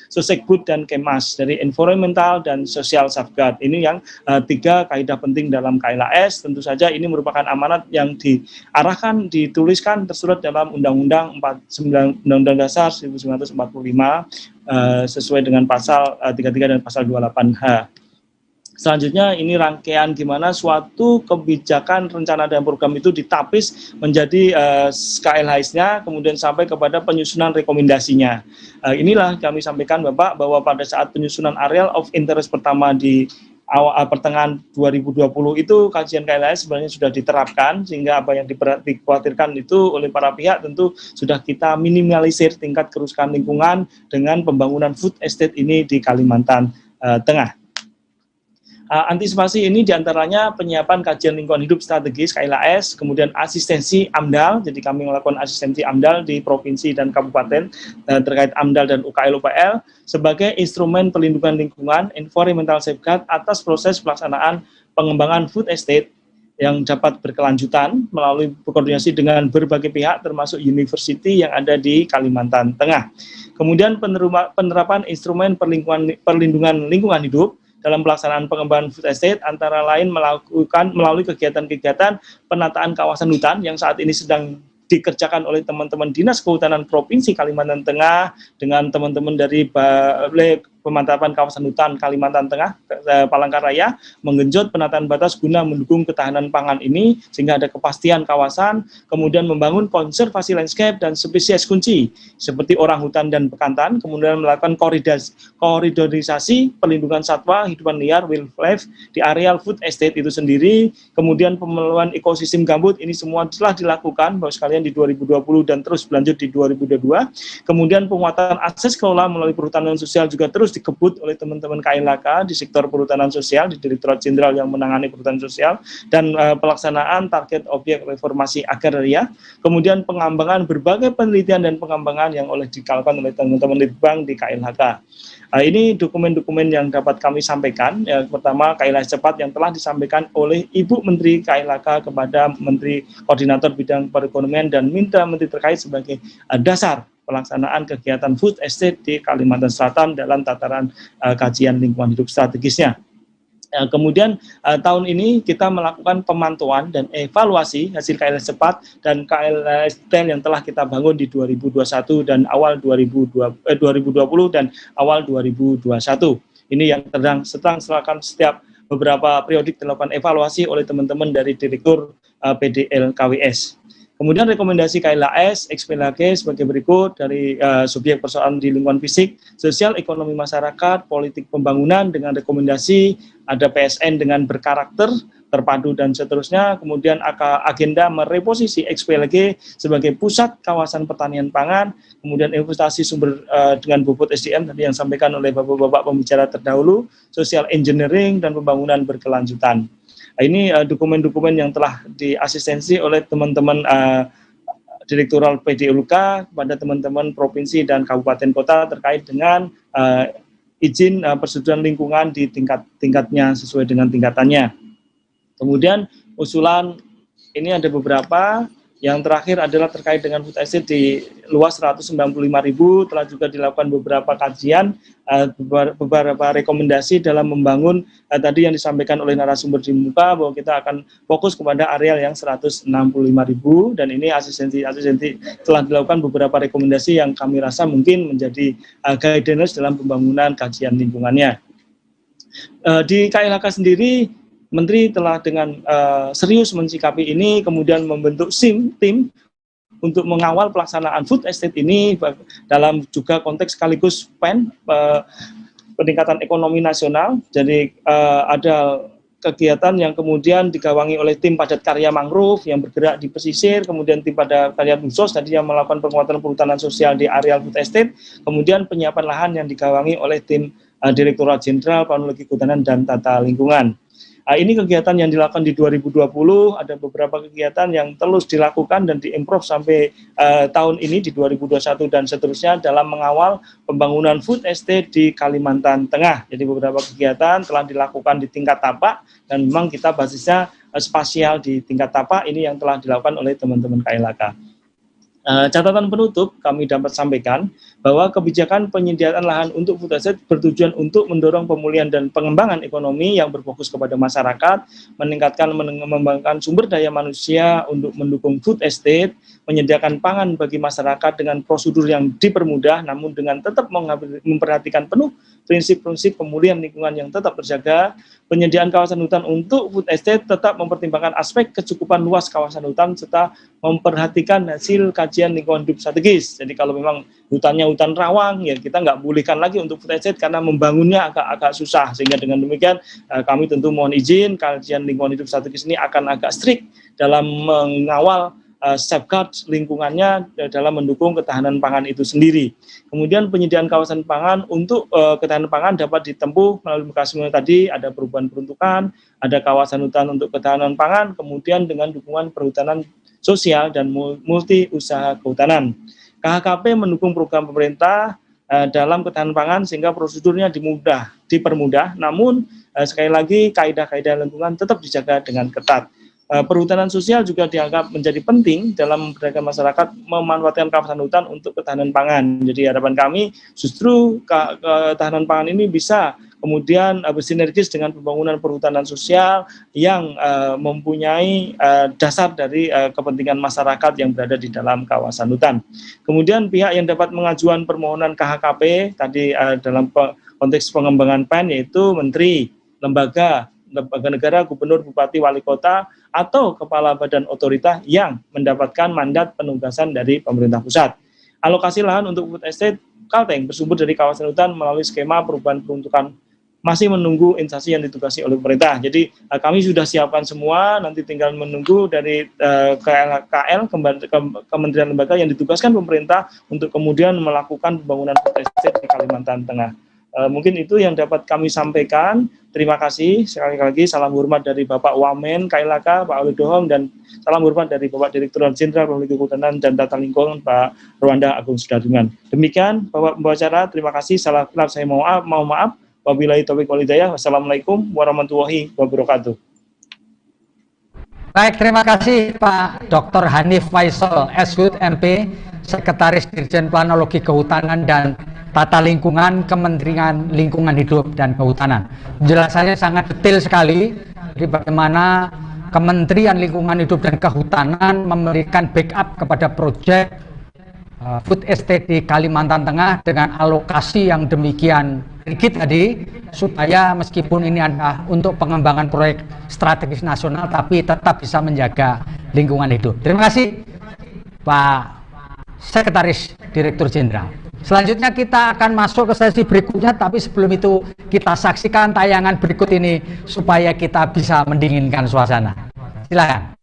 Sosekbud dan Kemas, dari environmental dan social safeguard. Ini yang 3 kaidah penting dalam KLHS. Tentu saja ini merupakan amanat yang diarahkan, dituliskan, tersurat dalam Undang-Undang Dasar 1945 sesuai dengan pasal 33 dan pasal 28H. Selanjutnya ini rangkaian gimana suatu kebijakan, rencana dan program itu ditapis menjadi KLHS-nya, kemudian sampai kepada penyusunan rekomendasinya. Inilah kami sampaikan Bapak bahwa pada saat penyusunan area of interest pertama di pertengahan 2020 itu kajian KLHS sebenarnya sudah diterapkan, sehingga apa yang dikhawatirkan itu oleh para pihak tentu sudah kita minimalisir tingkat kerusakan lingkungan dengan pembangunan food estate ini di Kalimantan Tengah. Antisipasi ini diantaranya penyiapan kajian lingkungan hidup strategis KLHS, kemudian asistensi AMDAL, jadi kami melakukan asistensi AMDAL di provinsi dan kabupaten terkait AMDAL dan UKL-UPL sebagai instrumen perlindungan lingkungan, environmental safeguard atas proses pelaksanaan pengembangan food estate yang dapat berkelanjutan melalui berkoordinasi dengan berbagai pihak termasuk university yang ada di Kalimantan Tengah. Kemudian penerapan instrumen perlindungan lingkungan hidup dalam pelaksanaan pengembangan food estate antara lain melakukan melalui kegiatan-kegiatan penataan kawasan hutan yang saat ini sedang dikerjakan oleh teman-teman Dinas Kehutanan Provinsi Kalimantan Tengah dengan teman-teman dari Balai Pemantapan Kawasan Hutan Kalimantan Tengah, Palangkaraya, menggenjot penataan batas guna mendukung ketahanan pangan ini sehingga ada kepastian kawasan, kemudian membangun konservasi landscape dan spesies kunci seperti orang hutan dan bekantan, kemudian melakukan koridorisasi perlindungan satwa hidupan liar wildlife di areal food estate itu sendiri, kemudian pemenuhan ekosistem gambut ini semua telah dilakukan Bapak sekalian di 2020 dan terus berlanjut di 2022. Kemudian penguatan akses kelola melalui perhutanan sosial juga terus dikebut oleh teman-teman KLHK di sektor perhutanan sosial di Direktorat Jenderal yang menangani perhutanan sosial dan pelaksanaan target objek reformasi agraria, kemudian pengembangan berbagai penelitian dan pengembangan yang dilakukan oleh teman-teman Litbang di KLHK. Ini dokumen-dokumen yang dapat kami sampaikan. Yang pertama, KLHS cepat yang telah disampaikan oleh Ibu Menteri KLHK kepada Menteri Koordinator Bidang Perekonomian dan minta Menteri terkait sebagai dasar pelaksanaan kegiatan food estate di Kalimantan Selatan dalam tataran kajian lingkungan hidup strategisnya. Kemudian tahun ini kita melakukan pemantauan dan evaluasi hasil KLHS cepat dan KLHS detail yang telah kita bangun di 2021 dan awal 2020 dan awal 2021. Ini yang sedang setiap beberapa periodik dilakukan evaluasi oleh teman-teman dari Direktur PDLKWS. Kemudian rekomendasi KLHS, XPLHG sebagai berikut dari subjek persoalan di lingkungan fisik, sosial, ekonomi masyarakat, politik pembangunan dengan rekomendasi ada PSN dengan berkarakter, terpadu dan seterusnya. Kemudian agenda mereposisi XPLG sebagai pusat kawasan pertanian pangan, kemudian investasi sumber dengan bobot SDM tadi yang disampaikan oleh bapak-bapak pembicara terdahulu, social engineering dan pembangunan berkelanjutan. Ini dokumen-dokumen yang telah diasistensi oleh teman-teman Direktoral PDULK kepada teman-teman provinsi dan kabupaten kota terkait dengan izin persetujuan lingkungan di tingkatnya sesuai dengan tingkatannya. Kemudian usulan ini ada beberapa. Yang terakhir adalah terkait dengan food estate di luas 195.000, telah juga dilakukan beberapa kajian, beberapa rekomendasi dalam membangun tadi yang disampaikan oleh narasumber di muka bahwa kita akan fokus kepada areal yang 165.000, dan ini asistensi telah dilakukan beberapa rekomendasi yang kami rasa mungkin menjadi guidance dalam pembangunan kajian lingkungannya. Di KLHK sendiri, Menteri telah dengan serius mensikapi ini, kemudian membentuk tim untuk mengawal pelaksanaan food estate ini dalam juga konteks sekaligus PEN, peningkatan ekonomi nasional. Jadi ada kegiatan yang kemudian digawangi oleh tim padat karya mangrove yang bergerak di pesisir, kemudian tim padat karya khusus tadi yang melakukan penguatan perhutanan sosial di areal food estate, kemudian penyiapan lahan yang digawangi oleh tim Direktorat Jenderal Planologi Kehutanan dan Tata Lingkungan. Ini kegiatan yang dilakukan di 2020, ada beberapa kegiatan yang terus dilakukan dan diimprove sampai tahun ini di 2021 dan seterusnya dalam mengawal pembangunan food estate di Kalimantan Tengah. Jadi beberapa kegiatan telah dilakukan di tingkat tapak dan memang kita basisnya spasial di tingkat tapak ini yang telah dilakukan oleh teman-teman KLHK. Catatan penutup kami dapat sampaikan bahwa kebijakan penyediaan lahan untuk food estate bertujuan untuk mendorong pemulihan dan pengembangan ekonomi yang berfokus kepada masyarakat, meningkatkan mengembangkan sumber daya manusia untuk mendukung food estate, menyediakan pangan bagi masyarakat dengan prosedur yang dipermudah namun dengan tetap memperhatikan penuh prinsip-prinsip pemulihan lingkungan yang tetap terjaga, penyediaan kawasan hutan untuk food estate tetap mempertimbangkan aspek kecukupan luas kawasan hutan serta memperhatikan hasil kajian lingkungan hidup strategis. Jadi kalau memang hutannya hutan rawang, ya kita nggak bolehkan lagi untuk food estate karena membangunnya agak susah. Sehingga dengan demikian kami tentu mohon izin kajian lingkungan hidup strategis ini akan agak strict dalam mengawal safeguard lingkungannya dalam mendukung ketahanan pangan itu sendiri. Kemudian penyediaan kawasan pangan untuk ketahanan pangan dapat ditempuh melalui mekanisme tadi, ada perubahan peruntukan, ada kawasan hutan untuk ketahanan pangan, kemudian dengan dukungan perhutanan sosial dan multi usaha kehutanan. KHKP mendukung program pemerintah dalam ketahanan pangan sehingga prosedurnya dipermudah, namun sekali lagi kaidah-kaidah lingkungan tetap dijaga dengan ketat. Perhutanan sosial juga dianggap menjadi penting dalam memberdayakan masyarakat memanfaatkan kawasan hutan untuk ketahanan pangan. Jadi harapan kami justru ketahanan pangan ini bisa kemudian bersinergis dengan pembangunan perhutanan sosial yang mempunyai dasar dari kepentingan masyarakat yang berada di dalam kawasan hutan. Kemudian pihak yang dapat mengajukan permohonan KHKP tadi dalam konteks pengembangan PEN yaitu menteri, lembaga negara, gubernur, bupati, wali kota, atau kepala badan otorita yang mendapatkan mandat penugasan dari pemerintah pusat. Alokasi lahan untuk food estate Kalteng bersumber dari kawasan hutan melalui skema perubahan peruntukan masih menunggu instansi yang ditugasi oleh pemerintah. Jadi kami sudah siapkan semua, nanti tinggal menunggu dari KL, kementerian lembaga yang ditugaskan pemerintah untuk kemudian melakukan pembangunan food estate di Kalimantan Tengah. Mungkin itu yang dapat kami sampaikan. Terima kasih. Sekali lagi salam hormat dari Bapak Wamen KLHK, Pak Alidohong, dan salam hormat dari Bapak Direktorat Jenderal Planologi Kehutanan dan Tata Lingkungan, Pak Rwanda Agung Sudarjungan. Demikian Bapak pembicara, terima kasih. Salah kenal saya mohon maaf. Wabillahi taufiq wal hidayah. Wassalamualaikum warahmatullahi wabarakatuh. Baik, terima kasih Pak Dr. Hanif Faisal, SHUT MP, Sekretaris Dirjen Planologi Kehutanan dan Tata Lingkungan Kementerian Lingkungan Hidup dan Kehutanan. Penjelasannya sangat detail sekali, jadi bagaimana Kementerian Lingkungan Hidup dan Kehutanan memberikan backup kepada proyek food estate di Kalimantan Tengah dengan alokasi yang demikian rigid tadi, supaya meskipun ini adalah untuk pengembangan proyek strategis nasional, tapi tetap bisa menjaga lingkungan hidup. Terima kasih Pak Sekretaris Direktur Jenderal. Selanjutnya kita akan masuk ke sesi berikutnya, tapi sebelum itu kita saksikan tayangan berikut ini supaya kita bisa mendinginkan suasana. Silakan.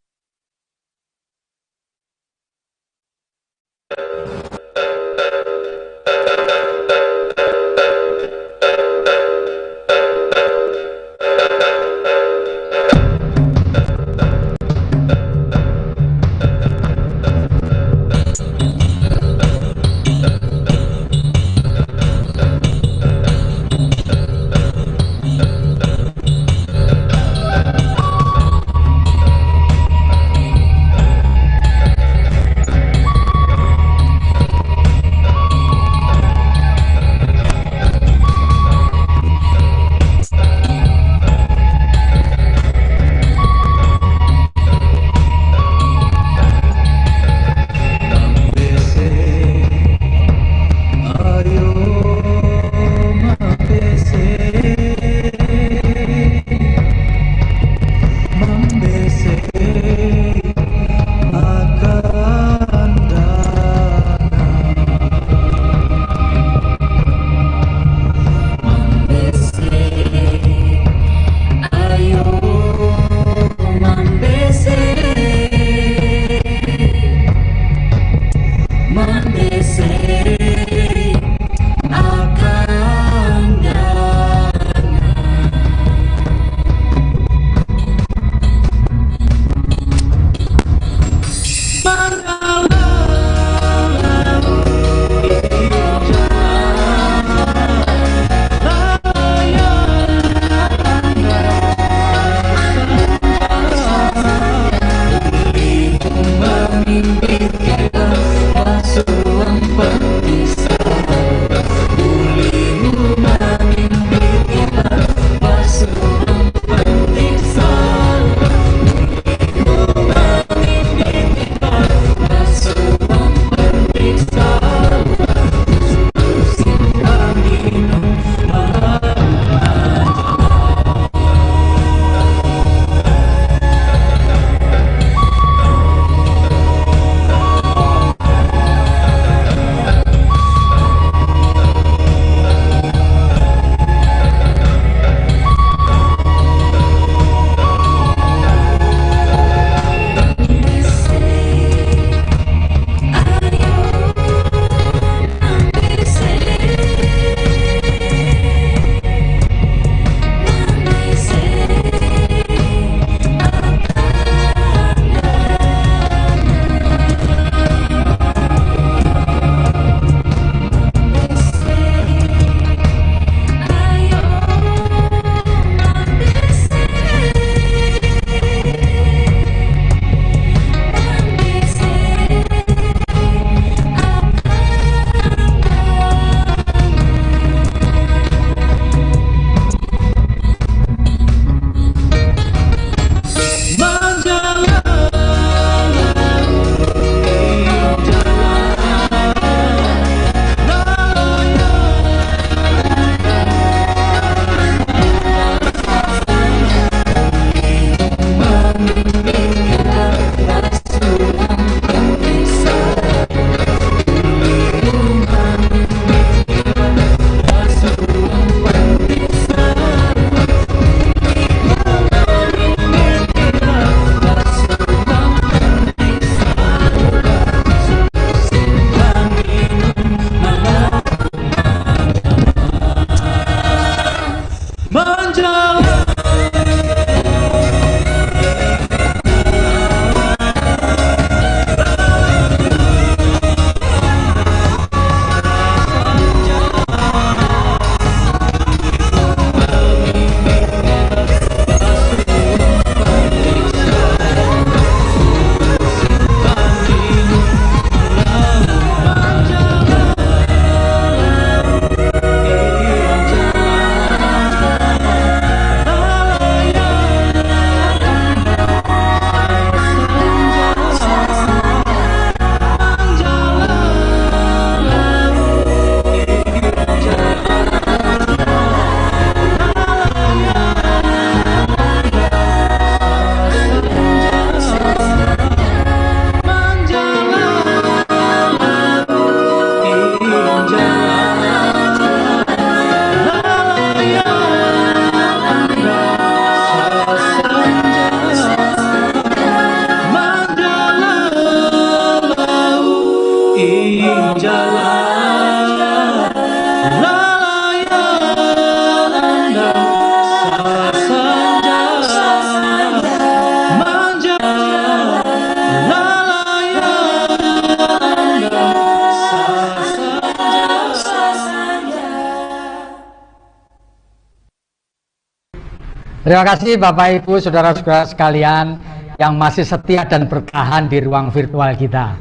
Terima kasih Bapak Ibu, saudara-saudara sekalian yang masih setia dan bertahan di ruang virtual kita.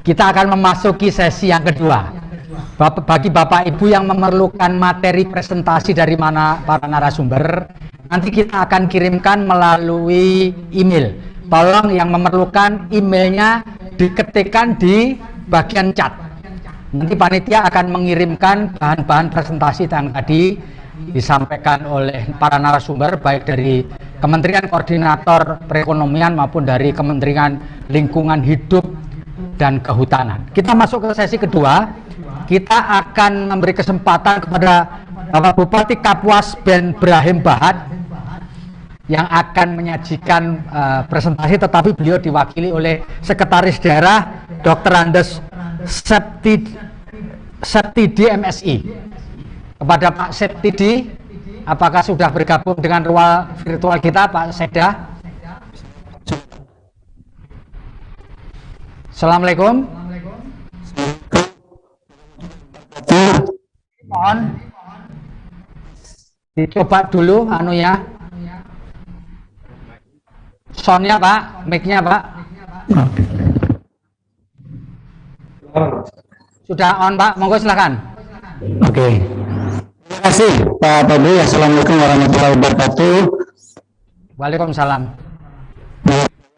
Kita akan memasuki sesi yang kedua. Bagi Bapak Ibu yang memerlukan materi presentasi dari mana para narasumber, nanti kita akan kirimkan melalui email. Tolong yang memerlukan emailnya diketikkan di bagian chat. Nanti panitia akan mengirimkan bahan-bahan presentasi yang tadi disampaikan oleh para narasumber, baik dari Kementerian Koordinator Perekonomian maupun dari Kementerian Lingkungan Hidup dan Kehutanan. Kita masuk ke sesi kedua. Kita akan memberi kesempatan kepada Bapak Bupati Kapuas Ben Brahim Bahat yang akan menyajikan presentasi, tetapi beliau diwakili oleh Sekretaris Daerah Dr. Andes Septidi MSI. Kepada Pak Septidi, apakah sudah bergabung dengan ruang virtual kita, Pak Seda? Assalamualaikum. Mohon dicoba dulu anunya, soundnya Pak, mic-nya Pak. Sudah on Pak, monggo silakan. Oke. Terima kasih Pak Pabri. Assalamualaikum warahmatullahi wabarakatuh. Waalaikumsalam.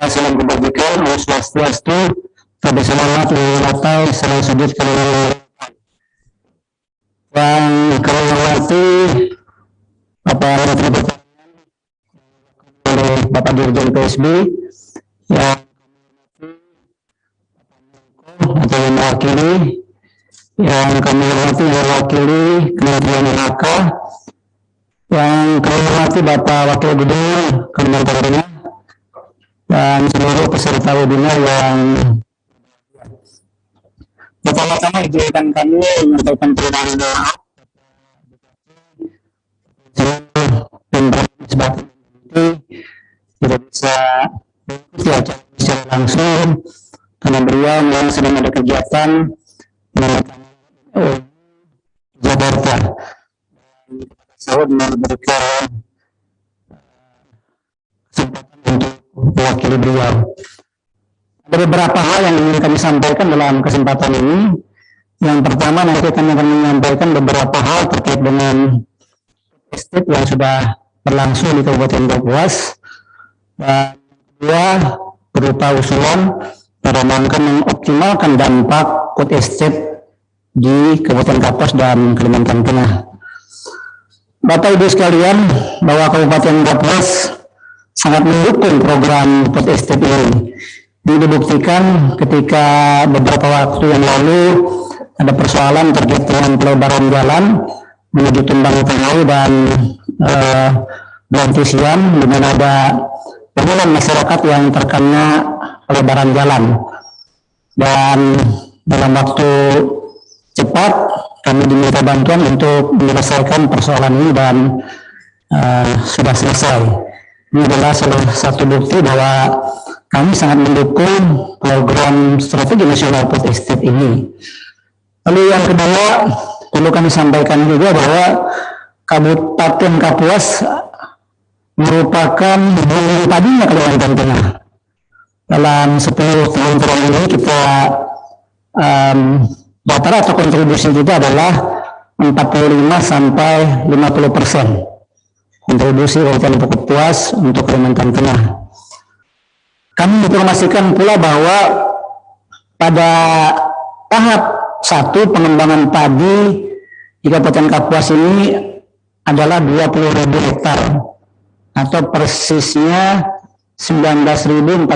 Salam kebajikan, Om Swastiastu, Salam selamat Natal, salam sujud kepada yang kami hormati Bapak Menteri Pertanian, Bapak Dirjen PSB, yang yang mewakili, yang kami hormati mewakili Kementerian LHK, yang kami hormati Bapak Wakil Gubernur Kalimantan Tengah, dan seluruh peserta webinar yang pertama-tama izinkan kami menyampaikan terima kasih tidak bisa mengikuti acara secara langsung karena beliau yang sedang ada kegiatan Jakarta. Saya memberikan kesempatan untuk mewakili beliau. Ada beberapa hal yang ingin kami sampaikan dalam kesempatan ini. Yang pertama, nanti kami akan menyampaikan beberapa hal terkait dengan estate yang sudah berlangsung di Kabupaten Kapuas. Dan kedua, berupa usulan dalam rangka mengoptimalkan dampak food estate di Kabupaten Kapuas dan Kalimantan Tengah. Bapak Ibu sekalian, bahwa Kabupaten Kapuas sangat mendukung program food estate ini. Ini dibuktikan ketika beberapa waktu yang lalu ada persoalan terkait dengan pelebaran jalan menuju Tumbang Tengah dan Belanti Siam, di mana ada permohonan masyarakat yang terkena pelebaran jalan. Dan dalam waktu cepat kami diminta bantuan untuk menyelesaikan persoalan ini dan sudah selesai. Ini adalah salah satu bukti bahwa kami sangat mendukung program strategi nasional food estate ini. Lalu yang kedua, perlu kami sampaikan juga bahwa Kabupaten Kapuas merupakan hulu padinya Kalimantan Tengah. Dalam 10 tahun terakhir ini kita rata-rata kontribusi kita adalah 45 sampai 50% kontribusi Kabupaten Kapuas untuk Kalimantan Tengah. Kami informasikan pula bahwa pada tahap 1 pengembangan padi di Kabupaten Kapuas ini adalah 20.000 hektar atau persisnya 19.436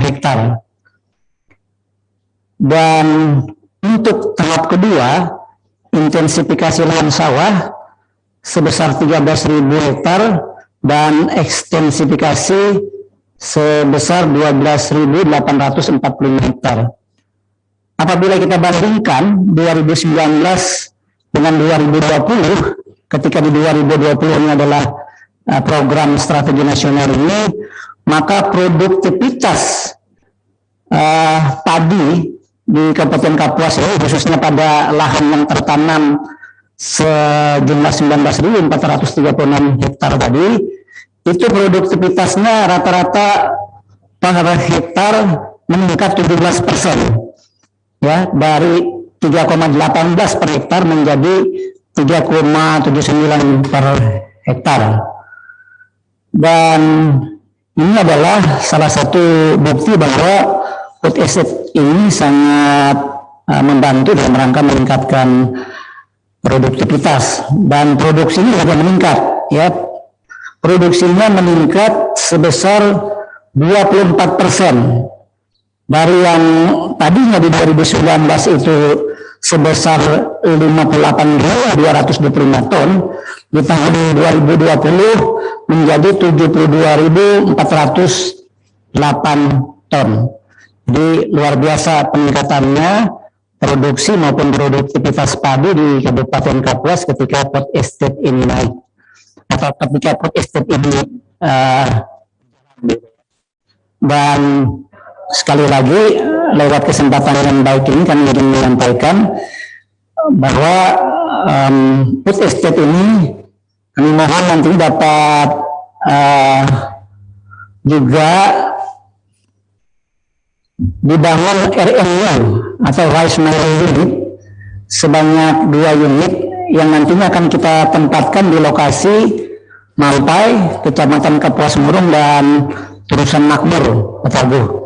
hektar. Dan untuk tahap kedua, intensifikasi lahan sawah sebesar 13.000 hektar dan ekstensifikasi sebesar 12.845 hektar. Apabila kita bandingkan 2019 dengan 2020, ketika di 2020 ini adalah program strategi nasional ini, maka produktivitas padi di Kabupaten Kapuas ini, khususnya pada lahan yang tertanam sejumlah 19.436 hektar tadi, itu produktivitasnya rata-rata per hektar meningkat 17%, ya, dari 3,18 per hektar menjadi 3,79 per hektar. Dan ini adalah salah satu bukti bahwa food estate ini sangat membantu dalam rangka meningkatkan produktivitas, dan produksinya juga meningkat, ya. Produksinya meningkat sebesar 24%. Dari yang tadinya di 2019 itu sebesar 58.225 ton, di tahun 2020 menjadi 72.408 ton. Jadi luar biasa peningkatannya produksi maupun produktivitas padi di Kabupaten Kapuas ketika food estate ini naik, atau ketika food estate ini dan sekali lagi lewat kesempatan yang baik ini kami ingin menyampaikan bahwa food estate ini kami mohon nanti dapat juga dibangun RMU atau Rice Milling Unit sebanyak 2 unit yang nantinya akan kita tempatkan di lokasi Malpai, Kecamatan Kapuas Murung dan Terusan Makmur, Petaguh.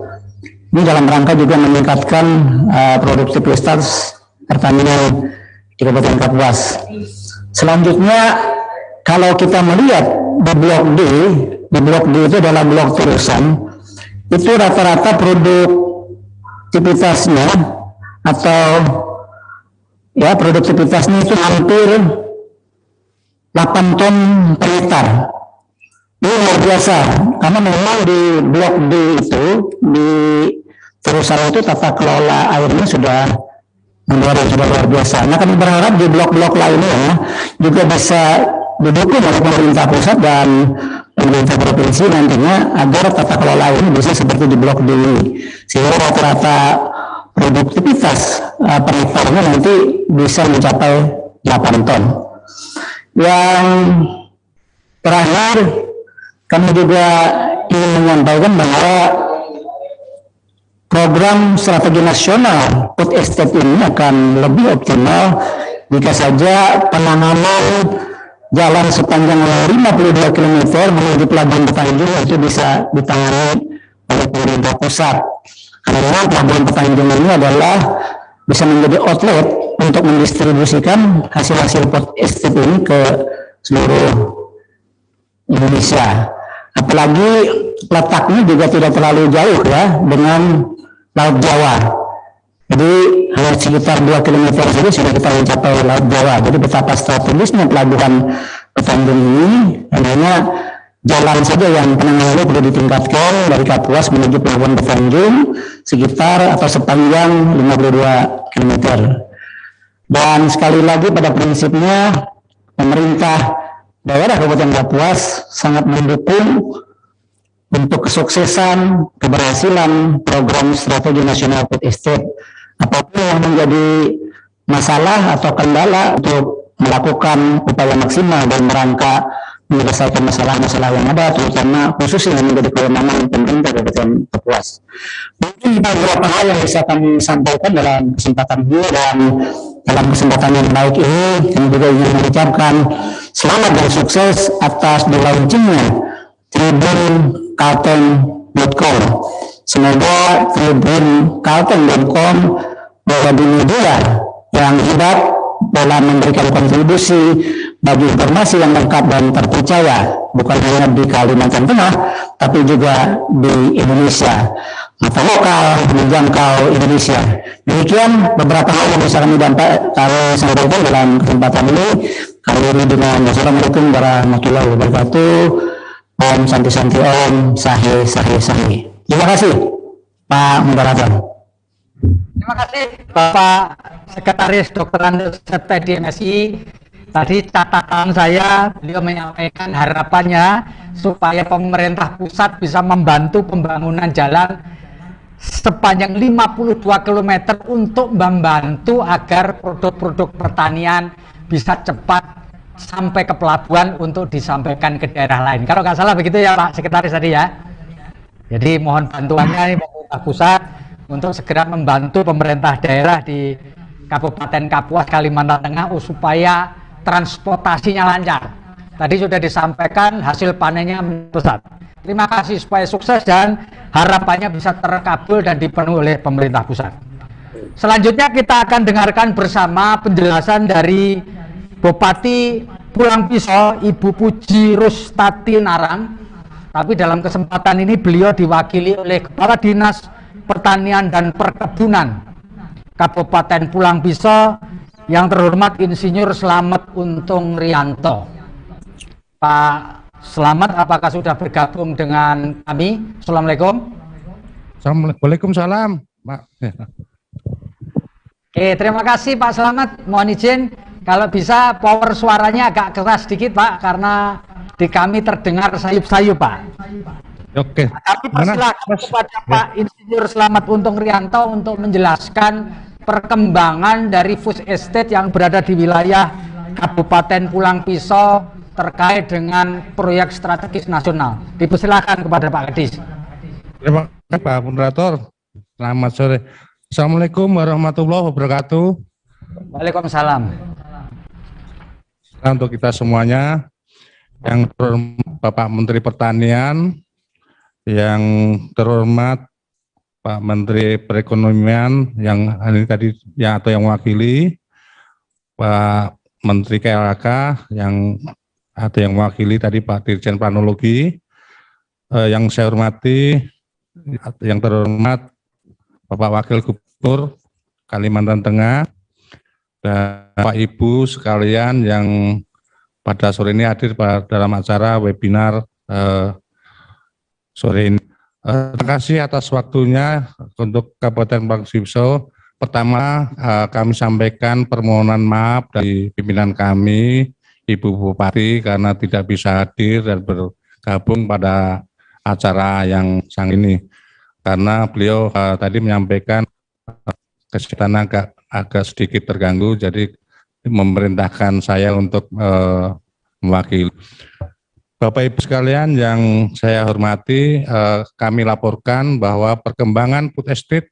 Ini dalam rangka juga meningkatkan produktivitas pertanian di Kabupaten Kapuas. Selanjutnya, kalau kita melihat di Blok D itu adalah blok Terusan, itu rata-rata produktivitasnya atau ya produktivitasnya itu hampir 8 ton per hektar. Ini luar biasa, karena memang di Blok D itu, di Terusan itu tata kelola airnya sudah luar biasa. Nah, kami berharap di blok-blok lainnya juga bisa didukung oleh pemerintah pusat dan pemerintah provinsi nantinya agar tata kelola ini bisa seperti di Blok D ini, sehingga rata-rata produktivitas per hektarnya nanti bisa mencapai 8 ton. Yang terakhir, kami juga ingin menyampaikan bahwa program strategi nasional food estate ini akan lebih optimal jika saja penanganan jalan sepanjang 52 km menuju Pelabuhan Petanjung itu bisa ditangani oleh pemerintah pusat. Karena Pelabuhan Petanjung ini adalah bisa menjadi outlet untuk mendistribusikan hasil-hasil food estate ini ke seluruh Indonesia. Apalagi letaknya juga tidak terlalu jauh ya dengan Laut Jawa. Jadi hanya sekitar 2 km saja sudah kita mencapai Laut Jawa. Jadi betapa strategisnya Pelabuhan Petanjung ini, hanya jalan saja yang penanganannya perlu ditingkatkan dari Kapuas menuju Pelabuhan Petanjung sekitar atau sepanjang 52 km. Dan sekali lagi pada prinsipnya pemerintah daerah Kabupaten Kapuas sangat mendukung untuk kesuksesan, keberhasilan program strategi nasional food estate. Apapun yang menjadi masalah atau kendala untuk melakukan upaya maksimal dalam rangka menyelesaikan masalah-masalah yang ada, terutama khusus yang menjadi kewenangan pemerintah Kabupaten Kapuas. Mungkin beberapa hal yang bisa kami sampaikan dalam kesempatan ini, dan dalam kesempatan yang baik ini kami juga ingin mengucapkan selamat dan sukses atas di-launchingnya tribunkalteng.com. Semoga tribunkalteng.com menjadi media yang hebat dalam memberikan kontribusi bagi informasi yang lengkap dan terpercaya, bukan hanya di Kalimantan Tengah, tapi juga di Indonesia. Mata lokal menjangkau Indonesia. Demikian beberapa hal yang bisa kami sampaikan dalam kesempatan ini. Kali ini dengan Wassalamualaikum warahmatullahi wabarakatuh. Om Santi Santi Om Sahi Sahi Sahi. Terima kasih Pak Moderator. Terima kasih Bapak Sekretaris Dr. Andes Sepedi MSI. Tadi catatan saya, beliau menyampaikan harapannya supaya pemerintah pusat bisa membantu pembangunan jalan sepanjang 52 km untuk membantu agar produk-produk pertanian bisa cepat sampai ke pelabuhan untuk disampaikan ke daerah lain. Kalau nggak salah begitu ya Pak Sekretaris tadi ya. Jadi mohon bantuannya pemerintah pusat untuk segera membantu pemerintah daerah di Kabupaten Kapuas, Kalimantan Tengah supaya transportasinya lancar. Tadi sudah disampaikan hasil panennya pesat. Terima kasih supaya sukses dan harapannya bisa terkabul dan dipenuhi oleh pemerintah pusat. Selanjutnya kita akan dengarkan bersama penjelasan dari Bupati Pulang Pisau, Ibu Puji Rustati Narang. Tapi dalam kesempatan ini beliau diwakili oleh Kepala Dinas Pertanian dan Perkebunan Kabupaten Pulang Pisau yang terhormat Insinyur Slamet Untung Rianto. Pak Slamet, apakah sudah bergabung dengan kami? Assalamualaikum. Waalaikumsalam, Pak. Oke, terima kasih Pak Slamet. Mohon izin kalau bisa power suaranya agak keras sedikit Pak, karena di kami terdengar sayup-sayup Pak. Oke. Tapi persilakan kepada Pak Insinyur Slamet Untung Rianto untuk menjelaskan perkembangan dari food estate yang berada di wilayah Kabupaten Pulang Pisau terkait dengan proyek strategis nasional. Dipersilakan kepada Pak Kadis. Terima kasih Pak Moderator. Selamat sore. Assalamualaikum warahmatullahi wabarakatuh. Waalaikumsalam. Untuk kita semuanya, yang terhormat Bapak Menteri Pertanian, yang terhormat Pak Menteri Perekonomian yang ini tadi ya atau yang mewakili, Pak Menteri KLHK yang atau yang mewakili tadi Pak Dirjen Planologi, yang saya hormati, yang terhormat Bapak Wakil Gubernur Kalimantan Tengah, dan Pak Ibu sekalian yang pada sore ini hadir dalam acara webinar sore ini. Terima kasih atas waktunya untuk Kabupaten Pulang Pisau. Pertama, kami sampaikan permohonan maaf dari pimpinan kami, Ibu Bupati, karena tidak bisa hadir dan bergabung pada acara yang sang ini. Karena beliau tadi menyampaikan kesehatan agak sedikit terganggu, jadi memerintahkan saya untuk mewakili. Bapak Ibu sekalian yang saya hormati, kami laporkan bahwa perkembangan food estate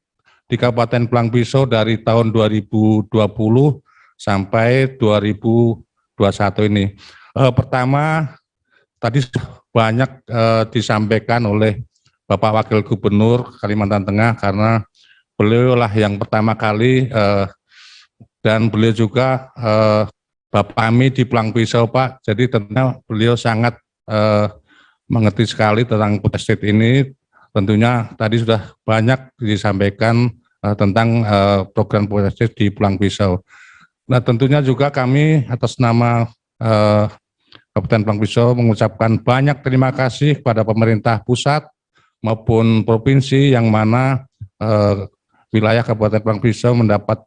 di Kabupaten Pulang Pisau dari tahun 2020 sampai 2021 ini. Pertama, tadi banyak disampaikan oleh Bapak Wakil Gubernur Kalimantan Tengah karena beliau lah yang pertama kali dan beliau juga Bapak kami di Pulang Pisau Pak, jadi tentunya beliau sangat mengerti sekali tentang food estate ini. Tentunya tadi sudah banyak disampaikan tentang program food estate di Pulang Pisau. Nah tentunya juga kami atas nama Kabupaten Pulang Pisau mengucapkan banyak terima kasih kepada pemerintah pusat maupun provinsi yang mana wilayah Kabupaten Pulang Pisau mendapat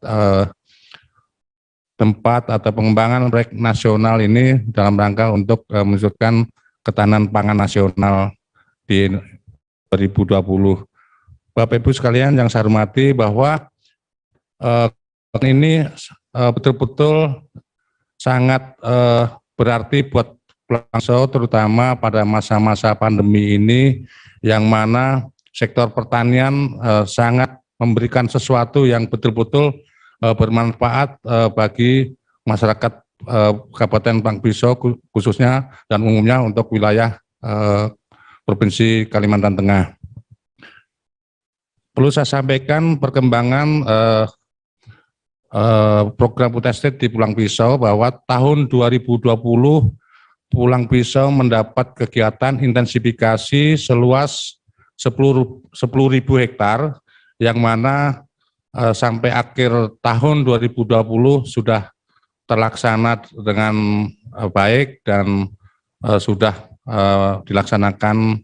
tempat atau pengembangan proyek nasional ini dalam rangka untuk mewujudkan ketahanan pangan nasional di 2020. Bapak Ibu sekalian yang saya hormati bahwa ini betul-betul sangat berarti buat Pulang Pisau terutama pada masa-masa pandemi ini yang mana sektor pertanian sangat memberikan sesuatu yang betul-betul bermanfaat bagi masyarakat Kabupaten Pulang Pisau khususnya dan umumnya untuk wilayah Provinsi Kalimantan Tengah. Perlu saya sampaikan perkembangan program food estate di Pulang Pisau bahwa tahun 2020 Pulang Pisau mendapat kegiatan intensifikasi seluas 10.000 hektar yang mana sampai akhir tahun 2020 sudah terlaksana dengan baik dan sudah dilaksanakan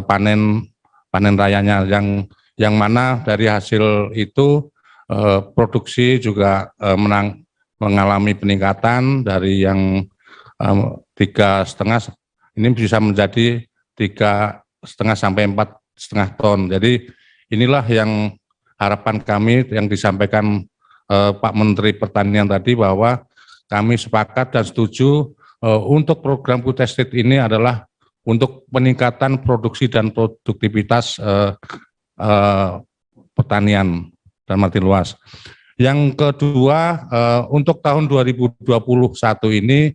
panen rayanya yang mana dari hasil itu produksi juga mengalami peningkatan dari yang 3,5 ini bisa menjadi 3,5 sampai 4,5 ton. Jadi inilah yang harapan kami yang disampaikan Pak Menteri Pertanian tadi, bahwa kami sepakat dan setuju untuk program food estate ini adalah untuk peningkatan produksi dan produktivitas pertanian dan mati luas. Yang kedua, untuk tahun 2021 ini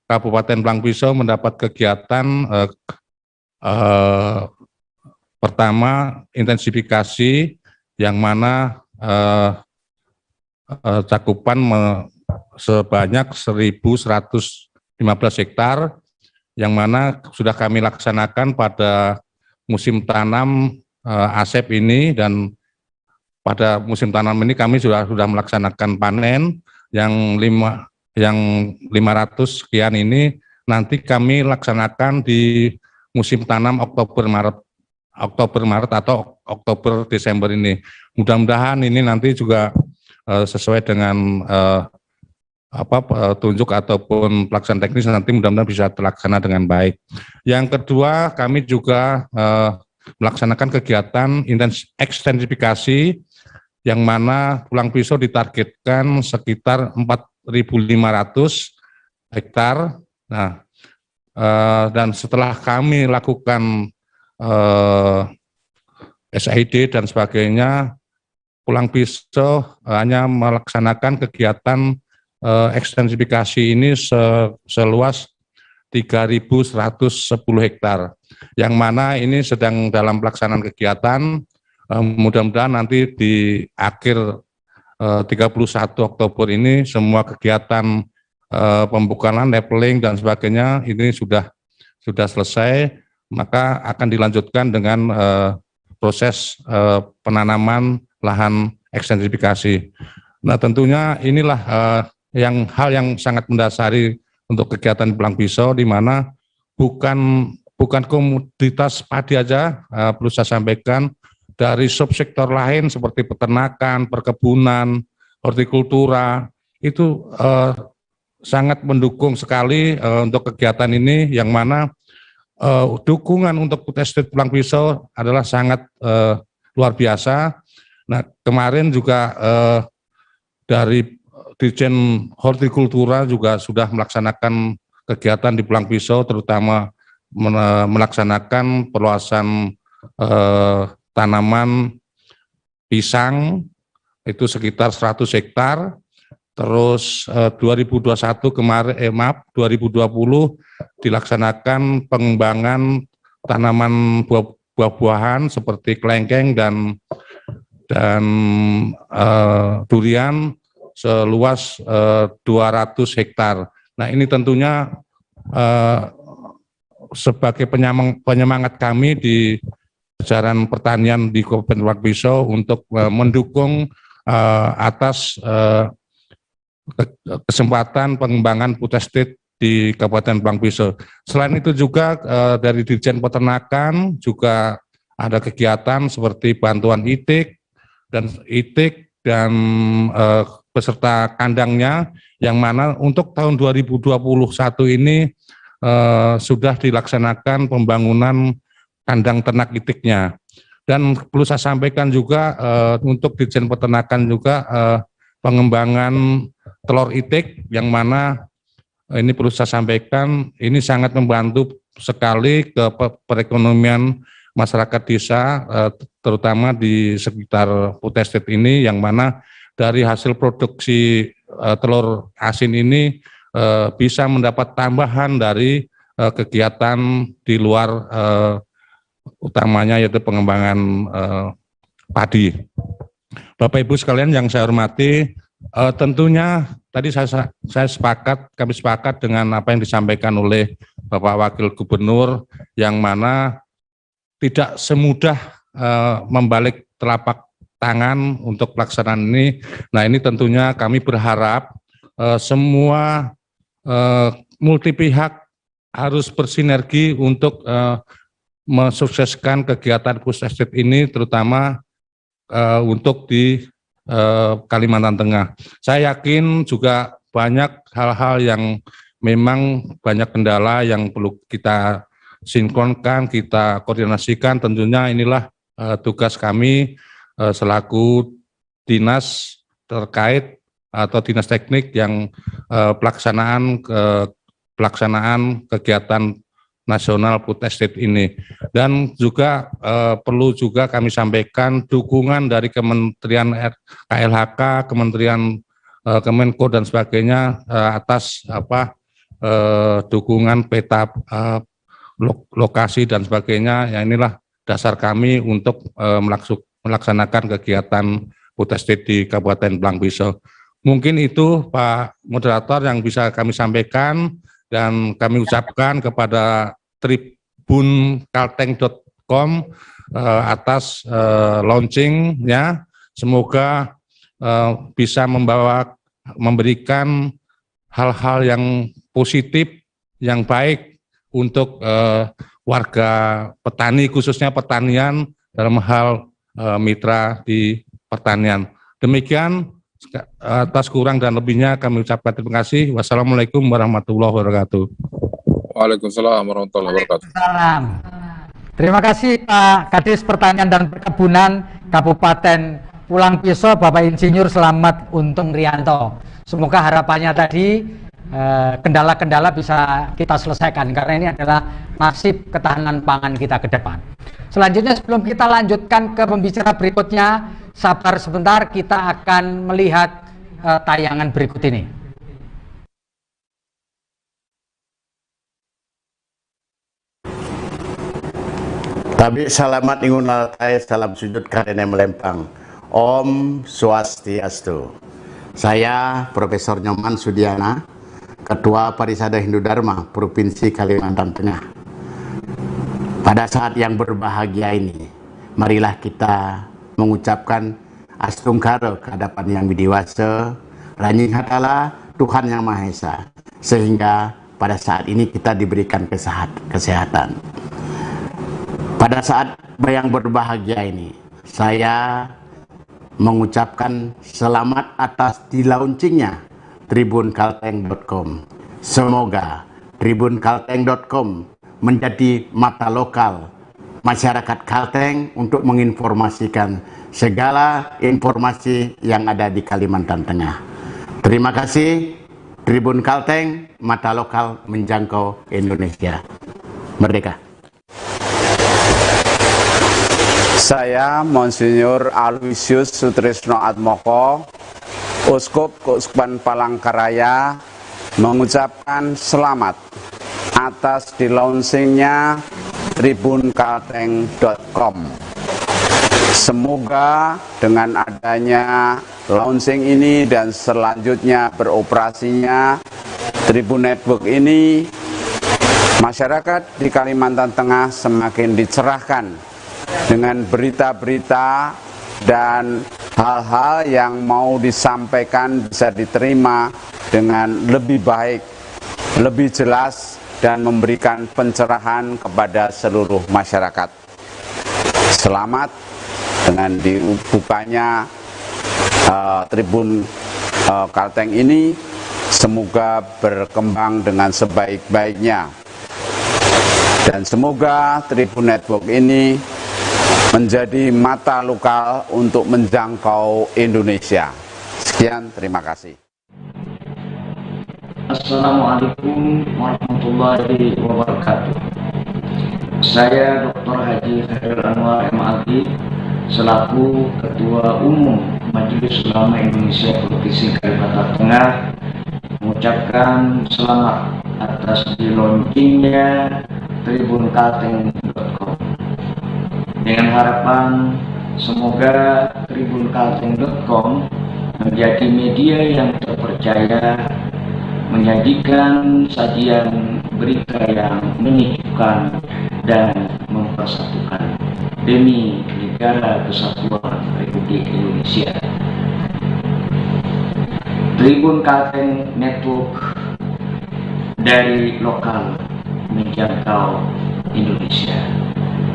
Kabupaten Pulang Pisau mendapat kegiatan pertama intensifikasi, yang mana cakupan sebanyak 1.115 hektar, yang mana sudah kami laksanakan pada musim tanam asep ini, dan pada musim tanam ini kami sudah melaksanakan panen yang 500 sekian ini nanti kami laksanakan di musim tanam Oktober Maret atau Oktober Desember ini. Mudah-mudahan ini nanti juga sesuai dengan tunjuk ataupun pelaksanaan teknis, nanti mudah-mudahan bisa terlaksana dengan baik. Yang kedua, kami juga melaksanakan kegiatan ekstensifikasi, yang mana Pulang Pisau ditargetkan sekitar 4.500 hektar. Nah, dan setelah kami lakukan SID dan sebagainya, Pulang Pisau hanya melaksanakan kegiatan ekstensifikasi ini seluas 3.110 hektar, yang mana ini sedang dalam pelaksanaan kegiatan. Mudah-mudahan nanti di akhir 31 Oktober ini semua kegiatan pembukaan leveling dan sebagainya ini sudah selesai, maka akan dilanjutkan dengan proses penanaman lahan ekstensifikasi. Nah, tentunya inilah hal yang sangat mendasari untuk kegiatan Pulang Pisau, di mana bukan komoditas padi aja, perlu saya sampaikan, dari subsektor lain seperti peternakan, perkebunan, hortikultura, itu sangat mendukung sekali untuk kegiatan ini, yang mana dukungan untuk food estate Pulang Pisau adalah sangat luar biasa. Nah, kemarin juga dari Dirjen Hortikultura juga sudah melaksanakan kegiatan di Pulang Pisau, terutama melaksanakan perluasan tanaman pisang itu sekitar 100 hektar. Terus 2020 dilaksanakan pengembangan tanaman buah-buahan seperti kelengkeng dan durian seluas 200 hektar. Nah, ini tentunya sebagai penyemangat kami di jajaran pertanian di Kabupaten Pulang Pisau untuk mendukung atas kesempatan pengembangan food estate di Kabupaten Pulang Pisau. Selain itu juga dari Dirjen Peternakan juga ada kegiatan seperti bantuan itik dan beserta kandangnya, yang mana untuk tahun 2021 ini sudah dilaksanakan pembangunan kandang ternak itiknya. Dan perlu saya sampaikan juga untuk Dirjen Peternakan juga pengembangan telur itik, yang mana ini perlu saya sampaikan ini sangat membantu sekali ke perekonomian masyarakat desa, terutama di sekitar food estate ini, yang mana dari hasil produksi telur asin ini bisa mendapat tambahan dari kegiatan di luar utamanya, yaitu pengembangan padi. Bapak Ibu sekalian yang saya hormati, tentunya tadi kami sepakat dengan apa yang disampaikan oleh Bapak Wakil Gubernur, yang mana tidak semudah membalik telapak tangan untuk pelaksanaan ini. Nah, ini tentunya kami berharap semua multi pihak harus bersinergi untuk mensukseskan kegiatan food estate ini, terutama untuk di Kalimantan Tengah. Saya yakin juga banyak hal-hal yang memang banyak kendala yang perlu kita sinkronkan, kita koordinasikan. Tentunya inilah tugas kami selaku dinas terkait atau dinas teknik yang pelaksanaan kegiatan nasional food estate ini. Dan juga perlu juga kami sampaikan dukungan dari Kementerian KLHK, Kementerian Kemenko dan sebagainya atas dukungan peta lokasi dan sebagainya. Ya, inilah dasar kami untuk melaksanakan kegiatan food estate di Kabupaten Blang Pisau. Mungkin itu Pak Moderator yang bisa kami sampaikan, dan kami ucapkan kepada tribunkalteng.com atas launchingnya. Semoga bisa memberikan hal-hal yang positif, yang baik untuk warga petani, khususnya pertanian dalam hal mitra di pertanian. Demikian, atas kurang dan lebihnya kami ucapkan terima kasih. Wassalamualaikum warahmatullahi wabarakatuh. Waalaikumsalam warahmatullahi wabarakatuh. Salam. Terima kasih Pak Kadis Pertanian dan Perkebunan Kabupaten Pulang Pisau, Bapak Insinyur Selamat Untung Rianto. Semoga harapannya tadi kendala-kendala bisa kita selesaikan, karena ini adalah nasib ketahanan pangan kita ke depan. Selanjutnya, sebelum kita lanjutkan ke pembicara berikutnya, sabar sebentar, kita akan melihat tayangan berikut ini. Tabi salamat ingun altai, salam sujud karena melempang. Om Swastiastu. Saya Profesor Nyoman Sudiana, Ketua Parisada Hindu Dharma Provinsi Kalimantan Tengah. Pada saat yang berbahagia ini, marilah kita mengucapkan astungkara kehadapan Yang Widiwasa, Ranjing Hatala, Tuhan Yang Maha Esa, sehingga pada saat ini kita diberikan kesehatan. Pada saat yang berbahagia ini, saya mengucapkan selamat atas di-launchingnya tribunkalteng.com. Semoga tribunkalteng.com menjadi mata lokal masyarakat Kalteng untuk menginformasikan segala informasi yang ada di Kalimantan Tengah. Terima kasih. Tribun Kalteng, mata lokal menjangkau Indonesia. Merdeka. Saya Monsinyur Aloysius Sutrisno Atmoko, Uskup Keuskupan Palangkaraya, mengucapkan selamat atas di-launchingnya tribunkalteng.com. Semoga dengan adanya launching ini dan selanjutnya beroperasinya Tribun Network ini, masyarakat di Kalimantan Tengah semakin dicerahkan dengan berita-berita dan hal-hal yang mau disampaikan bisa diterima dengan lebih baik, lebih jelas, dan memberikan pencerahan kepada seluruh masyarakat. Selamat dengan dibukanya Tribun Kalteng ini, semoga berkembang dengan sebaik-baiknya. Dan semoga Tribun Network ini menjadi mata lokal untuk menjangkau Indonesia. Sekian, terima kasih. Assalamualaikum warahmatullahi wabarakatuh. Saya Dr. Haji Khairul Anwar MAD, selaku Ketua Umum Majelis Ulama Indonesia Provinsi Kalimantan Tengah, mengucapkan selamat atas di-launchingnya tribunkalteng.com. Dengan harapan semoga tribunkalteng.com menjadi media yang terpercaya, menyajikan sajian berita yang menyejukkan dan mempersatukan demi Negara Kesatuan Republik Indonesia. Tribun Kalteng Network dari lokal menjangkau Indonesia.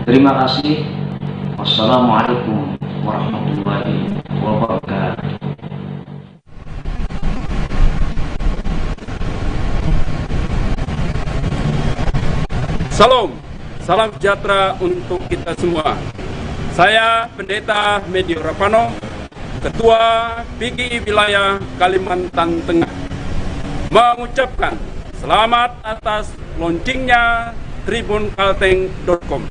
Terima kasih. Wassalamualaikum warahmatullahi wabarakatuh. Salam sejahtera untuk kita semua. Saya Pendeta Medio Rapano, Ketua PGI Wilayah Kalimantan Tengah, mengucapkan selamat atas launchingnya tribunkalteng.com.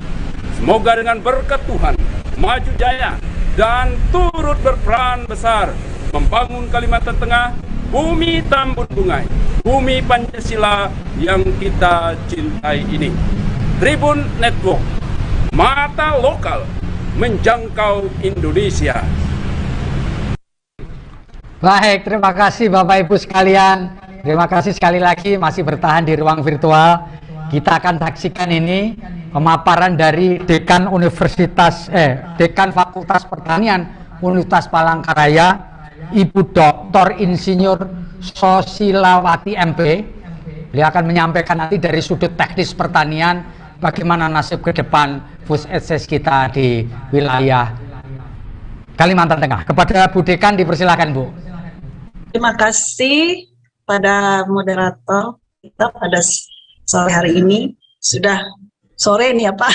Semoga dengan berkat Tuhan maju jaya dan turut berperan besar membangun Kalimantan Tengah, bumi Tambun Bungai, bumi Pancasila yang kita cintai ini. Tribun Network, mata lokal menjangkau Indonesia. Baik, terima kasih Bapak Ibu sekalian. Terima kasih sekali lagi masih bertahan di ruang virtual. Kita akan saksikan ini pemaparan dari Dekan Fakultas Pertanian Universitas Palangkaraya, Ibu Dr. Insinyur Sosilawati MP. Beliau akan menyampaikan nanti dari sudut teknis pertanian bagaimana nasib ke depan food estate kita di wilayah Kalimantan Tengah. Kepada Bu Dekan dipersilakan, Bu. Terima kasih pada moderator kita pada sore hari ini. Sudah sore nih ya Pak,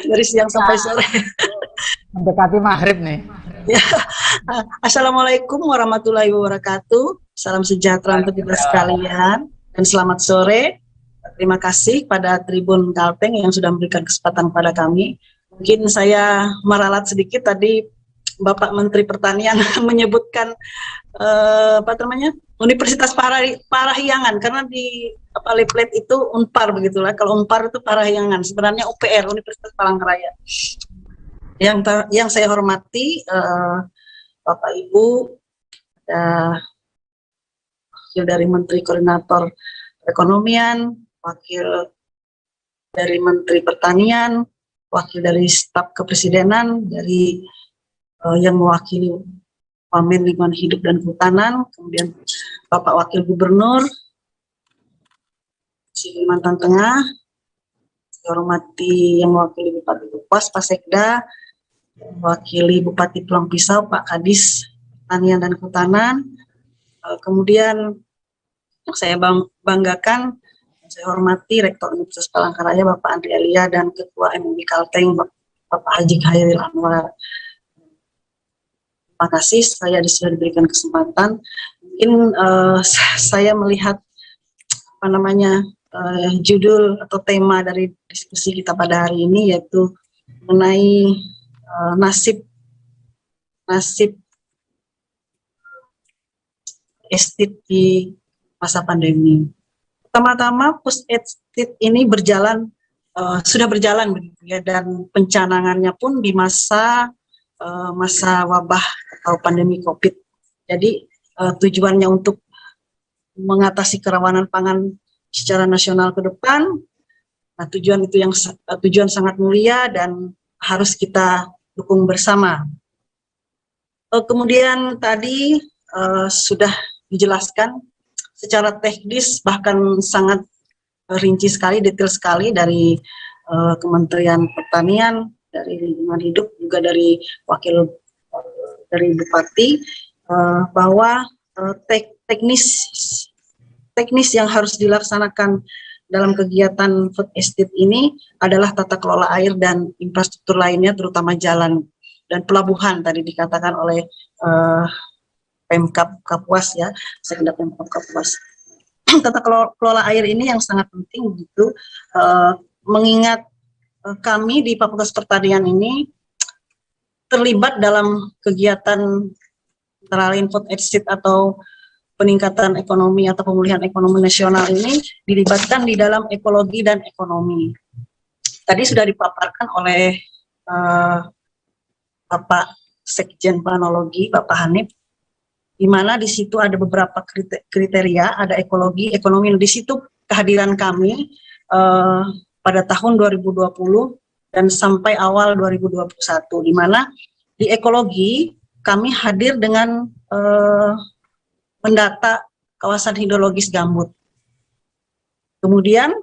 dari siang sampai sore. Mendekati maghrib nih. Ya. Assalamualaikum warahmatullahi wabarakatuh. Salam sejahtera untuk kita sekalian dan selamat sore. Terima kasih pada Tribun Kalteng yang sudah memberikan kesempatan pada kami. Mungkin saya meralat sedikit tadi Bapak Menteri Pertanian menyebutkan Universitas Parahyangan, karena di leaflet itu Unpar begitulah. Kalau Unpar itu Parahyangan, sebenarnya UPR, Universitas Palangkaraya. Yang saya hormati Bapak Ibu, dari Menteri Koordinator Perekonomian, wakil dari Menteri Pertanian, wakil dari staf kepresidenan, dari yang mewakili Wamen Lingkungan Hidup dan Kehutanan, kemudian Bapak Wakil Gubernur Kalimantan Tengah, saya hormati yang mewakili Bupati Kapuas, Pak Sekda, mewakili Bupati Pulang Pisau, Pak Kadis Pertanian dan Kehutanan, kemudian yang saya banggakan, saya hormati Rektor Universitas Palangkaraya Bapak Andri Elia dan Ketua MUI Kalteng Bapak Haji Khairil Anwar. Terima kasih saya sudah diberikan kesempatan. Mungkin saya melihat judul atau tema dari diskusi kita pada hari ini yaitu mengenai nasib estate di masa pandemi. Pertama-tama food estate ini sudah berjalan begitu ya, dan pencanangannya pun di masa wabah atau pandemi COVID. Jadi tujuannya untuk mengatasi kerawanan pangan secara nasional ke depan. Nah, tujuan itu tujuan sangat mulia dan harus kita dukung bersama. Kemudian tadi sudah dijelaskan secara teknis, bahkan sangat rinci sekali, detail sekali dari Kementerian Pertanian, dari Lingkungan Hidup, juga dari wakil dari Bupati, bahwa teknis yang harus dilaksanakan dalam kegiatan food estate ini adalah tata kelola air dan infrastruktur lainnya, terutama jalan dan pelabuhan tadi dikatakan oleh Pemkab Kapuas ya, Sekda Pemkab Kapuas. Tata kelola air ini yang sangat penting gitu, mengingat kami di Fakultas Pertanian ini terlibat dalam kegiatan antara lain food estate atau peningkatan ekonomi atau pemulihan ekonomi nasional ini dilibatkan di dalam ekologi dan ekonomi. Tadi sudah dipaparkan oleh Bapak Sekjen Planologi, Bapak Hanif, di mana di situ ada beberapa kriteria, ada ekologi, ekonomi. Di situ kehadiran kami pada tahun 2020 dan sampai awal 2021, di mana di ekologi kami hadir dengan mendata kawasan hidrologis gambut. Kemudian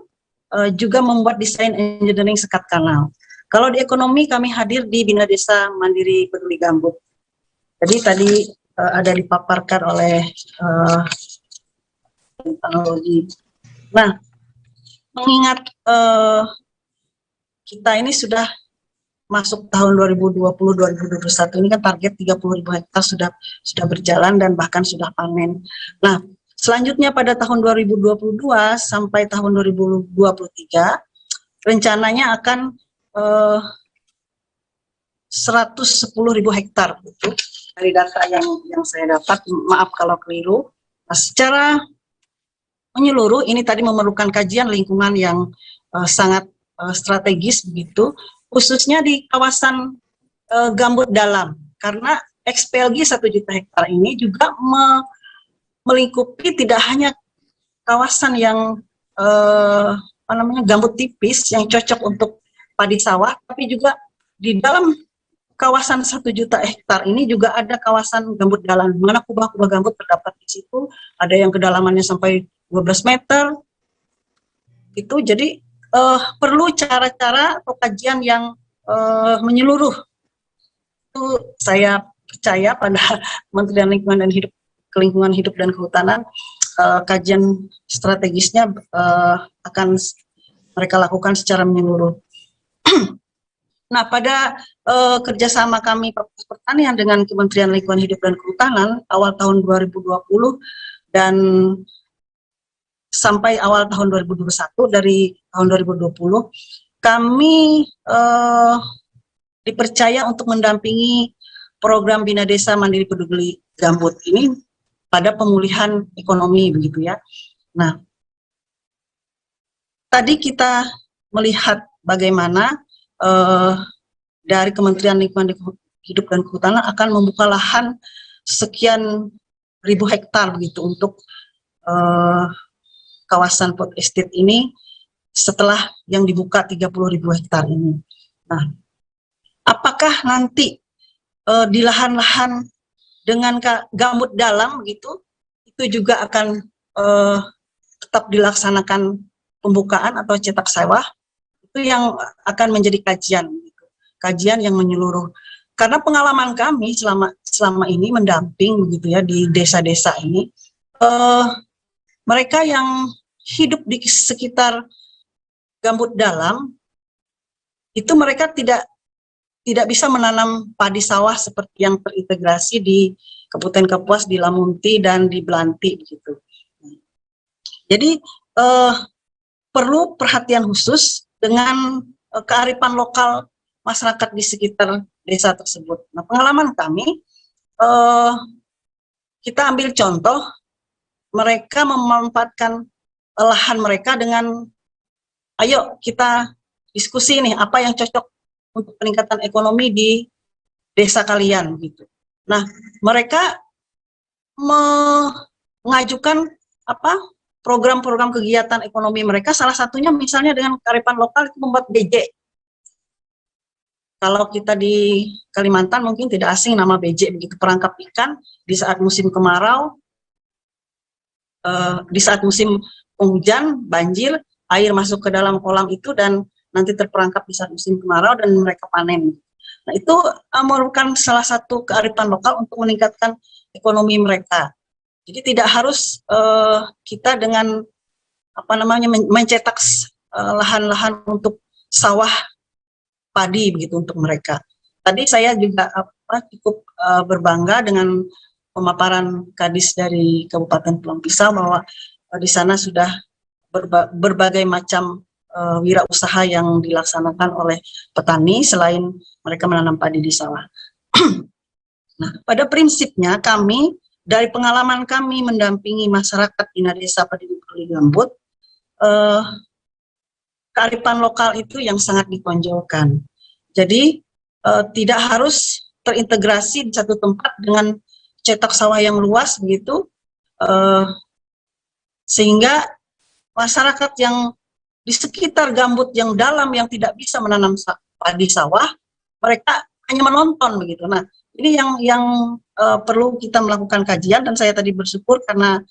juga membuat desain engineering sekat kanal. Kalau di ekonomi kami hadir di Bina Desa Mandiri Peduli Gambut. Jadi tadi ada dipaparkan oleh teknologi. Nah, mengingat kita ini sudah masuk tahun 2020-2021 ini kan target 30.000 hektar sudah berjalan dan bahkan sudah panen. Nah, selanjutnya pada tahun 2022 sampai tahun 2023 rencananya akan 110.000 hektar gitu, dari data yang saya dapat, maaf kalau keliru. Nah, secara menyeluruh ini tadi memerlukan kajian lingkungan yang sangat strategis begitu, khususnya di kawasan gambut dalam, karena XPLG 1 juta hektar ini juga melingkupi tidak hanya kawasan yang gambut tipis yang cocok untuk padi sawah, tapi juga di dalam kawasan 1 juta hektar ini juga ada kawasan gambut dalam, di mana kubah-kubah gambut terdapat di situ, ada yang kedalamannya sampai 12 meter. Itu jadi perlu cara-cara atau kajian yang menyeluruh. Itu saya percaya pada Kementerian Lingkungan dan Kelingkungan Hidup dan Kehutanan, kajian strategisnya akan mereka lakukan secara menyeluruh. Nah, pada kerjasama kami Fakultas Pertanian dengan Kementerian Lingkungan Hidup dan Kehutanan awal tahun 2020 dan sampai awal tahun 2021, dari tahun 2020 kami dipercaya untuk mendampingi program Bina Desa Mandiri Peduli Gambut ini pada pemulihan ekonomi begitu ya. Nah, tadi kita melihat bagaimana dari Kementerian Lingkungan Hidup dan Kehutanan akan membuka lahan sekian ribu hektar begitu untuk kawasan food estate ini setelah yang dibuka 30.000 hektar ini. Nah, apakah nanti di lahan-lahan dengan gambut dalam gitu itu juga akan tetap dilaksanakan pembukaan atau cetak sawah? Itu yang akan menjadi kajian gitu. Kajian yang menyeluruh, karena pengalaman kami selama ini mendamping begitu ya di desa-desa ini, mereka yang hidup di sekitar gambut dalam itu mereka tidak bisa menanam padi sawah seperti yang terintegrasi di Kabupaten Kapuas, di Lamunti dan di Belanti gitu. Jadi perlu perhatian khusus dengan kearifan lokal masyarakat di sekitar desa tersebut. Nah, pengalaman kami, kita ambil contoh, mereka memanfaatkan lahan mereka dengan, ayo kita diskusi nih, apa yang cocok untuk peningkatan ekonomi di desa kalian gitu. Nah, mereka mengajukan program-program kegiatan ekonomi mereka, salah satunya misalnya dengan kearifan lokal itu membuat BJ. Kalau kita di Kalimantan mungkin tidak asing nama BJ, begitu, perangkap ikan di saat musim kemarau, di saat musim hujan, banjir, air masuk ke dalam kolam itu dan nanti terperangkap di saat musim kemarau dan mereka panen. Nah, itu merupakan salah satu kearifan lokal untuk meningkatkan ekonomi mereka. Jadi tidak harus kita dengan mencetak lahan-lahan untuk sawah padi begitu untuk mereka. Tadi saya juga cukup berbangga dengan pemaparan Kadis dari Kabupaten Pulang Pisau bahwa di sana sudah berbagai macam wirausaha yang dilaksanakan oleh petani selain mereka menanam padi di sawah. Nah, pada prinsipnya kami dari pengalaman kami mendampingi masyarakat di Desa Mandiri Peduli Gambut, kearifan lokal itu yang sangat ditonjolkan. Jadi tidak harus terintegrasi di satu tempat dengan cetak sawah yang luas begitu, sehingga masyarakat yang di sekitar gambut yang dalam yang tidak bisa menanam padi sawah, mereka hanya menonton begitu. Nah, ini yang perlu kita melakukan kajian, dan saya tadi bersyukur karena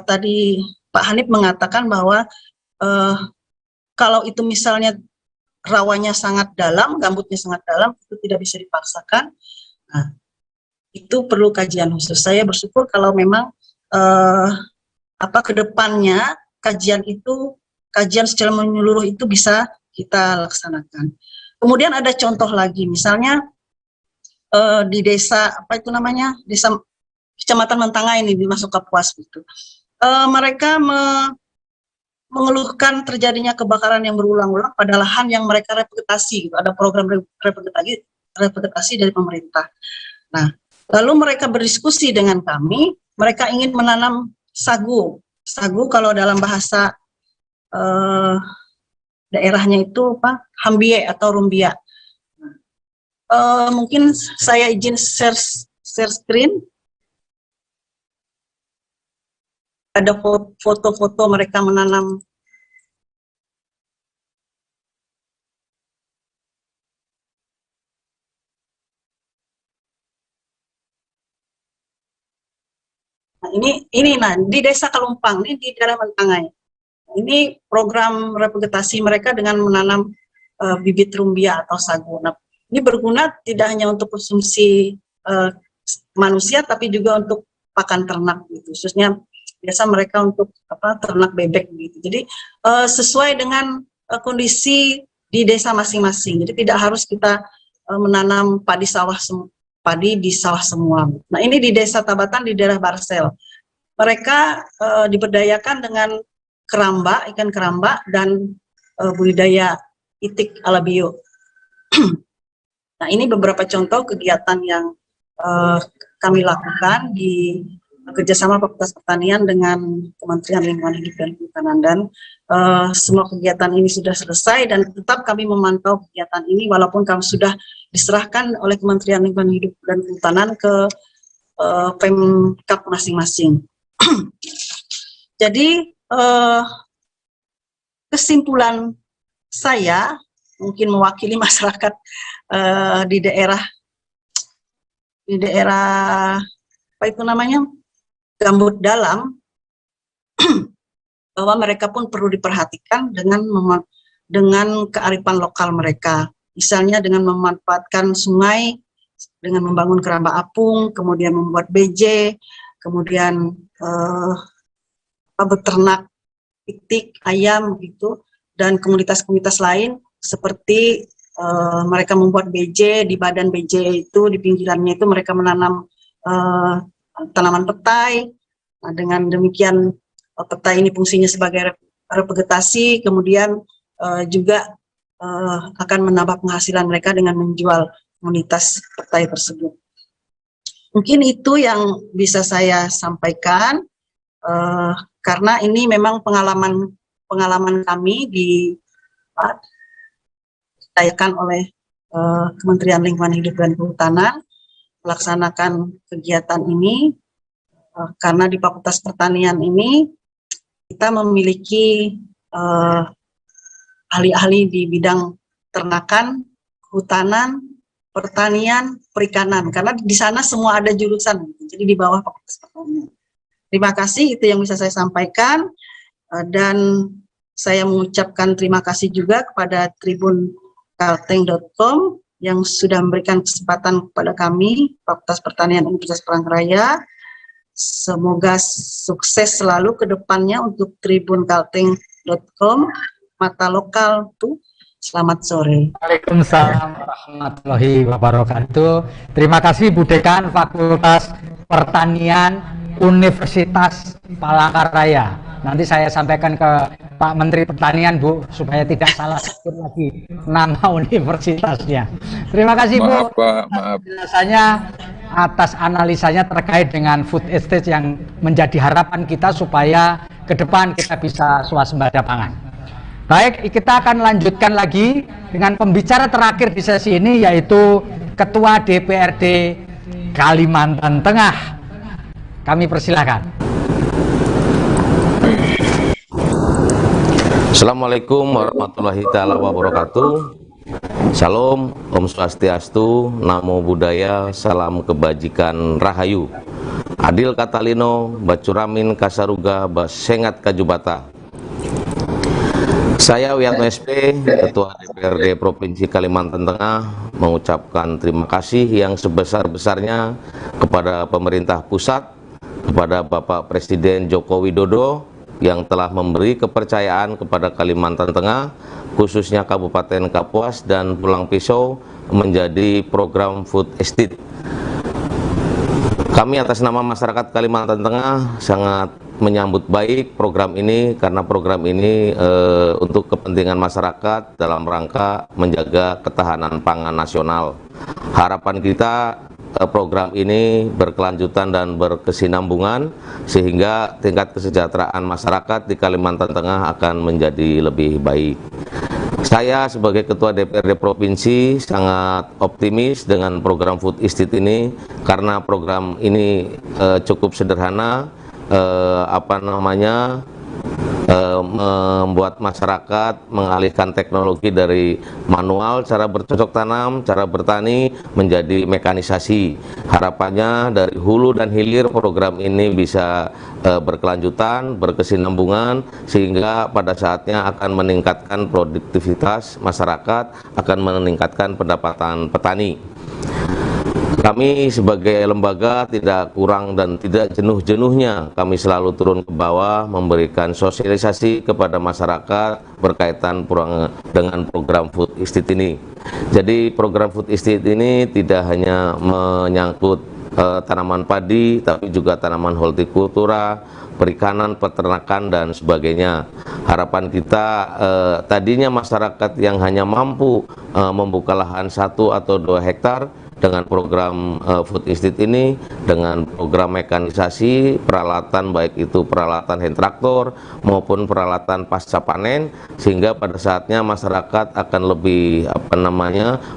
tadi Pak Hanif mengatakan bahwa kalau itu misalnya rawanya sangat dalam, gambutnya sangat dalam, itu tidak bisa dipaksakan. Nah, itu perlu kajian khusus. Saya bersyukur kalau memang kedepannya kajian secara menyeluruh itu bisa kita laksanakan. Kemudian ada contoh lagi, misalnya di desa apa itu namanya, desa Kecamatan Mentangai ini di Masuk Kapuas gitu. Mereka mengeluhkan terjadinya kebakaran yang berulang-ulang pada lahan yang mereka revegetasi gitu. Ada program revegetasi dari pemerintah. Nah, lalu mereka berdiskusi dengan kami, mereka ingin menanam sagu. Sagu kalau dalam bahasa daerahnya itu apa? Hambie atau rumbia. Mungkin saya izin share screen. Ada foto-foto mereka menanam. Nah, ini nah di Desa Kalumpang, ini di daerah Mentangai. Ini program revegetasi mereka dengan menanam bibit rumbia atau sagu. Nah, ini berguna tidak hanya untuk konsumsi manusia, tapi juga untuk pakan ternak, gitu. Khususnya biasa mereka untuk ternak bebek, gitu. Jadi sesuai dengan kondisi di desa masing-masing. Jadi tidak harus kita menanam padi di sawah semua. Nah, ini di Desa Tabatan di daerah Barsel. Mereka diberdayakan dengan keramba, ikan keramba, dan budidaya itik ala bio. Nah, ini beberapa contoh kegiatan yang kami lakukan di kerjasama Fakultas Pertanian dengan Kementerian Lingkungan Hidup dan Kehutanan, dan semua kegiatan ini sudah selesai dan tetap kami memantau kegiatan ini walaupun kami sudah diserahkan oleh Kementerian Lingkungan Hidup dan Kehutanan ke Pemkab masing-masing. Jadi kesimpulan saya mungkin mewakili masyarakat di daerah apa itu namanya, Gambut Dalam, bahwa mereka pun perlu diperhatikan dengan kearifan lokal mereka, misalnya dengan memanfaatkan sungai, dengan membangun keramba apung, kemudian membuat BJ, kemudian beternak itik, ayam gitu, dan komunitas-komunitas lain seperti mereka membuat BJ, di badan BJ itu, di pinggirannya itu mereka menanam tanaman petai. Nah, dengan demikian petai ini fungsinya sebagai revegetasi, kemudian juga akan menambah penghasilan mereka dengan menjual komunitas petai tersebut. Mungkin itu yang bisa saya sampaikan, karena ini memang pengalaman kami didayakan oleh Kementerian Lingkungan Hidup dan Kehutanan melaksanakan kegiatan ini, karena di Fakultas Pertanian ini kita memiliki ahli-ahli di bidang ternakan, kehutanan, pertanian, perikanan, karena di sana semua ada jurusan, jadi di bawah Fakultas Pertanian. Terima kasih, itu yang bisa saya sampaikan, dan saya mengucapkan terima kasih juga kepada tribunkalteng.com yang sudah memberikan kesempatan kepada kami, Fakultas Pertanian Universitas Palangkaraya. Semoga sukses selalu ke depannya untuk tribunkalteng.com, mata lokal tuh. Selamat sore. Waalaikumsalam warahmatullahi wabarakatuh. Terima kasih Bu Dekan Fakultas Pertanian Universitas Palangkaraya. Nanti saya sampaikan ke Pak Menteri Pertanian, Bu, supaya tidak salah sebut lagi nama universitasnya. Terima kasih, Bu. Maaf, Pak, maaf. Penjelasannya atas analisanya terkait dengan food estate yang menjadi harapan kita supaya ke depan kita bisa swasembada pangan. Baik, kita akan lanjutkan lagi dengan pembicara terakhir di sesi ini, yaitu Ketua DPRD Kalimantan Tengah. Kami persilahkan. Assalamualaikum warahmatullahi wabarakatuh. Salam, Om Swastiastu, Namo Buddhaya, Salam Kebajikan Rahayu. Adil Katalino, Bacuramin Kasaruga, Basengat Kajubata. Saya Wiyatno SP, Ketua DPRD Provinsi Kalimantan Tengah, mengucapkan terima kasih yang sebesar-besarnya kepada pemerintah pusat, kepada Bapak Presiden Joko Widodo, yang telah memberi kepercayaan kepada Kalimantan Tengah, khususnya Kabupaten Kapuas dan Pulang Pisau menjadi program food estate. Kami atas nama masyarakat Kalimantan Tengah sangat menyambut baik program ini, karena program ini untuk kepentingan masyarakat dalam rangka menjaga ketahanan pangan nasional. Harapan kita program ini berkelanjutan dan berkesinambungan sehingga tingkat kesejahteraan masyarakat di Kalimantan Tengah akan menjadi lebih baik. Saya sebagai Ketua DPRD Provinsi sangat optimis dengan program food estate ini, karena program ini cukup sederhana, membuat masyarakat mengalihkan teknologi dari manual cara bercocok tanam, cara bertani menjadi mekanisasi. Harapannya dari hulu dan hilir program ini bisa berkelanjutan, berkesinambungan, sehingga pada saatnya akan meningkatkan produktivitas masyarakat, akan meningkatkan pendapatan petani. Kami sebagai lembaga tidak kurang dan tidak jenuh-jenuhnya, kami selalu turun ke bawah memberikan sosialisasi kepada masyarakat berkaitan dengan program food estate ini. Jadi program food estate ini tidak hanya menyangkut tanaman padi, tapi juga tanaman hortikultura, perikanan, peternakan, dan sebagainya. Harapan kita tadinya masyarakat yang hanya mampu membuka lahan 1 atau 2 hektar, dengan program food estate ini, dengan program mekanisasi, peralatan baik itu peralatan hand traktor maupun peralatan pasca panen, sehingga pada saatnya masyarakat akan lebih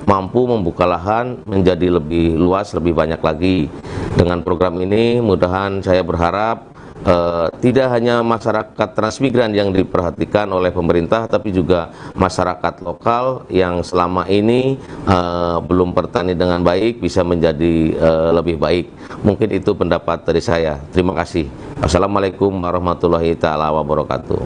mampu membuka lahan menjadi lebih luas, lebih banyak lagi. Dengan program ini mudahan saya berharap tidak hanya masyarakat transmigran yang diperhatikan oleh pemerintah, tapi juga masyarakat lokal yang selama ini belum bertani dengan baik bisa menjadi lebih baik. Mungkin itu pendapat dari saya. Terima kasih. Assalamualaikum warahmatullahi taala wabarakatuh.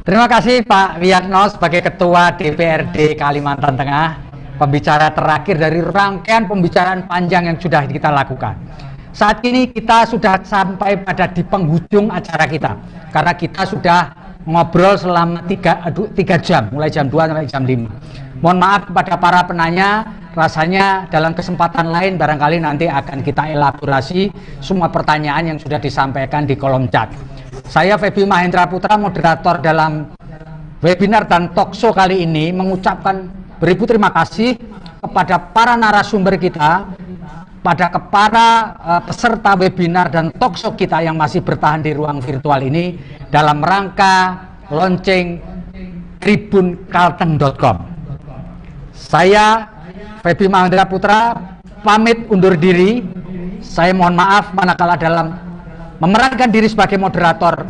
Terima kasih Pak Wiyatno sebagai Ketua DPRD Kalimantan Tengah, pembicara terakhir dari rangkaian pembicaraan panjang yang sudah kita lakukan. Saat ini kita sudah sampai pada di penghujung acara kita, karena kita sudah ngobrol selama 3 jam, mulai jam 2 sampai jam 5. Mohon maaf kepada para penanya, rasanya dalam kesempatan lain barangkali nanti akan kita elaborasi semua pertanyaan yang sudah disampaikan di kolom chat. Saya Feby Mahendra Putra, moderator dalam webinar dan talkshow kali ini, mengucapkan beribu terima kasih kepada para narasumber kita, pada para peserta webinar dan talkshow kita yang masih bertahan di ruang virtual ini dalam rangka launching tribunkalteng.com. Saya Feby Mahendra Putra pamit undur diri. Saya mohon maaf manakala dalam memerankan diri sebagai moderator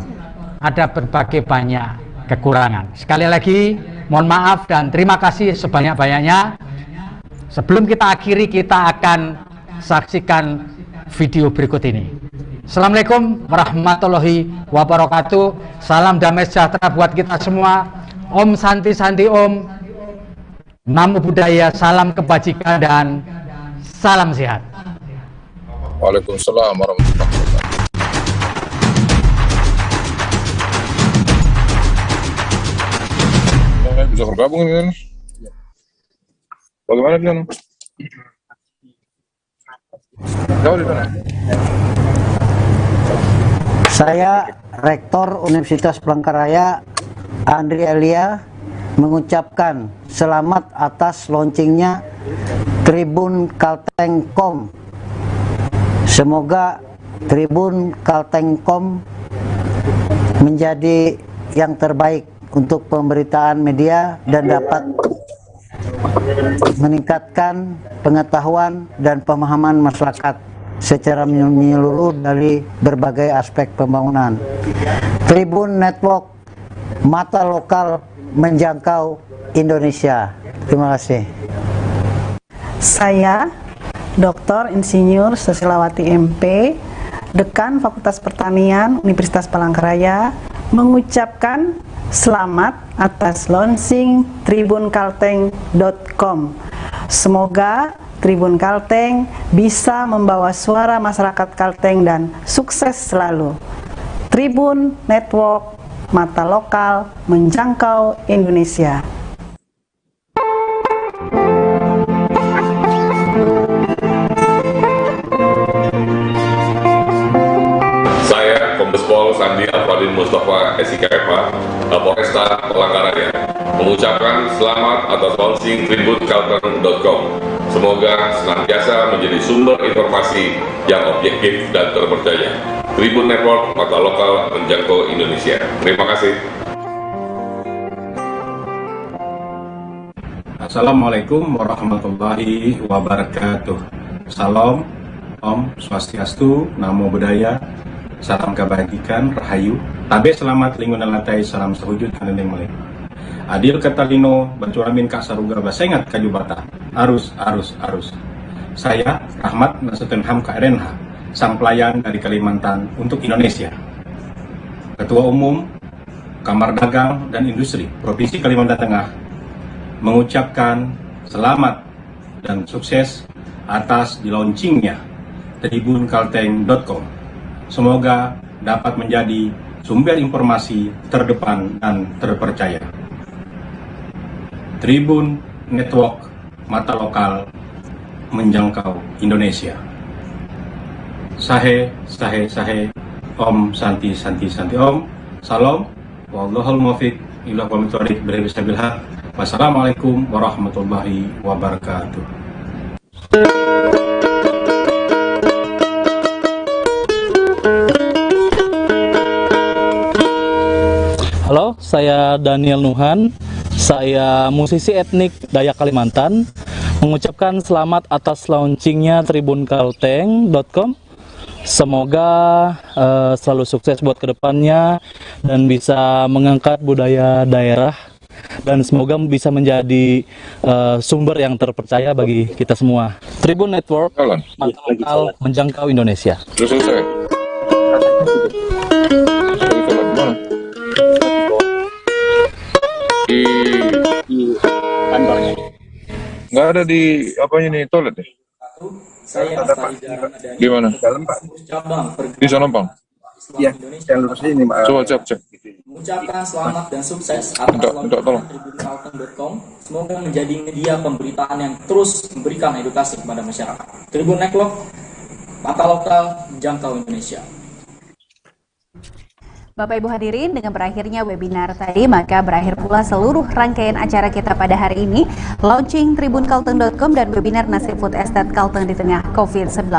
ada berbagai banyak kekurangan. Sekali lagi mohon maaf dan terima kasih sebanyak-banyaknya. Sebelum kita akhiri, kita akan saksikan video berikut ini. Assalamualaikum warahmatullahi wabarakatuh. Salam damai sejahtera buat kita semua. Om Santi Santi Om. Namo Buddhaya, salam kebajikan dan salam sehat. Waalaikumsalam warahmatullahi wabarakatuh. Bisa bergabung kan? Bagaimana dia? Saya Rektor Universitas Palangkaraya Andri Elia mengucapkan selamat atas launchingnya Tribun Kalteng.com. Semoga Tribun Kalteng.com menjadi yang terbaik untuk pemberitaan media dan dapat meningkatkan pengetahuan dan pemahaman masyarakat secara menyeluruh dari berbagai aspek pembangunan. Tribun Network, mata lokal menjangkau Indonesia. Terima kasih. Saya Dr. Insinyur Susilawati MP, Dekan Fakultas Pertanian Universitas Palangkaraya, mengucapkan selamat atas launching tribunkalteng.com. Semoga Tribun Kalteng bisa membawa suara masyarakat Kalteng dan sukses selalu. Tribun Network, mata lokal menjangkau Indonesia. Saya Kombes Pol Sandi Alfadin Mustafa SIKFA, Polresta Palangkaraya, mengucapkan selamat atas launching tribunkalteng.com. Semoga senantiasa menjadi sumber informasi yang objektif dan terpercaya. Tribun Network, mata lokal menjangkau Indonesia. Terima kasih. Assalamualaikum warahmatullahi wabarakatuh. Salam, Om Swastiastu, Namo Buddhaya, salam kebajikan, Rahayu. Tabe selamat lingkungan lantai, salam sehujud kanendeng melek. Adil ketalino, bacuramin kak saruga basengat kajubata. Arus. Saya Rahmat Nasution Ham KRNH, sang pelayan dari Kalimantan untuk Indonesia. Ketua Umum Kamar Dagang dan Industri Provinsi Kalimantan Tengah mengucapkan selamat dan sukses atas di-launchingnya tribunkalteng.com. Semoga dapat menjadi sumber informasi terdepan dan terpercaya. Tribun Network, mata lokal menjangkau Indonesia. Sahe, Om Santi Om. Salam. Wallahul muwaffiq ila aqwamit thoriq billahi. Wassalamualaikum warahmatullahi wabarakatuh. Halo, saya Daniel Nuhan. Saya musisi etnik Dayak Kalimantan, mengucapkan selamat atas launchingnya tribunkalteng.com. Semoga selalu sukses buat kedepannya dan bisa mengangkat budaya daerah, dan semoga bisa menjadi sumber yang terpercaya bagi kita semua. Tribun Network, mata lokal menjangkau Indonesia. Di kantornya. Nggak ada di apanya nih, toilet deh. Saya di mana? Dalam Pak. Di sana Bang. Iya, yang lurus ini Pak. Coba cek. Mengucapkan selamat dan sukses atas launching tribunkalteng.com. Semoga menjadi media pemberitaan yang terus memberikan edukasi kepada masyarakat. Tribun Network, mata lokal menjangkau Indonesia. Bapak Ibu hadirin, dengan berakhirnya webinar tadi, maka berakhir pula seluruh rangkaian acara kita pada hari ini, launching tribunkalteng.com dan webinar Nasib Food Estate Kalteng di tengah COVID-19.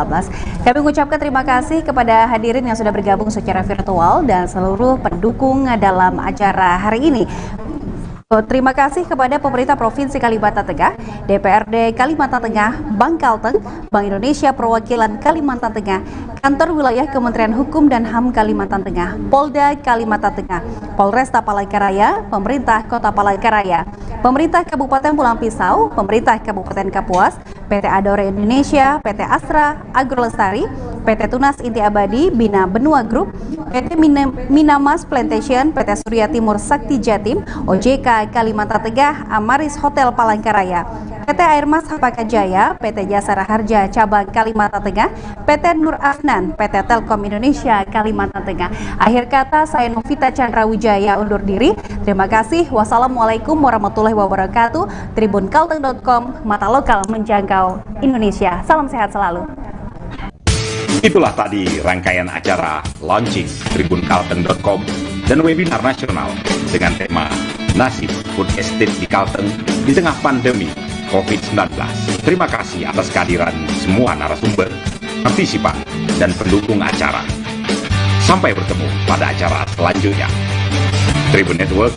Kami mengucapkan terima kasih kepada hadirin yang sudah bergabung secara virtual dan seluruh pendukung dalam acara hari ini. Terima kasih kepada pemerintah Provinsi Kalimantan Tengah, DPRD Kalimantan Tengah, Bank Kalteng, Bank Indonesia Perwakilan Kalimantan Tengah, Kantor Wilayah Kementerian Hukum dan HAM Kalimantan Tengah, Polda Kalimantan Tengah, Polresta Palangkaraya, Pemerintah Kota Palangkaraya, Pemerintah Kabupaten Pulang Pisau, Pemerintah Kabupaten Kapuas, PT Adore Indonesia, PT Astra Agrolestari, PT Tunas Inti Abadi, Bina Benua Group, PT Minamas Plantation, PT Surya Timur Sakti Jatim, OJK Kalimantan Tengah, Amaris Hotel Palangkaraya, PT Airmas Hapaka Jaya, PT Jasara Harja Cabang Kalimantan Tengah, PT Nur Afnan, PT Telkom Indonesia Kalimantan Tengah. Akhir kata, saya Novita Chandra Wijaya undur diri. Terima kasih. Wassalamualaikum warahmatullahi wabarakatuh. Tribunkalteng.com, mata lokal menjangkau Indonesia. Salam sehat selalu. Itulah tadi rangkaian acara launching tribunkalteng.com dan webinar nasional dengan tema Nasib Food Estate di Kalteng di tengah pandemi COVID-19. Terima kasih atas kehadiran semua narasumber, partisipan, dan pendukung acara. Sampai bertemu pada acara selanjutnya. Tribun Network,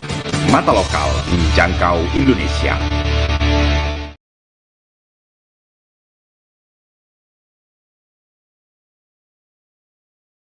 mata lokal menjangkau Indonesia.